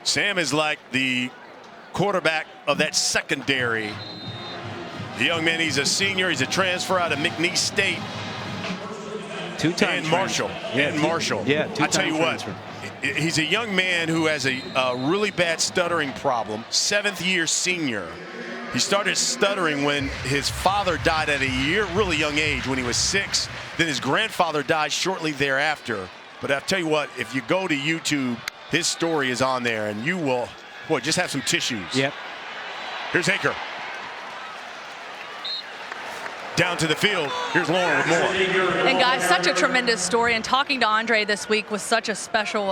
Sam is like the quarterback of that secondary. The young man, he's a senior. He's a transfer out of McNeese State. Two-time Marshall. Yeah, Marshall. Yeah, I tell you what, transfer. He's a young man who has a really bad stuttering problem. 7th-year senior. He started stuttering when his father died at a really young age, when he was 6. Then his grandfather died shortly thereafter. But I'll tell you what, if you go to YouTube, his story is on there, and you will, boy, just have some tissues. Yep. Here's Haker. Down to the field. Here's Lauren with more. And guys, such a tremendous story. And talking to Andre this week was such a special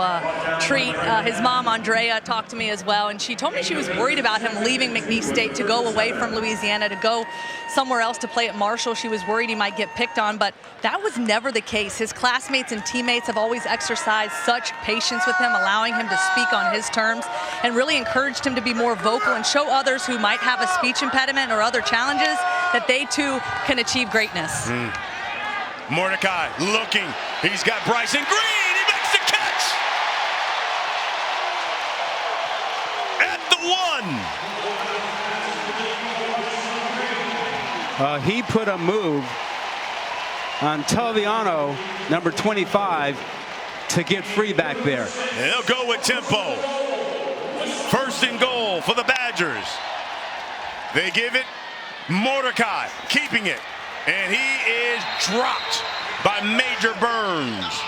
treat. His mom, Andrea, talked to me as well. And she told me she was worried about him leaving McNeese State to go away from Louisiana, to go somewhere else to play at Marshall. She was worried he might get picked on, but that was never the case. His classmates and teammates have always exercised such patience with him, allowing him to speak on his terms, and really encouraged him to be more vocal and show others who might have a speech impediment or other challenges that they too can achieve greatness. Mordecai looking. He's got Bryson Green. He makes the catch. At the 1. He put a move on Taviano, number 25, to get free back there. And they'll go with tempo. 1st and goal for the Badgers. They give it. Mordecai keeping it, and he is dropped by Major Burns.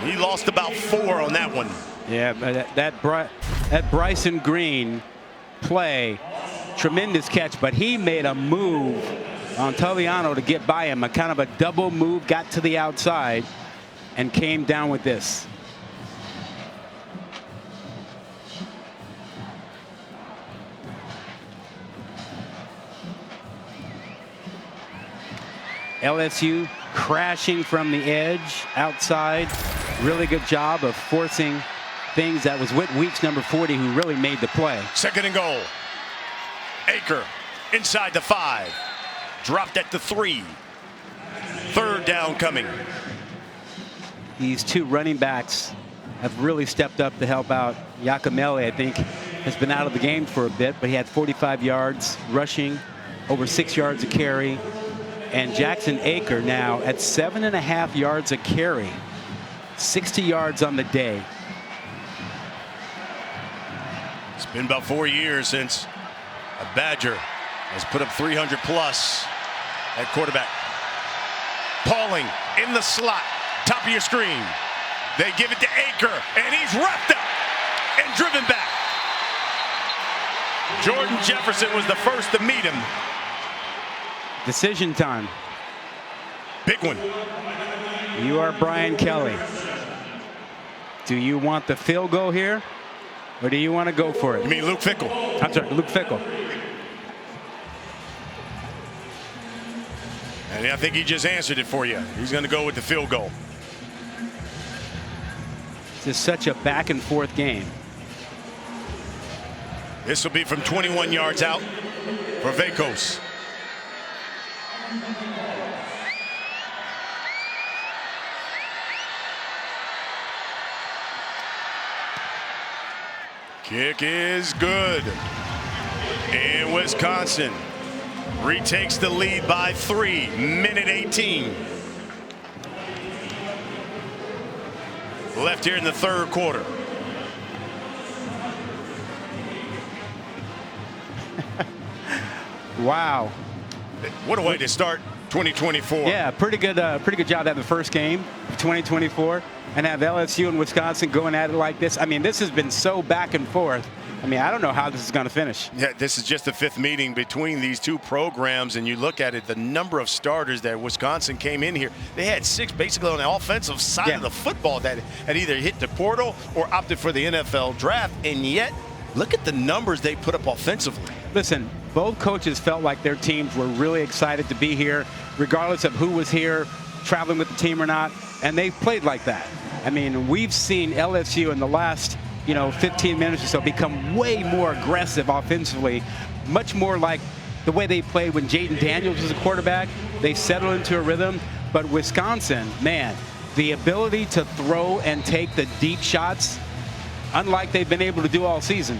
He lost about 4 on that one. Yeah, but that Bryson Green play, tremendous catch, but he made a move on Taviano to get by him, a kind of a double move, got to the outside, and came down with this. LSU crashing from the edge outside. Really good job of forcing things. That was Whit Weeks, number 40, who really made the play. 2nd and goal. Aker inside the 5. Dropped at the 3. 3rd down coming. These two running backs have really stepped up to help out. Yakamele, I think, has been out of the game for a bit, but he had 45 yards rushing, over 6 yards a carry. And Jackson Aker now at 7.5 yards a carry, 60 yards on the day. It's been about 4 years since a Badger has put up 300 plus at quarterback. Pauling in the slot, top of your screen. They give it to Aker, and he's wrapped up and driven back. Jordan Jefferson was the first to meet him. Decision time. Big one. You are Brian Kelly. Do you want the field goal here, or do you want to go for it? You mean Luke Fickell? I'm sorry, Luke Fickell. And I think he just answered it for you. He's going to go with the field goal. This is such a back and forth game. This will be from 21 yards out for Vacos. Kick is good. And Wisconsin retakes the lead by 3. Minute 18. Left here in the 3rd quarter. Wow. What a way to start 2024. Yeah, pretty good job at the first game of 2024, and have LSU and Wisconsin going at it like this. I mean, this has been so back and forth. I mean, I don't know how this is going to finish. Yeah, this is just the 5th meeting between these two programs, and you look at it, the number of starters that Wisconsin came in here. They had 6 basically on the offensive side of the football that had either hit the portal or opted for the NFL draft, and yet look at the numbers they put up offensively. Listen, both coaches felt like their teams were really excited to be here, regardless of who was here, traveling with the team or not, and they played like that. I mean, we've seen LSU in the last 15 minutes or so become way more aggressive offensively, much more like the way they played when Jaden Daniels was a quarterback. They settled into a rhythm. But Wisconsin, man, the ability to throw and take the deep shots, unlike they've been able to do all season.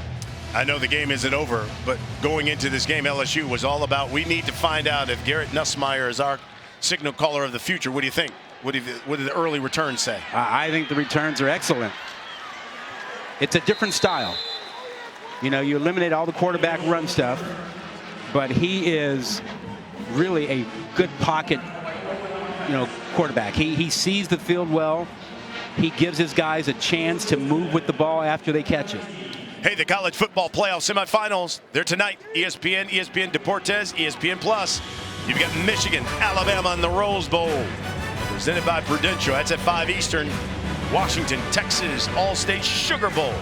I know the game isn't over, but going into this game, LSU was all about, we need to find out if Garrett Nussmeier is our signal caller of the future. What do you think? What did the early returns say? I think the returns are excellent. It's a different style. You eliminate all the quarterback run stuff, but he is really a good pocket, quarterback. He sees the field well. He gives his guys a chance to move with the ball after they catch it. Hey, the college football playoff semifinals, they're tonight. ESPN, ESPN Deportes, ESPN Plus. You've got Michigan, Alabama in the Rose Bowl. Presented by Prudential. That's at 5 Eastern. Washington, Texas, All-State Sugar Bowl.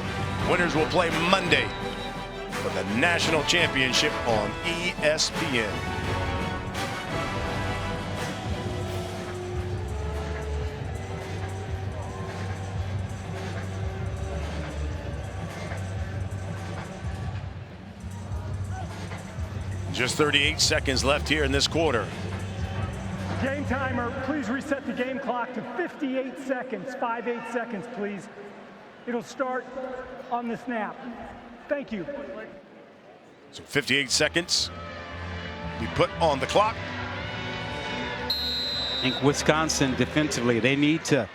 Winners will play Monday for the national championship on ESPN. Just 38 seconds left here in this quarter. Game timer, please reset the game clock to 58 seconds. 58 seconds, please. It'll start on the snap. Thank you. So 58 seconds. We put on the clock. I think Wisconsin defensively, they need to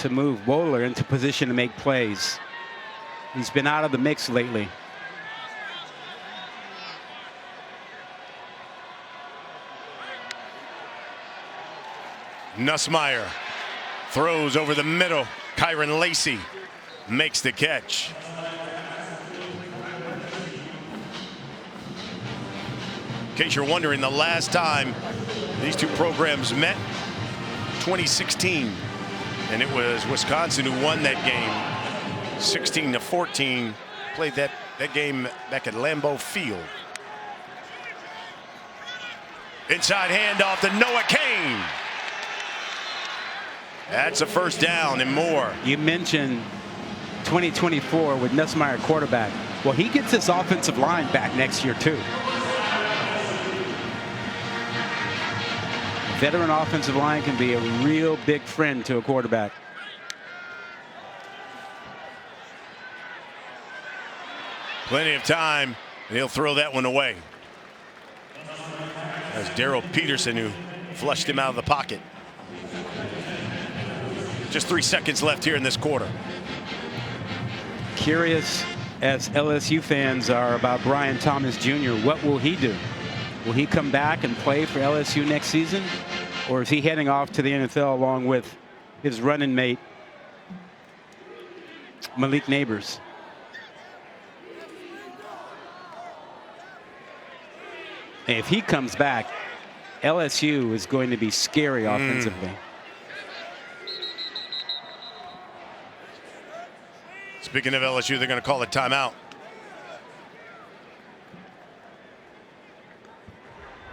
move Wohler into position to make plays. He's been out of the mix lately. Nussmeier throws over the middle. Kyron Lacey makes the catch. In case you're wondering, the last time these two programs met, 2016, and it was Wisconsin who won that game 16-14. Played that game back at Lambeau Field. Inside handoff to Noah Cain. That's a first down and more. You mentioned 2024 with Nussmeier quarterback. Well, he gets his offensive line back next year, too. Veteran offensive line can be a real big friend to a quarterback. Plenty of time, and he'll throw that one away. That's Darrell Peterson who flushed him out of the pocket. Just 3 seconds left here in this quarter. Curious as LSU fans are about Brian Thomas Jr. What will he do? Will he come back and play for LSU next season? Or is he heading off to the NFL along with his running mate, Malik Neighbors? And if he comes back, LSU is going to be scary offensively. Speaking of LSU, they're going to call a timeout.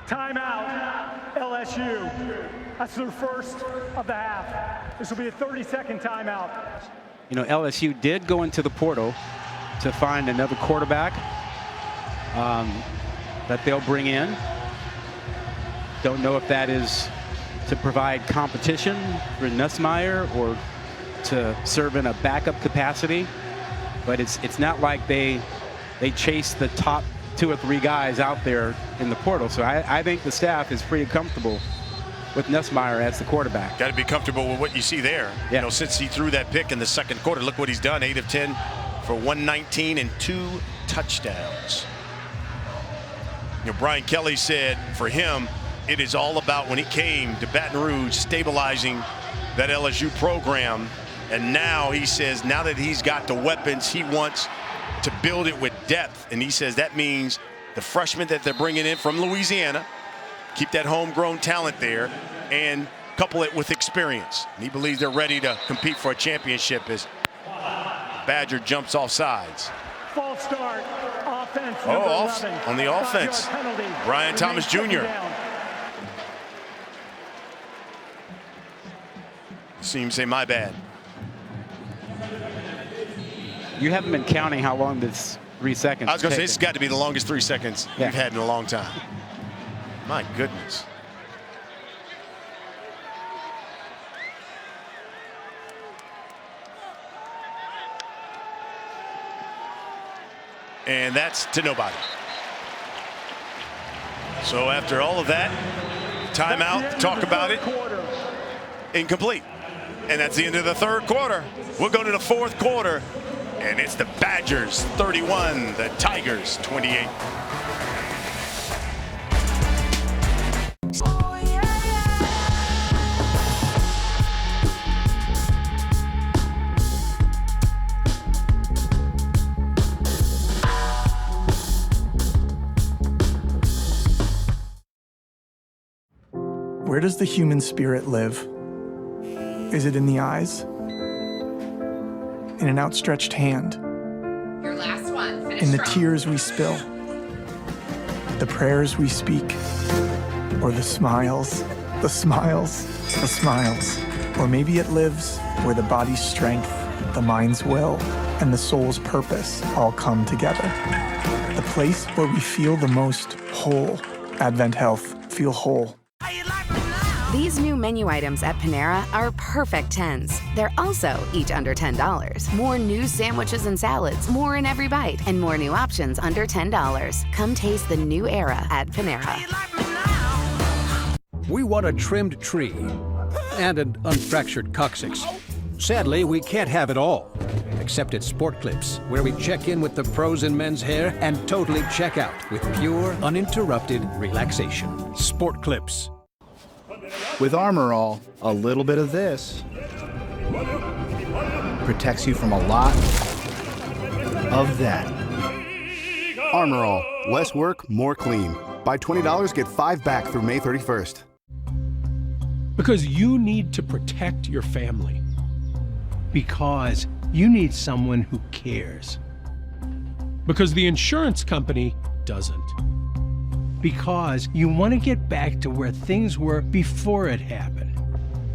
Timeout, LSU. That's their first of the half. This will be a 30-second timeout. You know, LSU did go into the portal to find another quarterback that they'll bring in. Don't know if that is to provide competition for Nussmeier or to serve in a backup capacity, but it's not like they chase the top 2 or 3 guys out there in the portal. So I think the staff is pretty comfortable with Nussmeier as the quarterback. Got to be comfortable with what you see there. Yeah. You know, since he threw that pick in the second quarter, look what he's done. 8 of 10 for 119 and 2 touchdowns. You know, Brian Kelly said for him, it is all about when he came to Baton Rouge, stabilizing that LSU program. And now he says, now that he's got the weapons, he wants to build it with depth. And he says that means the freshmen that they're bringing in from Louisiana, keep that homegrown talent there, and couple it with experience. And he believes they're ready to compete for a championship as Badger jumps off sides. False start, offense. On the offense, Brian Thomas Jr. See him say, my bad. You haven't been counting how long this 3 seconds. I was going to say, this has got to be the longest 3 seconds we've had in a long time. My goodness. And that's to nobody. So after all of that, timeout, talk about it, incomplete. And that's the end of the third quarter. We'll go to the fourth quarter, and it's the Badgers 31, the Tigers 28. Where does the human spirit live? Is it in the eyes? In an outstretched hand? Your last one. Finish In the strong. tears we spill? The prayers we speak? Or the smiles? The smiles? The smiles. Or maybe it lives where the body's strength, the mind's will, and the soul's purpose all come together. The place where we feel the most whole. Advent Health. Feel whole. These new menu items at Panera are perfect 10s. They're also each under $10. More new sandwiches and salads, more in every bite, and more new options under $10. Come taste the new era at Panera. We want a trimmed tree and an unfractured coccyx. Sadly, we can't have it all, except at Sport Clips, where we check in with the pros in men's hair and totally check out with pure, uninterrupted relaxation. Sport Clips. With Armor All, a little bit of this protects you from a lot of that. Armor All, less work, more clean. Buy $20, get 5 back through May 31st. Because you need to protect your family. Because you need someone who cares. Because the insurance company doesn't. Because you want to get back to where things were before it happened.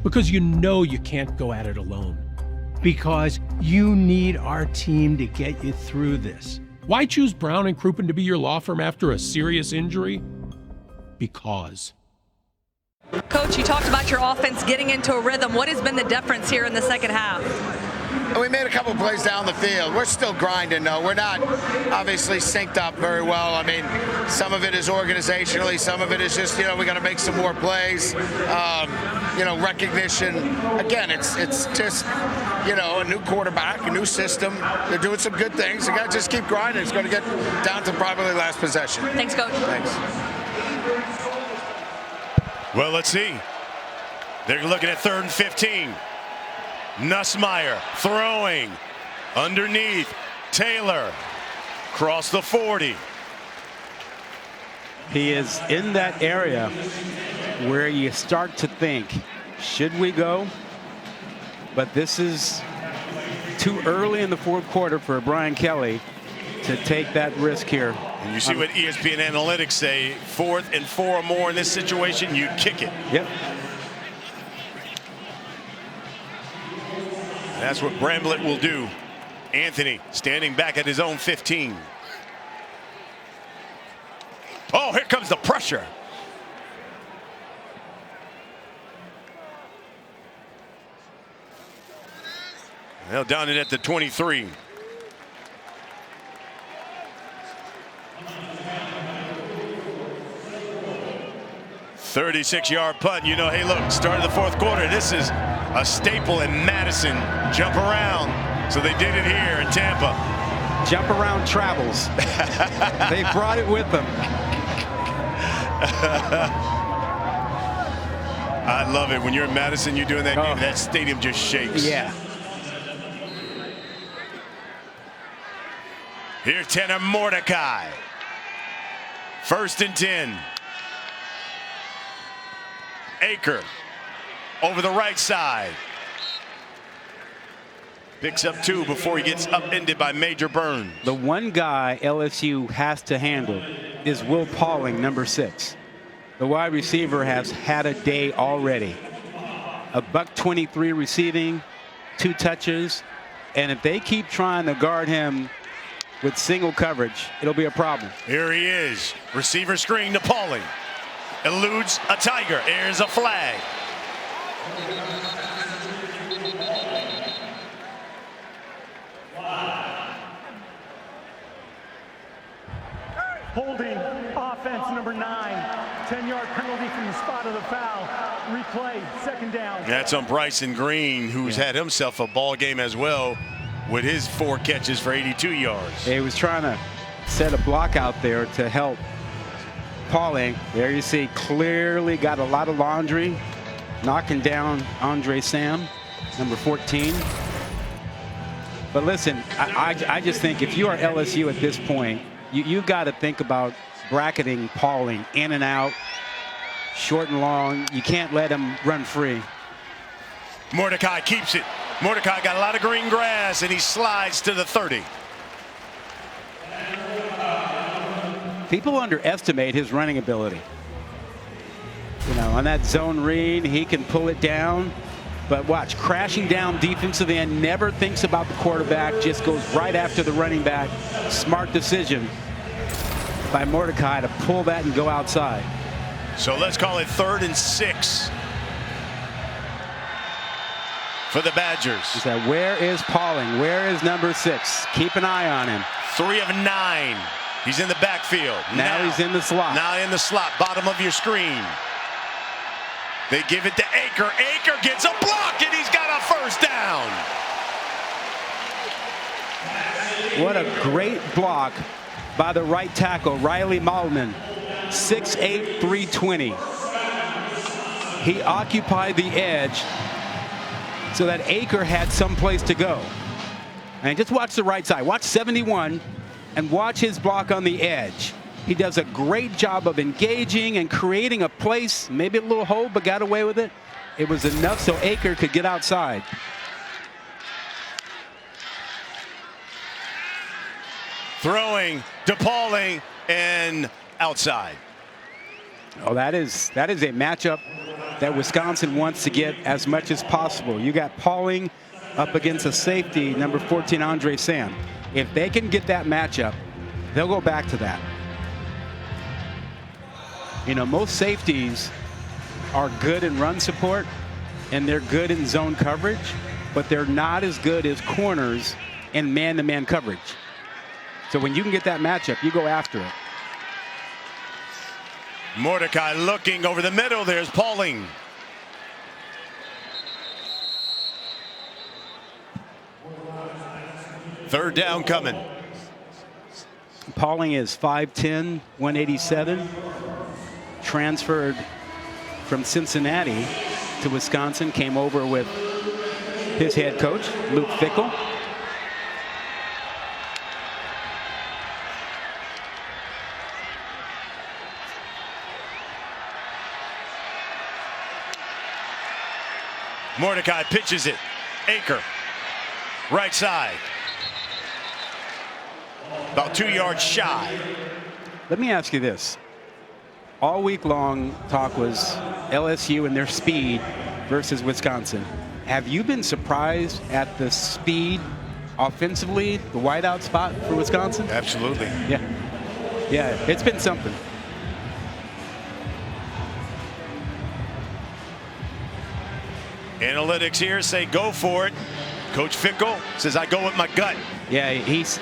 Because you know you can't go at it alone. Because you need our team to get you through this. Why choose Brown and Crouppen to be your law firm after a serious injury? Because. Coach, you talked about your offense getting into a rhythm. What has been the difference here in the second half? We made a couple plays down the field. We're still grinding, though. We're not obviously synced up very well. I mean, some of it is organizationally. Some of it is just, we got to make some more plays. Recognition. Again, it's just, a new quarterback, a new system. They're doing some good things. You got to just keep grinding. It's going to get down to probably last possession. Thanks, Coach. Thanks. Well, let's see. They're looking at 3rd and 15. Nussmeier throwing underneath. Taylor across the 40. He is in that area where you start to think, should we go? But this is too early in the 4th quarter for Brian Kelly to take that risk here. And you see what ESPN analytics say, 4th and 4 or more in this situation, you kick it. Yep. That's what Bramblett will do. Anthony standing back at his own 15. Oh, here comes the pressure. They'll down it at the 23. "36-yard punt." Hey, look, start of the 4th quarter. This is a staple in Madison. Jump around. So they did it here in Tampa. Jump around travels. They brought it with them. I love it. When you're in Madison, you're doing that game, that stadium just shakes. Yeah. Here's Tanner Mordecai. 1st and 10. Aker over the right side. Picks up 2 before he gets upended by Major Burns. The one guy LSU has to handle is Will Pauling, number 6. The wide receiver has had a day already. A $123 receiving, 2 touches, and if they keep trying to guard him with single coverage, it'll be a problem. Here he is. Receiver screen to Pauling. Eludes a Tiger. Here's a flag. Holding offense number 9. 10-yard penalty from the spot of the foul. Replay, 2nd down. That's on Bryson Green, who's had himself a ball game as well with his 4 catches for 82 yards. He was trying to set a block out there to help Pauling. There you see, clearly got a lot of laundry, knocking down Andre Sam, number 14. But listen, I just think if you are LSU at this point, you've got to think about bracketing Pauling in and out, short and long. You can't let him run free. Mordecai keeps it. Mordecai got a lot of green grass, and he slides to the 30. People underestimate his running ability. On that zone read, he can pull it down. But watch, crashing down defensive end, never thinks about the quarterback, just goes right after the running back. Smart decision by Mordecai to pull that and go outside. So let's call it 3rd and 6 for the Badgers. He said, where is Pauling? Where is number 6? Keep an eye on him. 3 of 9. He's in the backfield. Now he's in the slot. Now in the slot, bottom of your screen. They give it to Aker. Aker gets a block, and he's got a 1st down. What a great block by the right tackle, Riley Mahlman. 6'8", 320. He occupied the edge so that Aker had some place to go. And just watch the right side. Watch 71 and watch his block on the edge. He does a great job of engaging and creating a place, maybe a little hole, but got away with it. It was enough so Aker could get outside. Throwing to Pauling and outside. Oh, that is a matchup that Wisconsin wants to get as much as possible. You got Pauling up against a safety, number 14, Andre Sam. If they can get that matchup, they'll go back to that. You know, most safeties are good in run support and they're good in zone coverage, but they're not as good as corners in man-to-man coverage. So when you can get that matchup, you go after it. Mordecai looking over the middle. There's Pauling. Third down coming. Pauling is 5'10", 187. Transferred from Cincinnati to Wisconsin. Came over with his head coach, Luke Fickell. Mordecai pitches it. Aker, right side. About 2 yards shy. Let me ask you this. All week long talk was LSU and their speed versus Wisconsin. Have you been surprised at the speed offensively, the wideout spot for Wisconsin? Absolutely. Yeah, it's been something. Analytics here say go for it. Coach Fickell says I go with my gut. Yeah, he's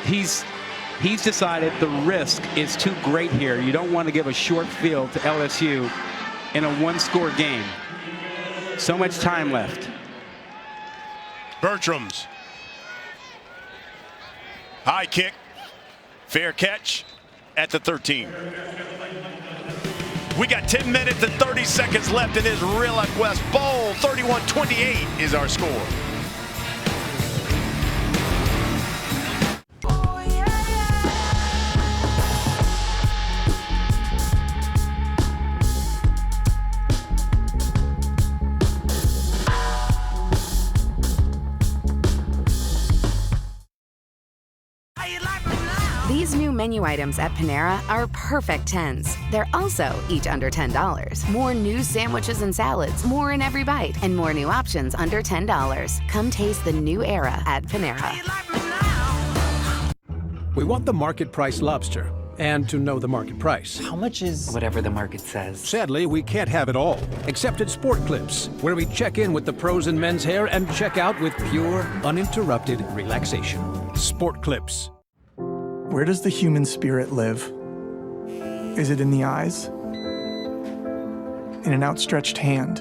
decided the risk is too great here. You don't want to give a short field to LSU in a one-score game. So much time left. Bertram's high kick, fair catch at the 13. We got 10 minutes and 30 seconds left in this ReliaQuest Bowl. 31-28 is our score. These new menu items at Panera are perfect 10s. They're also each under $10. More new sandwiches and salads, more in every bite, and more new options under $10. Come taste the new era at Panera. We want the market price lobster and to know the market price. How much is whatever the market says? Sadly, we can't have it all, except at Sport Clips, where we check in with the pros in men's hair and check out with pure, uninterrupted relaxation. Sport Clips. Where does the human spirit live? Is it in the eyes? In an outstretched hand?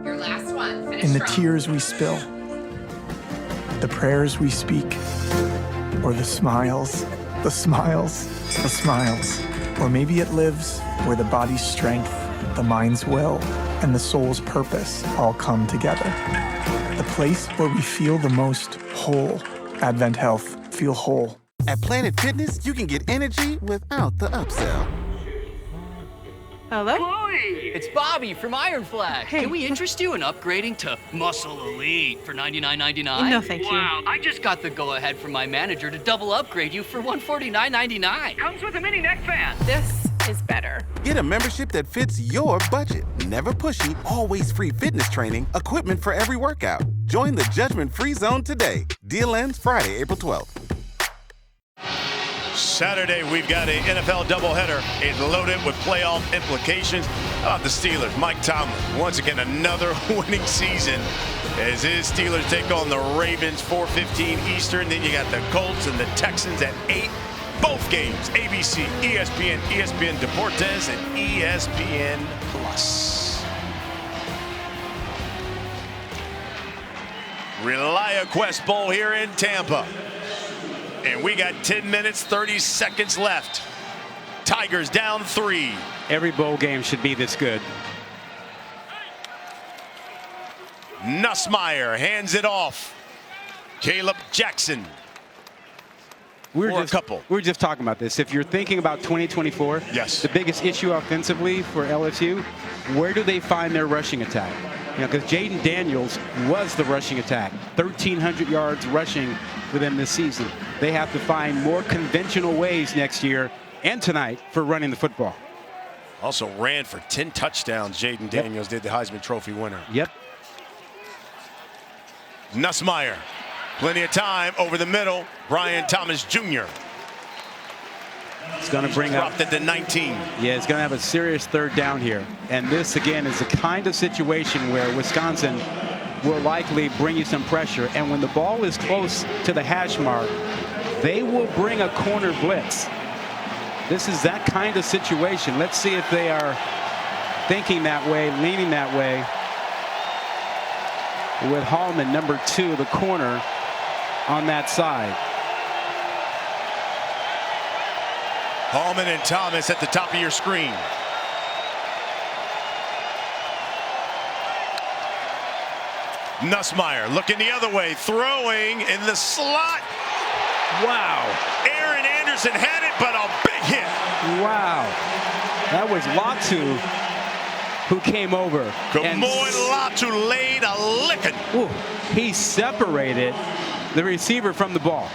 Your last one. Finish In the strong. tears we spill? The prayers we speak? Or the smiles? The smiles? The smiles. Or maybe it lives where the body's strength, the mind's will, and the soul's purpose all come together. The place where we feel the most whole. Advent Health. Feel whole. At Planet Fitness, you can get energy without the upsell. Hello? Chloe! It's Bobby from Iron Flag. Hey. Can we interest you in upgrading to Muscle Elite for $99.99? No, thank you. Wow, I just got the go-ahead from my manager to double upgrade you for $149.99. Comes with a mini neck fan. This is better. Get a membership that fits your budget. Never pushy, always free fitness training, equipment for every workout. Join the judgment-free zone today. Deal ends Friday, April 12th. Saturday, we've got an NFL doubleheader. It's loaded with playoff implications. How about the Steelers? Mike Tomlin, once again, another winning season as his Steelers take on the Ravens, 4:15 Eastern. Then you got the Colts and the Texans at 8. Both games, ABC, ESPN, ESPN Deportes, and ESPN Plus. ReliaQuest Bowl here in Tampa. And we got 10 minutes, 30 seconds left. Tigers down 3. Every bowl game should be this good. Nussmeier hands it off. Caleb Jackson. We were just talking about this. If you're thinking about 2024, yes, the biggest issue offensively for LSU, where do they find their rushing attack? You know, because Jaden Daniels was the rushing attack, 1,300 yards rushing for them this season. They have to find more conventional ways next year and tonight for running the football. Also ran for 10 touchdowns. Jaden Daniels did, the Heisman Trophy winner. Yep. Nussmeier, plenty of time over the middle. Brian Thomas Jr. It's going to bring up. Dropped it to 19. Yeah, it's going to have a serious third down here. And this, again, is the kind of situation where Wisconsin will likely bring you some pressure. And when the ball is close to the hash mark, they will bring a corner blitz. This is that kind of situation. Let's see if they are thinking that way, leaning that way. With Hallman, number 2, the corner on that side. Hallman and Thomas at the top of your screen. Nussmeier looking the other way, throwing in the slot. Wow. Aaron Anderson had it, but a big hit. Wow. That was Latu who came over. Kamoy Latu laid a licking. Ooh, he separated the receiver from the ball.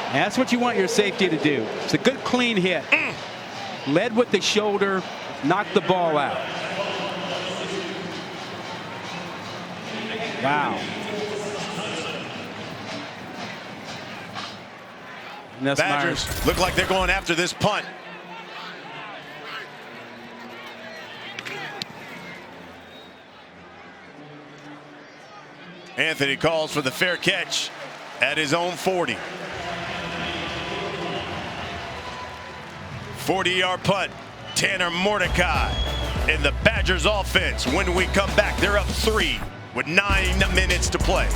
And that's what you want your safety to do. It's a good, clean hit. Led with the shoulder, knocked the ball out. Wow. Badgers look like they're going after this punt. Anthony calls for the fair catch at his own 40. 40-yard punt. Tanner Mordecai in the Badgers offense. When we come back, they're up 3 with 9 minutes to play.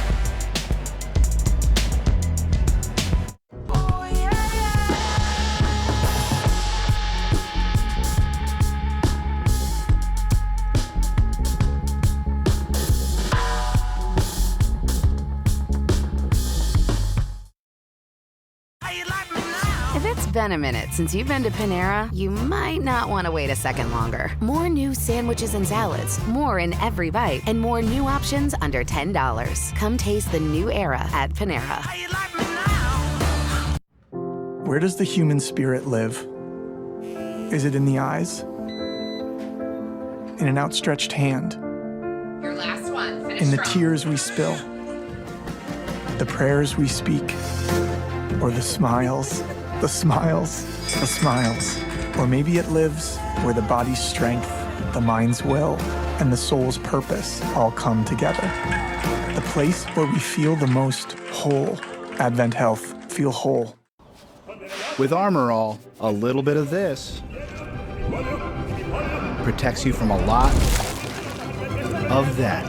If it's been a minute since you've been to Panera, you might not want to wait a second longer. More new sandwiches and salads, more in every bite, and more new options under $10. Come taste the new era at Panera. Where does the human spirit live? Is it in the eyes? In an outstretched hand? Your last one. Finish In the strong. tears we spill? The prayers we speak? Or the smiles? The smiles, the smiles. Or maybe it lives where the body's strength, the mind's will, and the soul's purpose all come together. The place where we feel the most whole. Advent Health. Feel whole. With Armor All, a little bit of this protects you from a lot of that.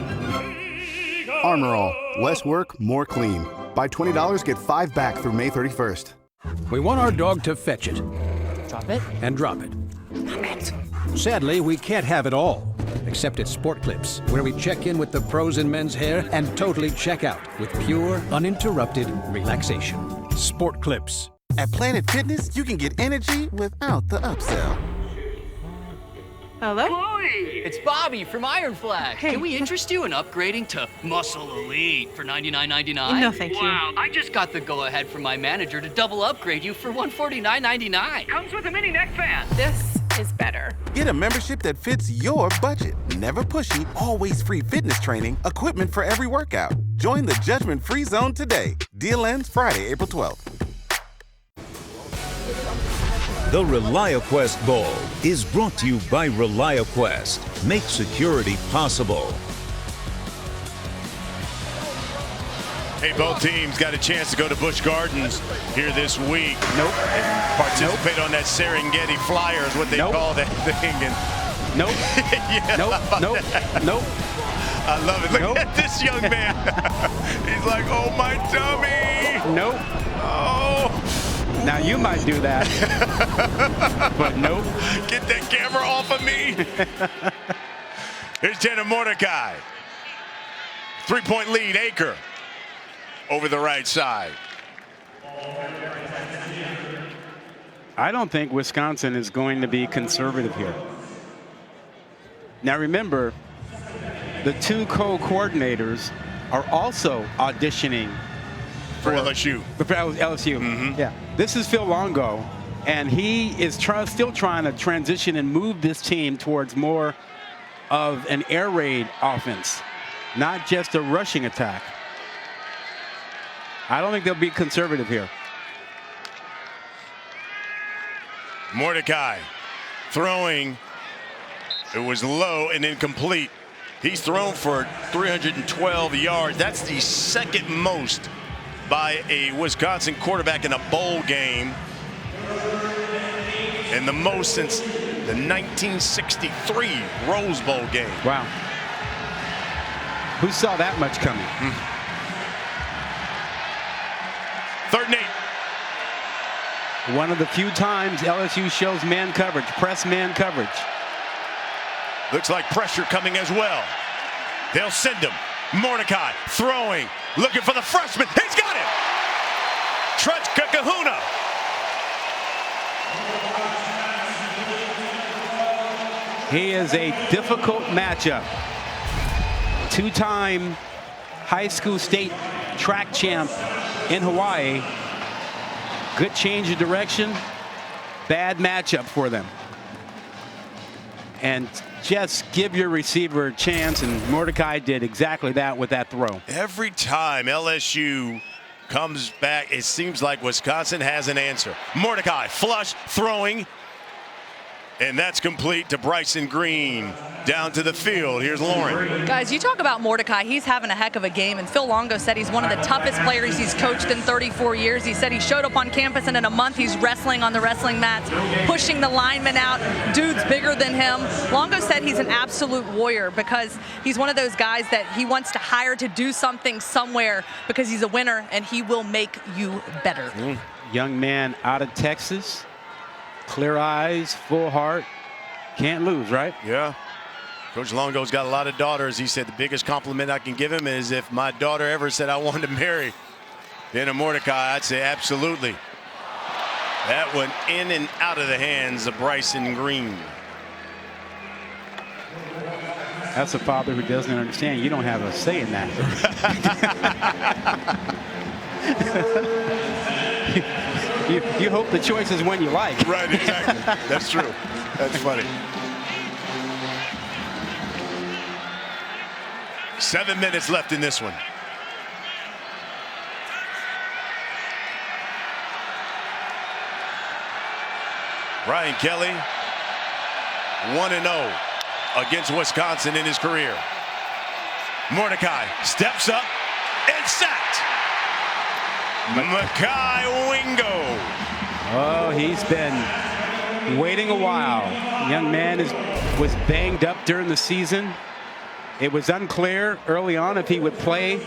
Armor All. Less work, more clean. Buy $20, get 5 back through May 31st. We want our dog to fetch it. Drop it. And drop it. Sadly, we can't have it all. Except at Sport Clips, where we check in with the pros in men's hair and totally check out with pure, uninterrupted relaxation. Sport Clips. At Planet Fitness, you can get energy without the upsell. Hello? Chloe! It's Bobby from Iron Flag. Hey. Can we interest you in upgrading to Muscle Elite for $99.99? No, thank you. Wow, I just got the go-ahead from my manager to double upgrade you for $149.99. Comes with a mini neck fan. This is better. Get a membership that fits your budget. Never pushy, always free fitness training, equipment for every workout. Join the judgment-free zone today. Deal ends Friday, April 12th. The ReliaQuest Bowl is brought to you by ReliaQuest. Make security possible. Hey, both teams got a chance to go to Busch Gardens here this week. And participate on that Serengeti Flyer is what they call that thing. And yeah, Nope. I love it. Look at this young man. He's like, oh, my tummy. Nope. Oh. Now you might do that, but nope. Get that camera off of me. Here's Tanner Mordecai. 3-point lead, Aker over the right side. I don't think Wisconsin is going to be conservative here. Now remember, the 2 co-coordinators are also auditioning for LSU. For LSU. Mm-hmm. Yeah. This is Phil Longo, And he is still trying to transition and move this team towards more of an air raid offense, not just a rushing attack. I don't think they'll be conservative here. Mordecai throwing. It was low and incomplete. He's thrown for 312 yards. That's the second most by a Wisconsin quarterback in a bowl game, and the most since the 1963 Rose Bowl game. Wow. Who saw that much coming? 3rd and 8. One of the few times LSU shows man coverage, press man coverage. Looks like pressure coming as well. They'll send him. Mordecai throwing, looking for the freshman. He's got it! Trutska Kahuna. He is a difficult matchup. 2-time high school state track champ in Hawaii. Good change of direction. Bad matchup for them. And just give your receiver a chance, and Mordecai did exactly that with that throw. Every time LSU comes back, it seems like Wisconsin has an answer. Mordecai flush throwing, and that's complete to Bryson Green. Down to the field. Here's Lauren. Guys, you talk about Mordecai. He's having a heck of a game. And Phil Longo said he's one of the toughest players he's coached in 34 years. He said he showed up on campus, and in a month he's wrestling on the wrestling mats, pushing the linemen out. Dude's bigger than him. Longo said he's an absolute warrior because he's one of those guys that he wants to hire to do something somewhere because he's a winner, and he will make you better. Young man out of Texas. Clear eyes, full heart. Can't lose, right? Yeah. Coach Longo's got a lot of daughters. He said the biggest compliment I can give him is if my daughter ever said I wanted to marry Dana Mordecai, I'd say absolutely. That went in and out of the hands of Bryson Green. That's a father who doesn't understand. You don't have a say in that. you hope the choice is one you like. Right, exactly. That's true. That's funny. 7 minutes left in this one. Ryan Kelly, 1-0 against Wisconsin in his career. Mordecai steps up and sacked. Makai Wingo. Oh, he's been waiting a while. Young man was banged up during the season. It was unclear early on if he would play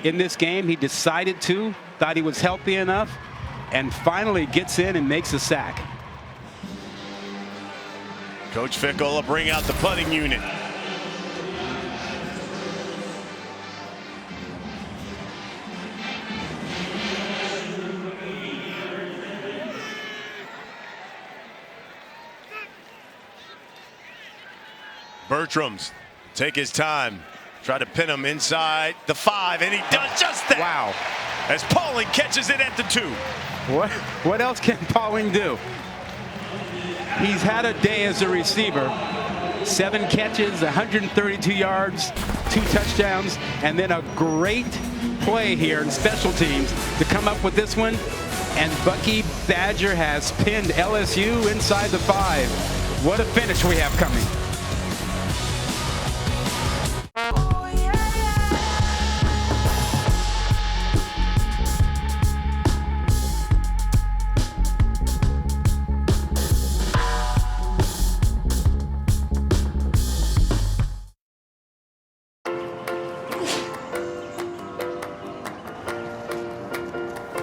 in this game. He decided to, thought he was healthy enough, and finally gets in and makes a sack. Coach Fickle will bring out the punting unit. Bertram's take his time, try to pin him inside the 5, and he does just that. Wow. As Pauling catches it at the 2. What else can Pauling do? He's had a day as a receiver. 7 catches, 132 yards, 2 touchdowns, and then a great play here in special teams to come up with this one. And Bucky Badger has pinned LSU inside the 5. What a finish we have coming.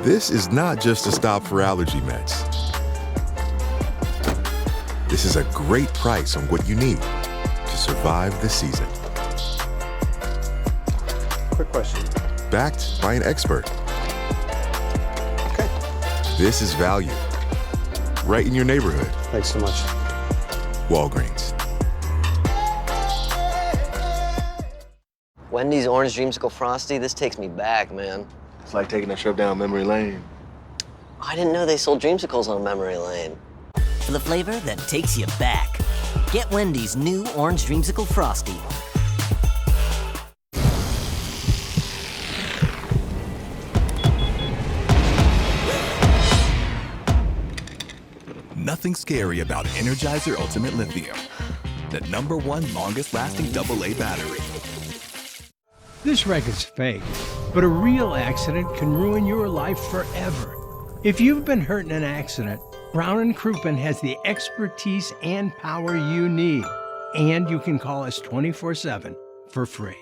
This is not just a stop for allergy meds. This is a great price on what you need to survive the season. Quick question. Backed by an expert. Okay. This is value. Right in your neighborhood. Thanks so much. Walgreens. Wendy's Orange Dreamsicle Frosty, this takes me back, man. It's like taking a trip down memory lane. I didn't know they sold dreamsicles on memory lane. for the flavor that takes you back. Get Wendy's new Orange Dreamsicle Frosty. Nothing scary about Energizer Ultimate Lithium, the #1 longest-lasting AA battery. This record's fake, but a real accident can ruin your life forever. If you've been hurt in an accident, Brown & Crouppen has the expertise and power you need. And you can call us 24/7 for free.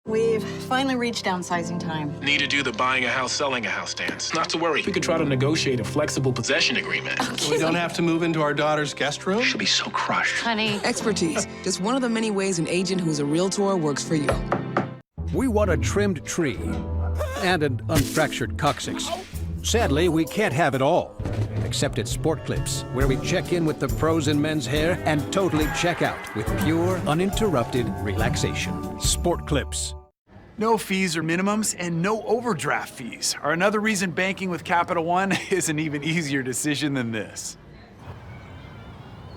We've finally reached downsizing time. Need to do the buying a house, selling a house dance. Not to worry. We could try to negotiate a flexible possession agreement. We don't have to move into our daughter's guest room? She'll be so crushed. Honey. Expertise. Just one of the many ways an agent who's a realtor works for you. We want a trimmed tree and an unfractured coccyx. Sadly, we can't have it all, except at Sport Clips, where we check in with the pros in men's hair and totally check out with pure, uninterrupted relaxation. Sport Clips. No fees or minimums and no overdraft fees are another reason banking with Capital One is an even easier decision than this.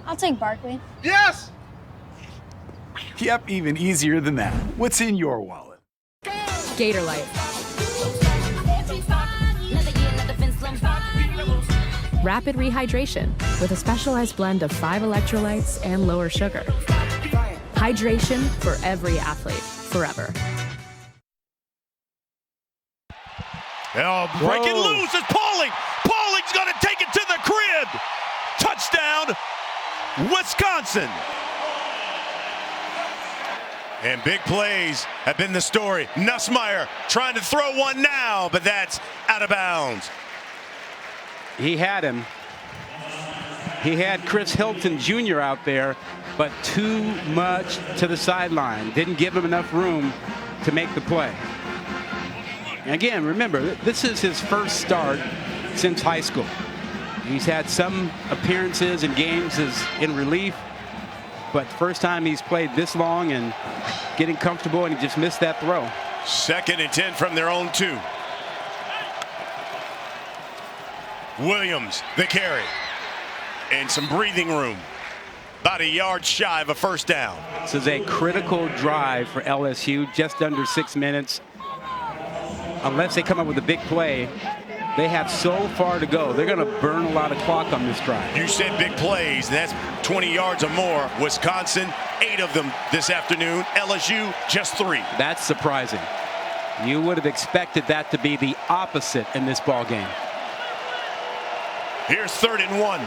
I'll take Barkley. Yes! Yep, even easier than that. What's in your wallet? Gator Life. Rapid rehydration with a specialized blend of 5 electrolytes and lower sugar. Hydration for every athlete, forever. Oh, breaking loose is Pauling. Pauling's going to take it to the crib. Touchdown, Wisconsin. And big plays have been the story. Nussmeier trying to throw one now, but that's out of bounds. He had him. He had Chris Hilton Jr. out there, but too much to the sideline. Didn't give him enough room to make the play. And again, remember, this is his first start since high school. He's had some appearances in games as in relief, but first time he's played this long and getting comfortable, and he just missed that throw. 2nd and 10 from their own 2. Williams, the carry. And some breathing room. About a yard shy of a first down. This is a critical drive for LSU, just under 6 minutes. Unless they come up with a big play, they have so far to go. They're going to burn a lot of clock on this drive. You said big plays, and that's 20 yards or more. Wisconsin, 8 of them this afternoon. LSU, just 3. That's surprising. You would have expected that to be the opposite in this ball game. Here's 3rd and 1.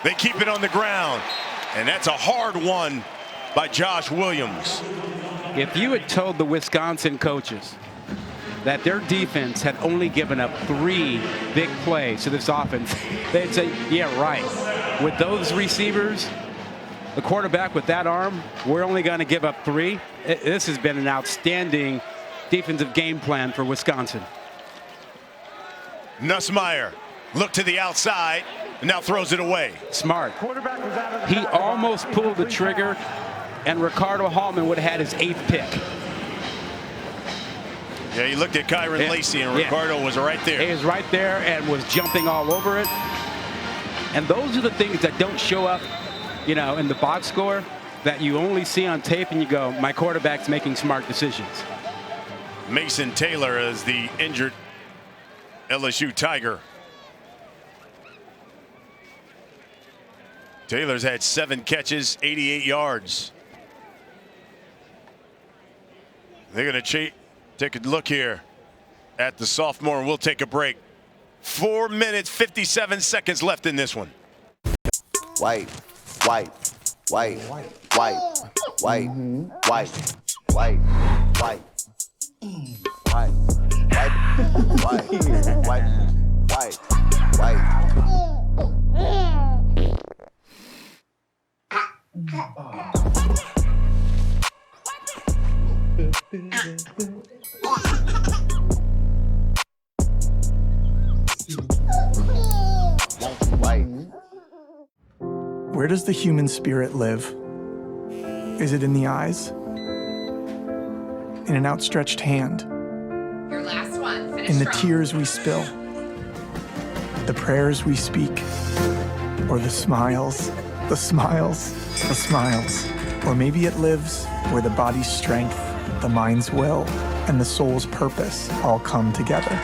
They keep it on the ground, and that's a hard one by Josh Williams. If you had told the Wisconsin coaches that their defense had only given up 3 big plays to this offense, they'd say, yeah, right. With those receivers, the quarterback with that arm, we're only going to give up 3. This has been an outstanding defensive game plan for Wisconsin. Nussmeier looked to the outside and now throws it away. Smart. He almost pulled the trigger, and Ricardo Hallman would have had his 8th pick. Yeah, he looked at Kyron Lacey, and Ricardo was right there. He was right there and was jumping all over it. And those are the things that don't show up, you know, in the box score, that you only see on tape and you go, my quarterback's making smart decisions. Mason Taylor is the injured LSU Tiger. Taylor's had 7 catches, 88 yards. They're going to take a look here at the sophomore, and we'll take a break. 4 minutes, 57 seconds left in this one. White, white, white, white, white, white, white, white, white, white, white, white, white. Where does the human spirit live? Is it in the eyes? In an outstretched hand? Your last one. Finish In the strong. tears we spill? The prayers we speak, or the smiles, the smiles, the smiles. Or maybe it lives where the body's strength, the mind's will, and the soul's purpose all come together.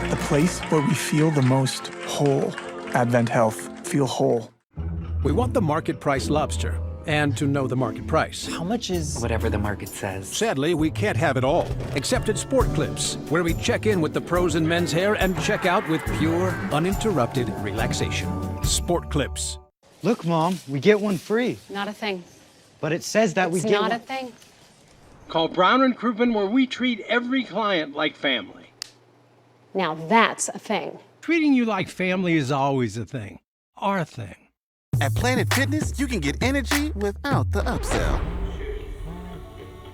The place where we feel the most whole. Advent Health. Feel whole. We want the market price lobster and to know the market price. How much is whatever the market says? Sadly, we can't have it all, except at Sport Clips, where we check in with the pros in men's hair and check out with pure, uninterrupted relaxation. Sport Clips. Look, Mom, we get one free. Not a thing. But it says that we It's get not one. a thing. Call Brown and Crouppen, where we treat every client like family. Now that's a thing. Treating you like family is always a thing. Our thing. At Planet Fitness, you can get energy without the upsell.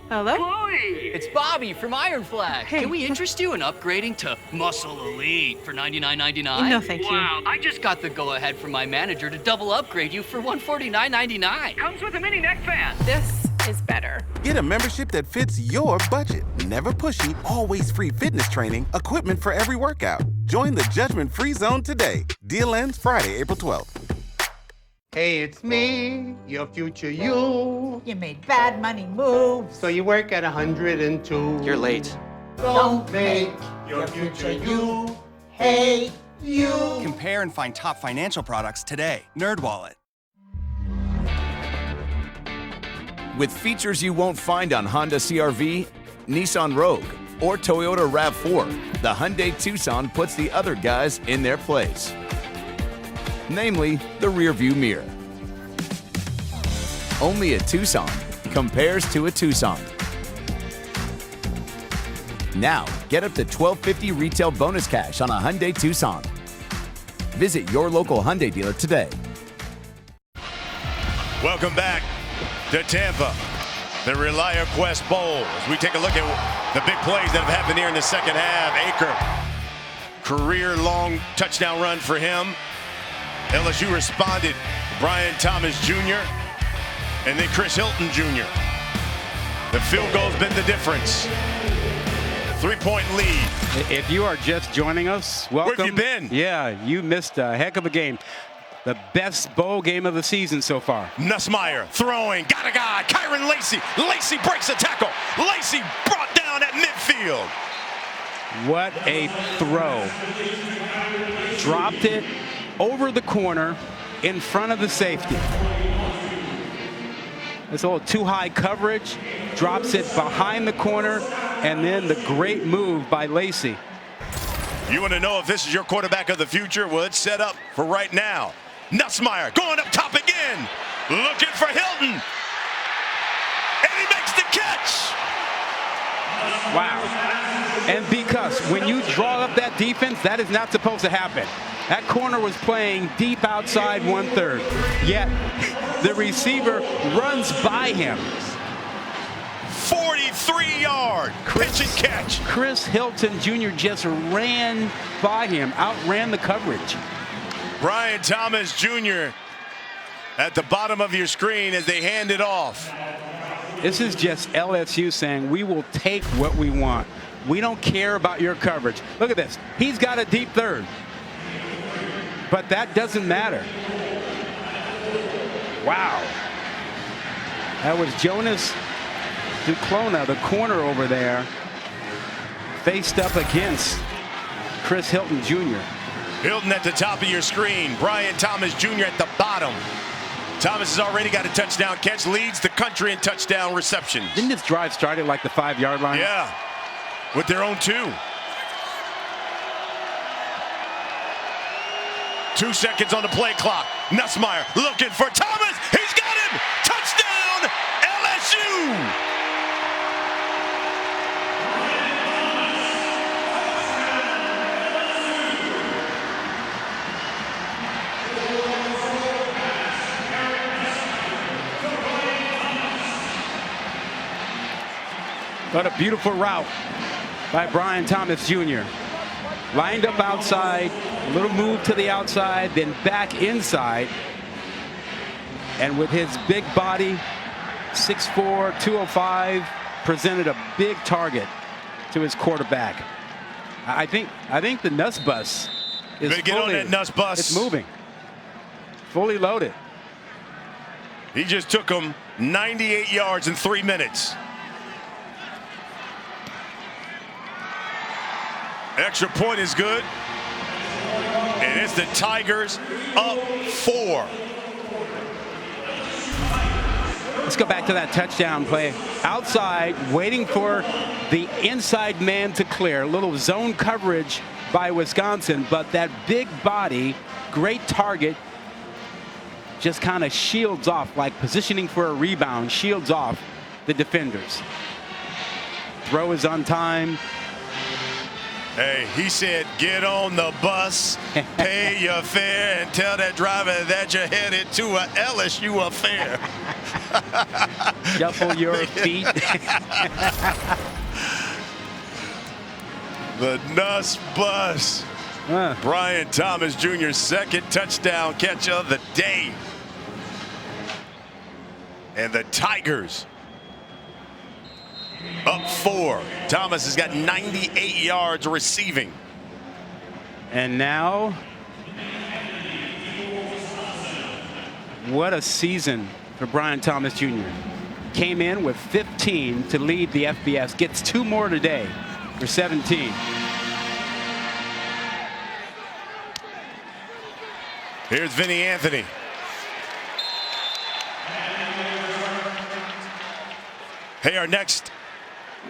Hello? Chloe! It's Bobby from Iron Flag. Hey. Can we interest you in upgrading to Muscle Elite for $99.99? No, thank you. Wow, I just got the go-ahead from my manager to double upgrade you for $149.99. Comes with a mini neck band. This is better. Get a membership that fits your budget. Never pushy, always free fitness training, equipment for every workout. Join the judgment-free zone today. Deal ends Friday, April 12th. Hey, it's me, your future you. You made bad money moves. So you work at 102. You're late. Don't make your future you hate you. Compare and find top financial products today. NerdWallet. With features you won't find on Honda CR-V, Nissan Rogue, or Toyota RAV4, the Hyundai Tucson puts the other guys in their place. Namely, the rearview mirror. Only a Tucson compares to a Tucson. Now, get up to $1,250 retail bonus cash on a Hyundai Tucson. Visit your local Hyundai dealer today. Welcome back to Tampa, the ReliaQuest Bowl. As we take a look at the big plays that have happened here in the second half. Aker, career-long touchdown run for him. LSU responded. Brian Thomas Jr. and then Chris Hilton Jr. The field goal's been the difference. 3-point lead. If you are just joining us, welcome. Where have you been? Yeah, you missed a heck of a game. The best bowl game of the season so far. Nussmeier throwing, got a guy, Kyron Lacey. Lacey breaks a tackle. Lacey brought down at midfield. What a throw. Dropped it over the corner in front of the safety. It's a little too high coverage, drops it behind the corner, and then the great move by Lacey. You want to know if this is your quarterback of the future? Well, it's set up for right now. Nussmeier going up top again, looking for Hilton, and he makes the catch. Wow. And because when you draw up that defense, that is not supposed to happen. That corner was playing deep outside 1/3. Yet the receiver runs by him. 43-yard pitch and catch. Chris Hilton Jr. just ran by him, outran the coverage. Brian Thomas Jr. at the bottom of your screen as they hand it off. This is just LSU saying, we will take what we want. We don't care about your coverage. Look at this. He's got a deep third. But that doesn't matter. Wow. That was Jonas Duclona, the corner over there, faced up against Chris Hilton Jr. Hilton at the top of your screen. Brian Thomas Jr. at the bottom. Thomas has already got a touchdown catch, leads the country in touchdown receptions. Didn't this drive start at like the 5-yard line? Yeah, with their own 2. 2 seconds on the play clock. Nussmeier looking for Thomas. He's got him. Touchdown, LSU. What a beautiful route by Brian Thomas Jr. Lined up outside, a little move to the outside, then back inside. And with his big body, 6'4", 205, presented a big target to his quarterback. I think the Nuss Bus is Better get on that Nuss bus. It's moving. Fully loaded. He just took him 98 yards in 3 minutes. Extra point is good. And it's the Tigers up 4. Let's go back to that touchdown play. Outside, waiting for the inside man to clear. A little zone coverage by Wisconsin, but that big body, great target, just kind of shields off, like positioning for a rebound, shields off the defenders. Throw is on time. Hey, he said, get on the bus, pay your fare, and tell that driver that you're headed to a LSU affair. Shuffle your feet. The Nuss bus. Brian Thomas Jr.'s second touchdown catch of the day. And the Tigers up 4. Thomas has got 98 yards receiving. And now, what a season for Brian Thomas Jr. Came in with 15 to lead the FBS. Gets 2 more today for 17. Here's Vinny Anthony. Hey, our next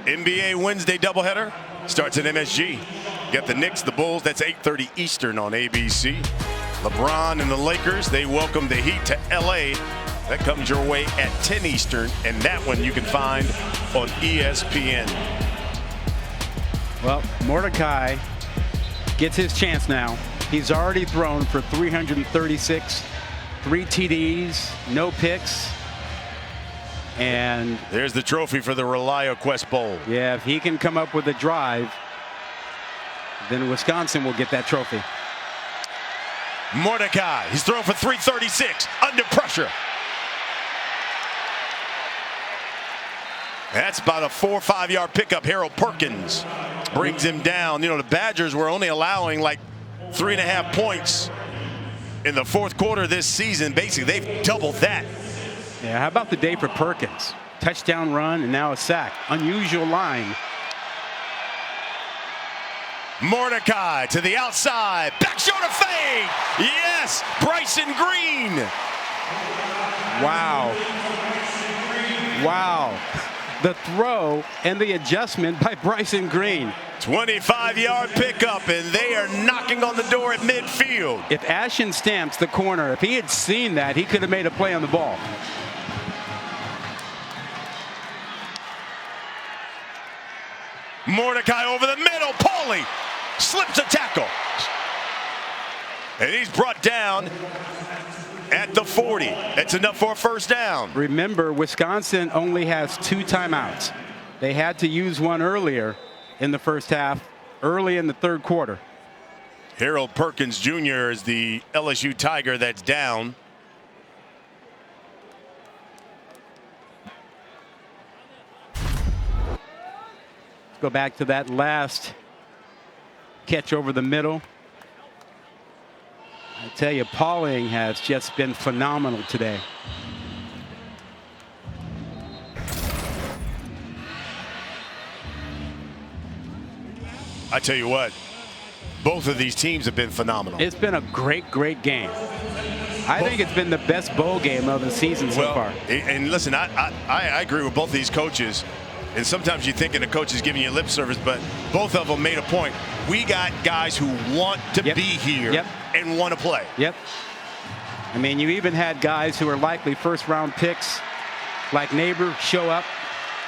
NBA Wednesday doubleheader starts at MSG. Got the Knicks, the Bulls. That's 8:30 Eastern on ABC. LeBron and the Lakers, they welcome the Heat to LA. That comes your way at 10 Eastern, and that one you can find on ESPN. Well, Mordecai gets his chance now. He's already thrown for 336, 3 TDs, no picks. And there's the trophy for the ReliaQuest Bowl. Yeah, if he can come up with a drive, then Wisconsin will get that trophy. Mordecai, he's thrown for 336 under pressure. That's about a 4 or 5 yard pickup. Harold Perkins brings him down. You know, the Badgers were only allowing like 3.5 points in the fourth quarter this season. Basically, they've doubled that. Yeah, how about the day for Perkins? Touchdown run and now a sack. Unusual line. Mordecai to the outside. Back shoulder fade. Yes, Bryson Green. Wow. Wow. The throw and the adjustment by Bryson Green. 25-yard pickup, and they are knocking on the door at midfield. If Ashton Stamps, the corner, if he had seen that, he could have made a play on the ball. Mordecai over the middle. Pauly slips a tackle. And he's brought down at the 40. That's enough for a first down. Remember, Wisconsin only has 2 timeouts. They had to use one earlier in the first half, early in the third quarter. Harold Perkins Jr. is the LSU Tiger that's down. Go back to that last catch over the middle. I tell you, Pauling has just been phenomenal today. I tell you what, both of these teams have been phenomenal. It's been a great, great game. I think it's been the best bowl game of the season so far. And listen, I agree with both these coaches. And sometimes you're thinking the coach is giving you lip service, but both of them made a point. We got guys who want to be here and want to play. Yep. I mean, you even had guys who are likely first-round picks, like Neighbor, show up,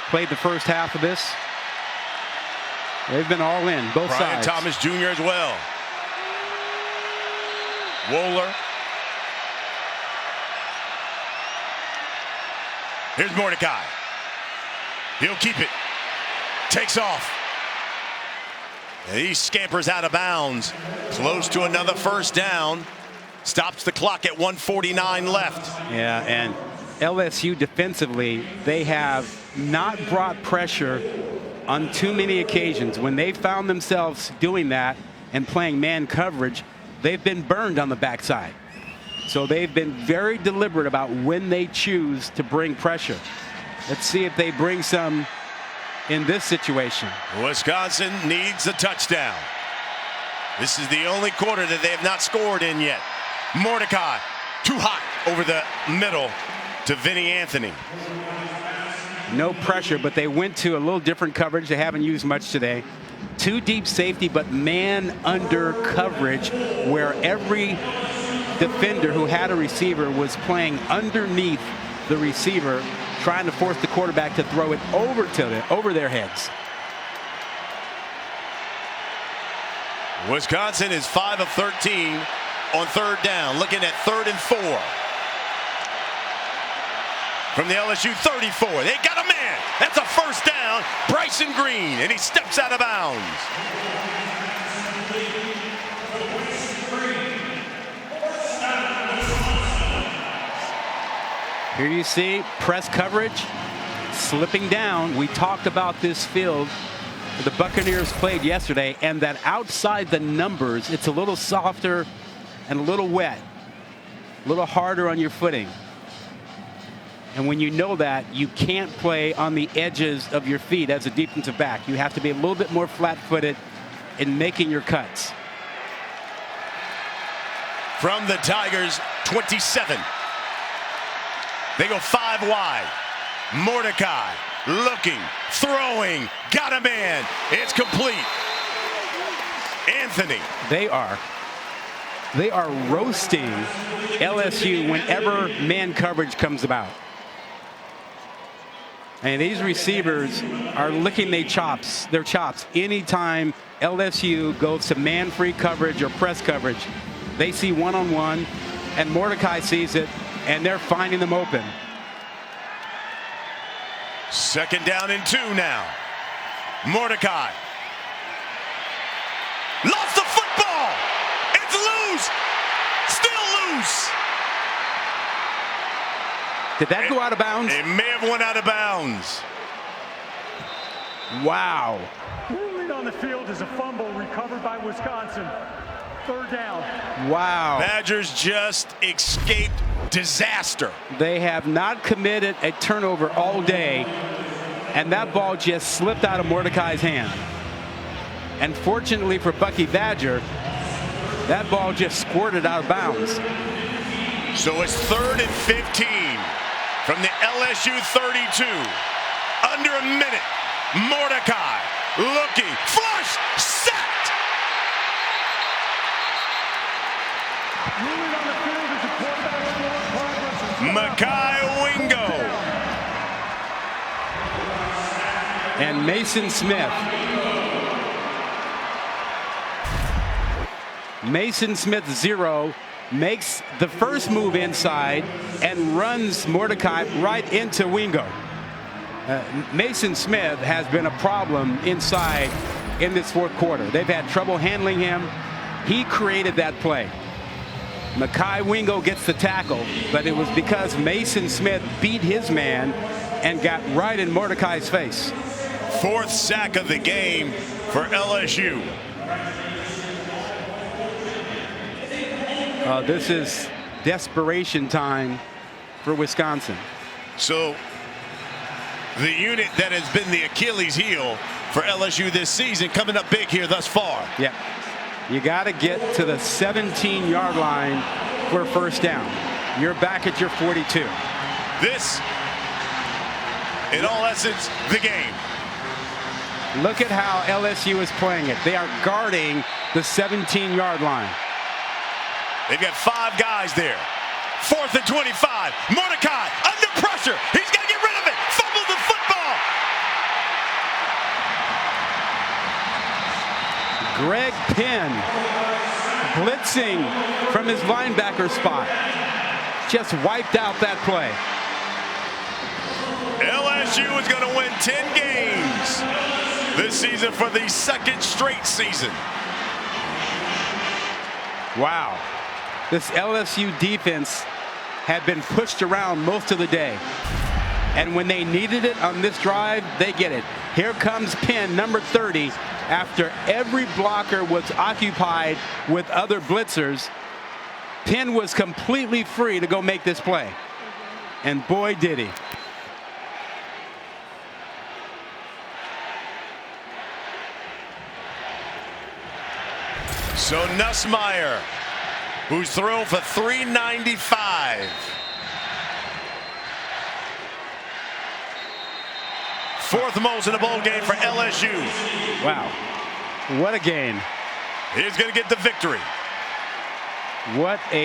played the first half of this. They've been all in, both Brian sides. Thomas Jr. as well. Wohler. Here's Mordecai. He'll keep it. Takes off. And he scampers out of bounds. Close to another first down. Stops the clock at 1:49 left. Yeah, and LSU defensively, they have not brought pressure on too many occasions. When they found themselves doing that and playing man coverage, they've been burned on the backside. So they've been very deliberate about when they choose to bring pressure. Let's see if they bring some in this situation. Wisconsin needs a touchdown. This is the only quarter that they have not scored in yet. Mordecai, too hot over the middle to Vinny Anthony. No pressure, but they went to a little different coverage. They haven't used much today. 2 deep safety, but man under coverage, where every defender who had a receiver was playing underneath the receiver, trying to force the quarterback to throw it over their heads. Wisconsin is 5 of 13 on third down, looking at 3rd and 4. From the LSU 34, they got a man. That's a first down. Bryson Green, and he steps out of bounds. Here you see press coverage slipping down. We talked about this field the Buccaneers played yesterday, and that outside the numbers, it's a little softer and a little wet, a little harder on your footing. And when you know that, you can't play on the edges of your feet as a defensive back. You have to be a little bit more flat-footed in making your cuts. From the Tigers, 27. They go 5 wide. Mordecai looking, throwing, got a man. It's complete. Anthony. They are roasting LSU whenever man coverage comes about. And these receivers are licking their chops anytime LSU goes to man-free coverage or press coverage. They see one-on-one, and Mordecai sees it, and they're finding them open. 2nd down and 2 now. Mordecai. Lost the football. It's loose. Still loose. Did that go out of bounds? It may have went out of bounds. Wow. Ruling on the field is a fumble recovered by Wisconsin. 3rd down. Wow. Badgers just escaped disaster. They have not committed a turnover all day, and that ball just slipped out of Mordecai's hand. And fortunately for Bucky Badger, that ball just squirted out of bounds. So it's 3rd and 15 from the LSU 32. Under a minute. Mordecai looking, flush, sacked. Makai Wingo. And Mason Smith. Mason Smith 0 makes the first move inside and runs Mordecai right into Wingo. Mason Smith has been a problem inside in this 4th quarter. They've had trouble handling him. He created that play. Makai Wingo gets the tackle, but it was because Mason Smith beat his man and got right in Mordecai's face. 4th sack of the game for LSU. This is desperation time for Wisconsin. So the unit that has been the Achilles heel for LSU this season coming up big here thus far. Yeah. You got to get to the 17-yard line for a first down. You're back at your 42. This, in all essence, the game. Look at how LSU is playing it. They are guarding the 17-yard line. They've got 5 guys there. 4th and 25. Mordecai under pressure. He's got to get rid of it. Fumbled the football. Greg Penn blitzing from his linebacker spot. Just wiped out that play. LSU is going to win 10 games this season for the 2nd straight season. Wow. This LSU defense had been pushed around most of the day. And when they needed it on this drive, they get it. Here comes Penn, number 30, After every blocker was occupied with other blitzers, Penn was completely free to go make this play. And boy, did he. So Nussmeier, who's thrown for 395. Fourth most in a bowl game for LSU. Wow. What a game. He's going to get the victory. What a